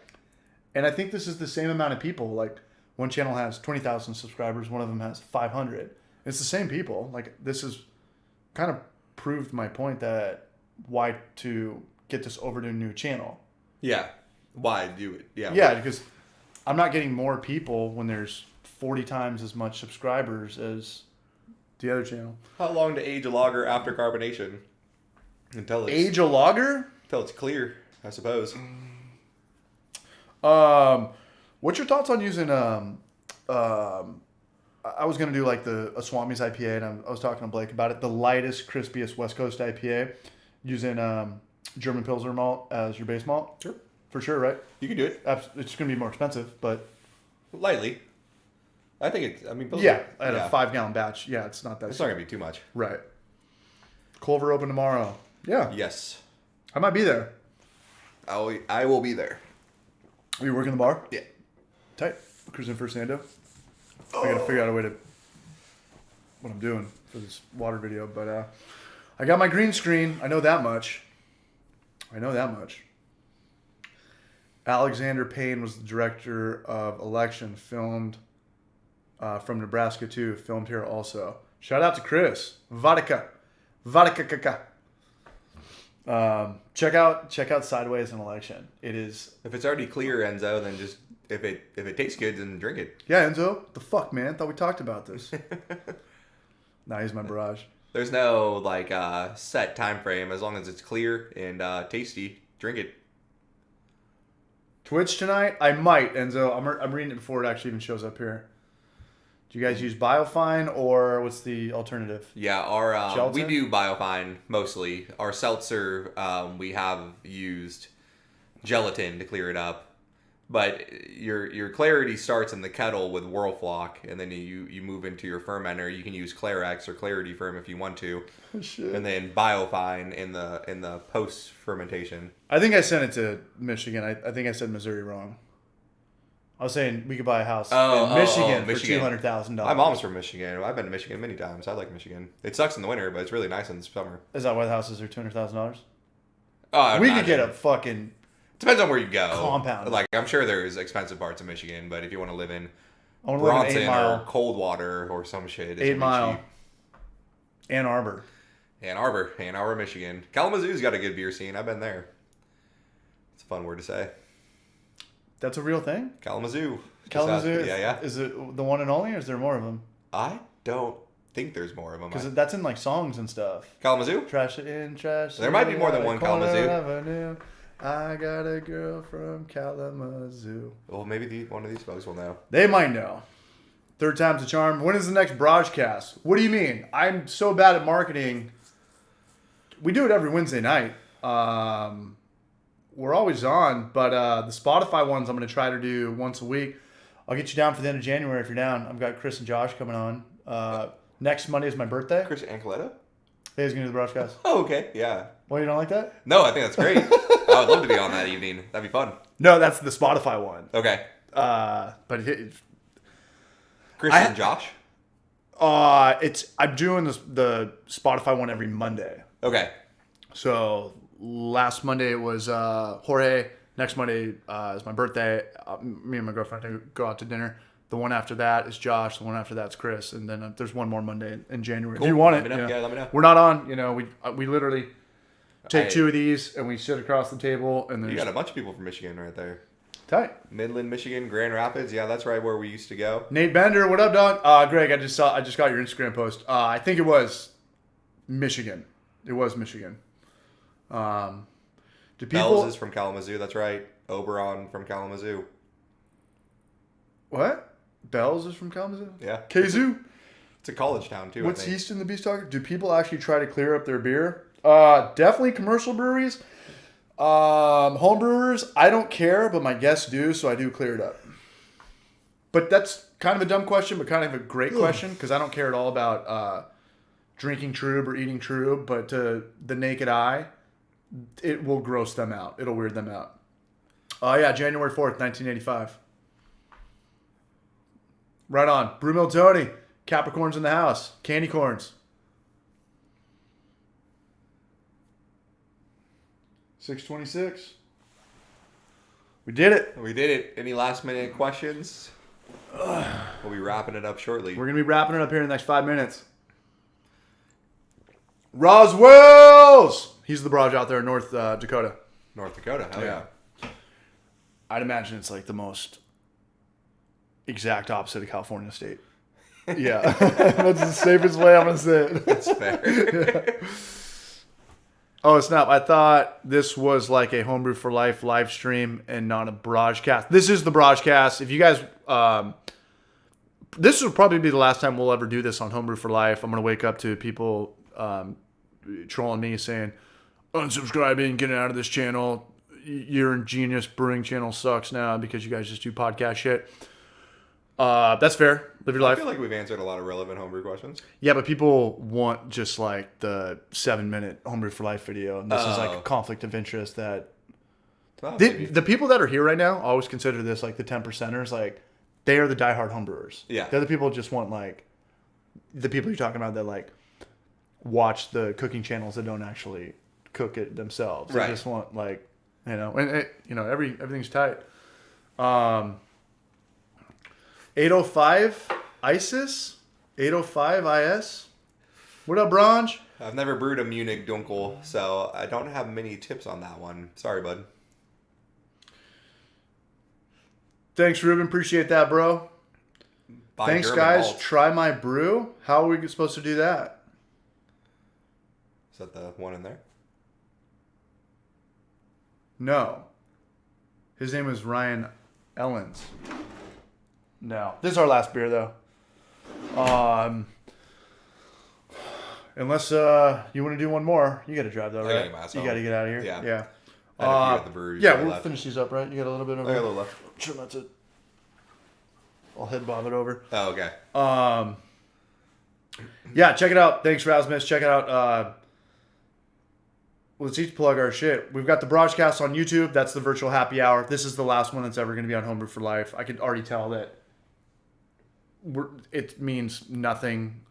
And I think this is the same amount of people. Like one channel has 20,000 subscribers, one of them has 500. It's the same people. Like this is kind of proved my point that why to get this over to a new channel. Yeah. Why do it? Yeah. Yeah, because I'm not getting more people when there's 40 times as much subscribers as the other channel. How long to age a lager after carbonation? Until it's age a lager? Until it's clear, I suppose. What's your thoughts on using I was gonna do like a Swami's IPA, and I was talking to Blake about it. The lightest, crispiest West Coast IPA, using German Pilsner malt as your base malt. Sure, for sure, right? You can do it. It's gonna be more expensive, but lightly. I think it's. I mean, Pilsner, yeah, at a 5-gallon batch. Yeah, it's not that. It's not gonna be too much. Right. Culver open tomorrow. Yeah. Yes. I might be there. I will be there. Are you working the bar? Yeah. Tight. Cruising for Sando. I gotta figure out a way to what I'm doing for this water video, but I got my green screen. I know that much. Alexander Payne was the director of Election, filmed from Nebraska too, filmed here also. Shout out to Chris. Vodka. Check out Sideways and Election. It is. If it's already clear, Enzo, then just if it tastes good, then drink it. Yeah, Enzo. The fuck, man. Thought we talked about this. Nah, he's my barrage. There's no like set time frame. As long as it's clear and tasty, drink it. Twitch tonight? I might, Enzo. I'm reading it before it actually even shows up here. Do you guys use Biofine or what's the alternative? Yeah, our Gelatin? we do Biofine mostly. Our seltzer, we have used gelatin to clear it up. But your clarity starts in the kettle with Whirlflock, and then you move into your fermenter. You can use Clarex or Clarity Ferm if you want to, Shit. and then Biofine in the post fermentation. I think I sent it to Michigan. I think I said Missouri wrong. I was saying we could buy a house in Michigan for $200,000. My mom's from Michigan. I've been to Michigan many times. I like Michigan. It sucks in the winter, but it's really nice in the summer. Is that why the houses are $200,000? Oh, We could get a fucking depends on where you go. compound. Like I'm sure there's expensive parts of Michigan, but if you want to live in I want to live in Bronson 8 Mile. or Coldwater or some shit, it's 8 gonna be Mile. cheap. Ann Arbor. Ann Arbor, Michigan. Kalamazoo's got a good beer scene. I've been there. It's a fun word to say. That's a real thing? Kalamazoo. Kalamazoo? Yeah. Is it the one and only, or is there more of them? I don't think there's more of them. Because that's in like songs and stuff. Kalamazoo? Trash it in, trash There might be more than one Kalamazoo. Avenue. I got a girl from Kalamazoo. Well, maybe one of these folks will know. They might know. Third time's a charm. When is the next broadcast? What do you mean? I'm so bad at marketing. We do it every Wednesday night. We're always on, but the Spotify ones I'm going to try to do once a week. I'll get you down for the end of January if you're down. I've got Chris and Josh coming on. Next Monday is my birthday. Chris Ancoletta? Hey, he's going to do the broadcast. Oh, okay. Yeah. Well, you don't like that? No, I think that's great. I would love to be on that evening. That'd be fun. No, that's the Spotify one. Okay. But Chris and Josh? I'm doing the Spotify one every Monday. Okay. So last Monday it was Jorge. Next Monday is my birthday. Me and my girlfriend go out to dinner. The one after that is Josh. The one after that's Chris. And then there's one more Monday in January. Cool. If you want it, Let me know. Yeah, let me know. We're not on. We literally take two of these and we sit across the table. And You got a bunch of people from Michigan right there. tight. Midland, Michigan, Grand Rapids. Yeah, that's right where we used to go. Nate Bender, what up, dog? Greg, I just got your Instagram post. I think it was Michigan. It was Michigan. Do people? Bells is from Kalamazoo. That's right. Oberon from Kalamazoo. What? Bells is from Kalamazoo? Yeah. Kazoo? It's a college town too. What's I think. Yeast in the Beast talking? Do people actually try to clear up their beer? Definitely commercial breweries. Home brewers, I don't care, but my guests do, so I do clear it up. But that's kind of a dumb question, but kind of a great question, because I don't care at all about drinking Trub or eating Trub, but to the naked eye, it will gross them out. It'll weird them out. Yeah, January 4th, 1985. Right on. Brew Mill Tony. Capricorns in the house. Candy corns. 6:26. We did it. We did it. Any last minute questions? We'll be wrapping it up shortly. We're going to be wrapping it up here in the next 5 minutes. Roswell's! He's the barrage out there in North Dakota. North Dakota. Hell yeah. I'd imagine it's like the most exact opposite of California state. Yeah. That's the safest way I'm going to say it. That's fair. Oh, snap. I thought this was like a Homebrew for Life live stream and not a broadcast. This is the broadcast. If you guys... this will probably be the last time we'll ever do this on Homebrew for Life. I'm going to wake up to people trolling me saying, unsubscribing, getting out of this channel. Your ingenious brewing channel sucks now because you guys just do podcast shit. That's fair. Live your life. I feel like we've answered a lot of relevant homebrew questions. Yeah, but people want just like the 7-minute Homebrew for Life video. And this is like a conflict of interest that the people that are here right now always consider this like the 10%ers. Like they are the diehard homebrewers. Yeah. The other people just want like the people you're talking about that like watch the cooking channels that don't actually cook it themselves. Right. They just want like, everything's tight. 805. ISIS 805 IS. What up, Bronge? I've never brewed a Munich Dunkel, so I don't have many tips on that one. Sorry, bud. Thanks, Ruben. Appreciate that, bro. Buy Thanks, German guys. malts. Try my brew. How are we supposed to do that? Is that the one in there? No. His name is Ryan Ellens. No. This is our last beer, though. Unless you want to do one more. You got to drive, though, I gotta right? get my ass You home. got to get out of here. Yeah. Yeah. I had a few at the brewery. Yeah, so I we'll left. finish these up, right? You got a little bit of I got a little left. Sure, that's it. I'll head bob it over. Oh, okay. Yeah, check it out. Thanks, Rasmus. Check it out. Let's each plug our shit. We've got the broadcast on YouTube. That's the virtual happy hour. This is the last one that's ever going to be on Homebrew for Life. I can already tell that it means nothing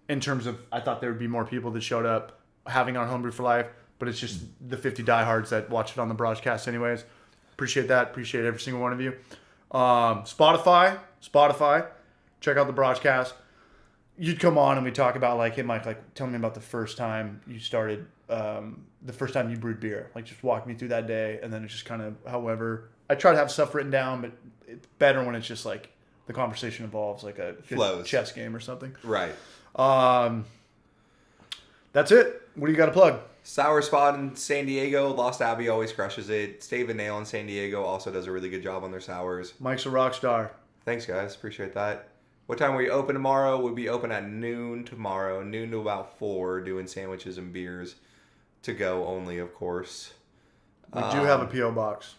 in terms of, I thought there would be more people that showed up having on Homebrew for Life, but it's just the 50 diehards that watch it on the broadcast anyways. Appreciate that. Appreciate every single one of you. Spotify. Check out the broadcast. You'd come on and we talk about like, hey Mike, like tell me about the first time you started, the first time you brewed beer. Like just walk me through that day, and then it's just kind of however. I try to have stuff written down, but it's better when it's just like the conversation involves like a Flows. chess game or something. Right. That's it. What do you got to plug? Sour Spot in San Diego. Lost Abbey always crushes it. Stave and Nail in San Diego also does a really good job on their sours. Mike's a rock star. Thanks, guys. Appreciate that. What time are we open tomorrow? We'll be open at noon tomorrow. Noon to about 4, doing sandwiches and beers. To go only, of course. We do have a P.O. box.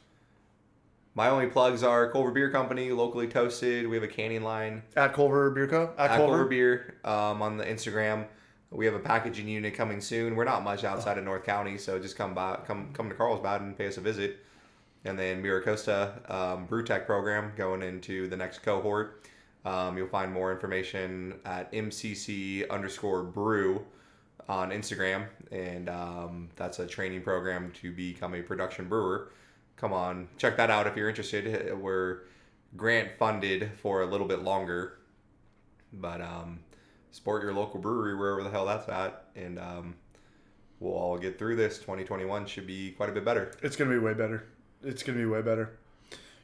My only plugs are Culver Beer Company, locally toasted. We have a canning line. At Culver Beer Co. At Culver Beer on the Instagram. We have a packaging unit coming soon. We're not much outside of North County, so just come to Carlsbad and pay us a visit. And then Miracosta Brew Tech program going into the next cohort. You'll find more information at MCC_brew on Instagram, and that's a training program to become a production brewer. Come on, check that out if you're interested. We're grant funded for a little bit longer, but support your local brewery wherever the hell that's at, and we'll all get through this. 2021 should be quite a bit better. It's gonna be way better.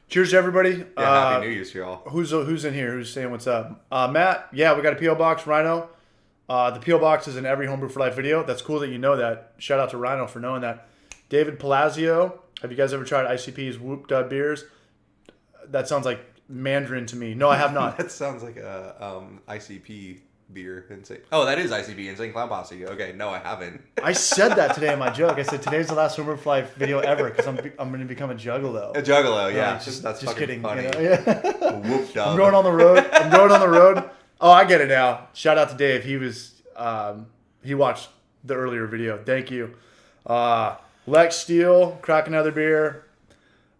Cheers to everybody. Yeah, Happy New Year's to y'all. Who's in here? Who's saying what's up? Matt, yeah, we got a P.O. box, Rhino. The P.O. box is in every Homebrew for Life video. That's cool that you know that. Shout out to Rhino for knowing that. David Palazzo, have you guys ever tried ICP's Whoop Dub beers? That sounds like Mandarin to me. No, I have not. That sounds like a ICP beer. Oh, that is ICP, Insane Clown Posse. Okay, no, I haven't. I said that today in my joke. I said today's the last Homebrew for Life video ever because I'm going to become a juggalo. A juggalo, yeah. Just that's just fucking kidding. funny. You know? Yeah. Whoop dub. I'm going on the road. Oh, I get it now. Shout out to Dave. He was he watched the earlier video. Thank you. Lex Steele, crack another beer.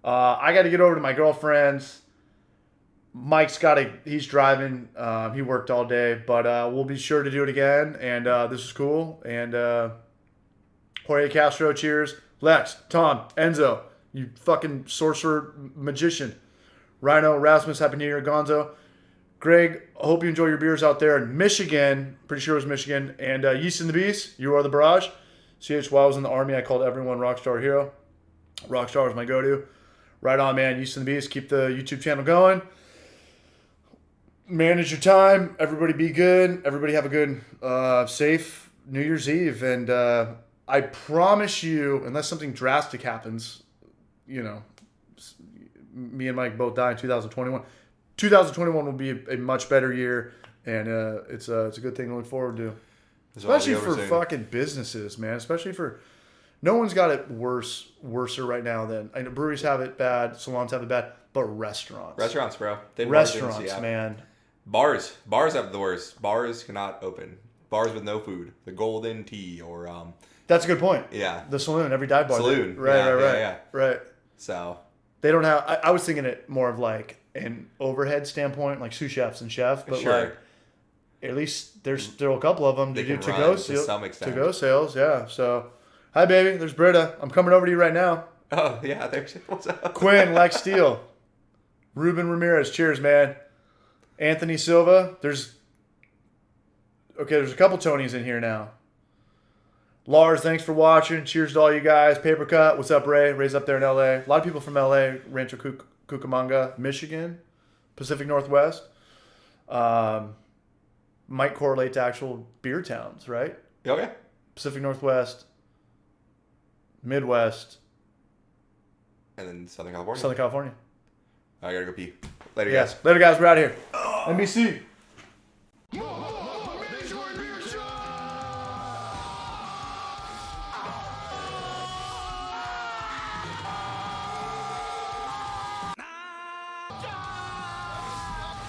I got to get over to my girlfriend's. Mike's he's driving. He worked all day, but we'll be sure to do it again. And this is cool. And Jorge Castro, cheers. Lex, Tom, Enzo, you fucking sorcerer magician. Rhino, Rasmus, Happy New Year, Gonzo. Greg, I hope you enjoy your beers out there in Michigan. Pretty sure it was Michigan. And Yeast and the Beast, you are the barrage. CH, while I was in the Army, I called everyone Rockstar Hero. Rockstar was my go-to. Right on, man. Yeast and the Beast, keep the YouTube channel going. Manage your time. Everybody be good. Everybody have a good, safe New Year's Eve. And I promise you, unless something drastic happens, you know, me and Mike both die in 2021. 2021 will be a much better year, and it's a good thing to look forward to. Especially for fucking businesses, man. Especially for, no one's got it worser right now than, I know breweries have it bad, salons have it bad, but restaurants. Restaurants, bro. Restaurants, man. Bars have the worst. Bars cannot open. Bars with no food. The Golden Tea or That's a good point. Yeah. The saloon, every dive bar. Saloon. Right. So they don't have. I was thinking it more of like an overhead standpoint, like sous chefs and chef, but sure. like at least there's still a couple of them They to do can to-go run to some extent. to-go sales. Yeah. So, hi baby, there's Britta. I'm coming over to you right now. Oh yeah, there's what's up. Quinn, Lex Steele, Ruben Ramirez. Cheers, man. Anthony Silva. There's a couple Tonys in here now. Lars, thanks for watching. Cheers to all you guys. Paper Cut, what's up, Ray? Ray's up there in LA. A lot of people from LA, Rancho Cucamonga, Michigan, Pacific Northwest. Might correlate to actual beer towns, right? Okay. Pacific Northwest, Midwest, And then Southern California. Southern California. I gotta go pee. Later, guys. Later, guys. We're out of here. NBC.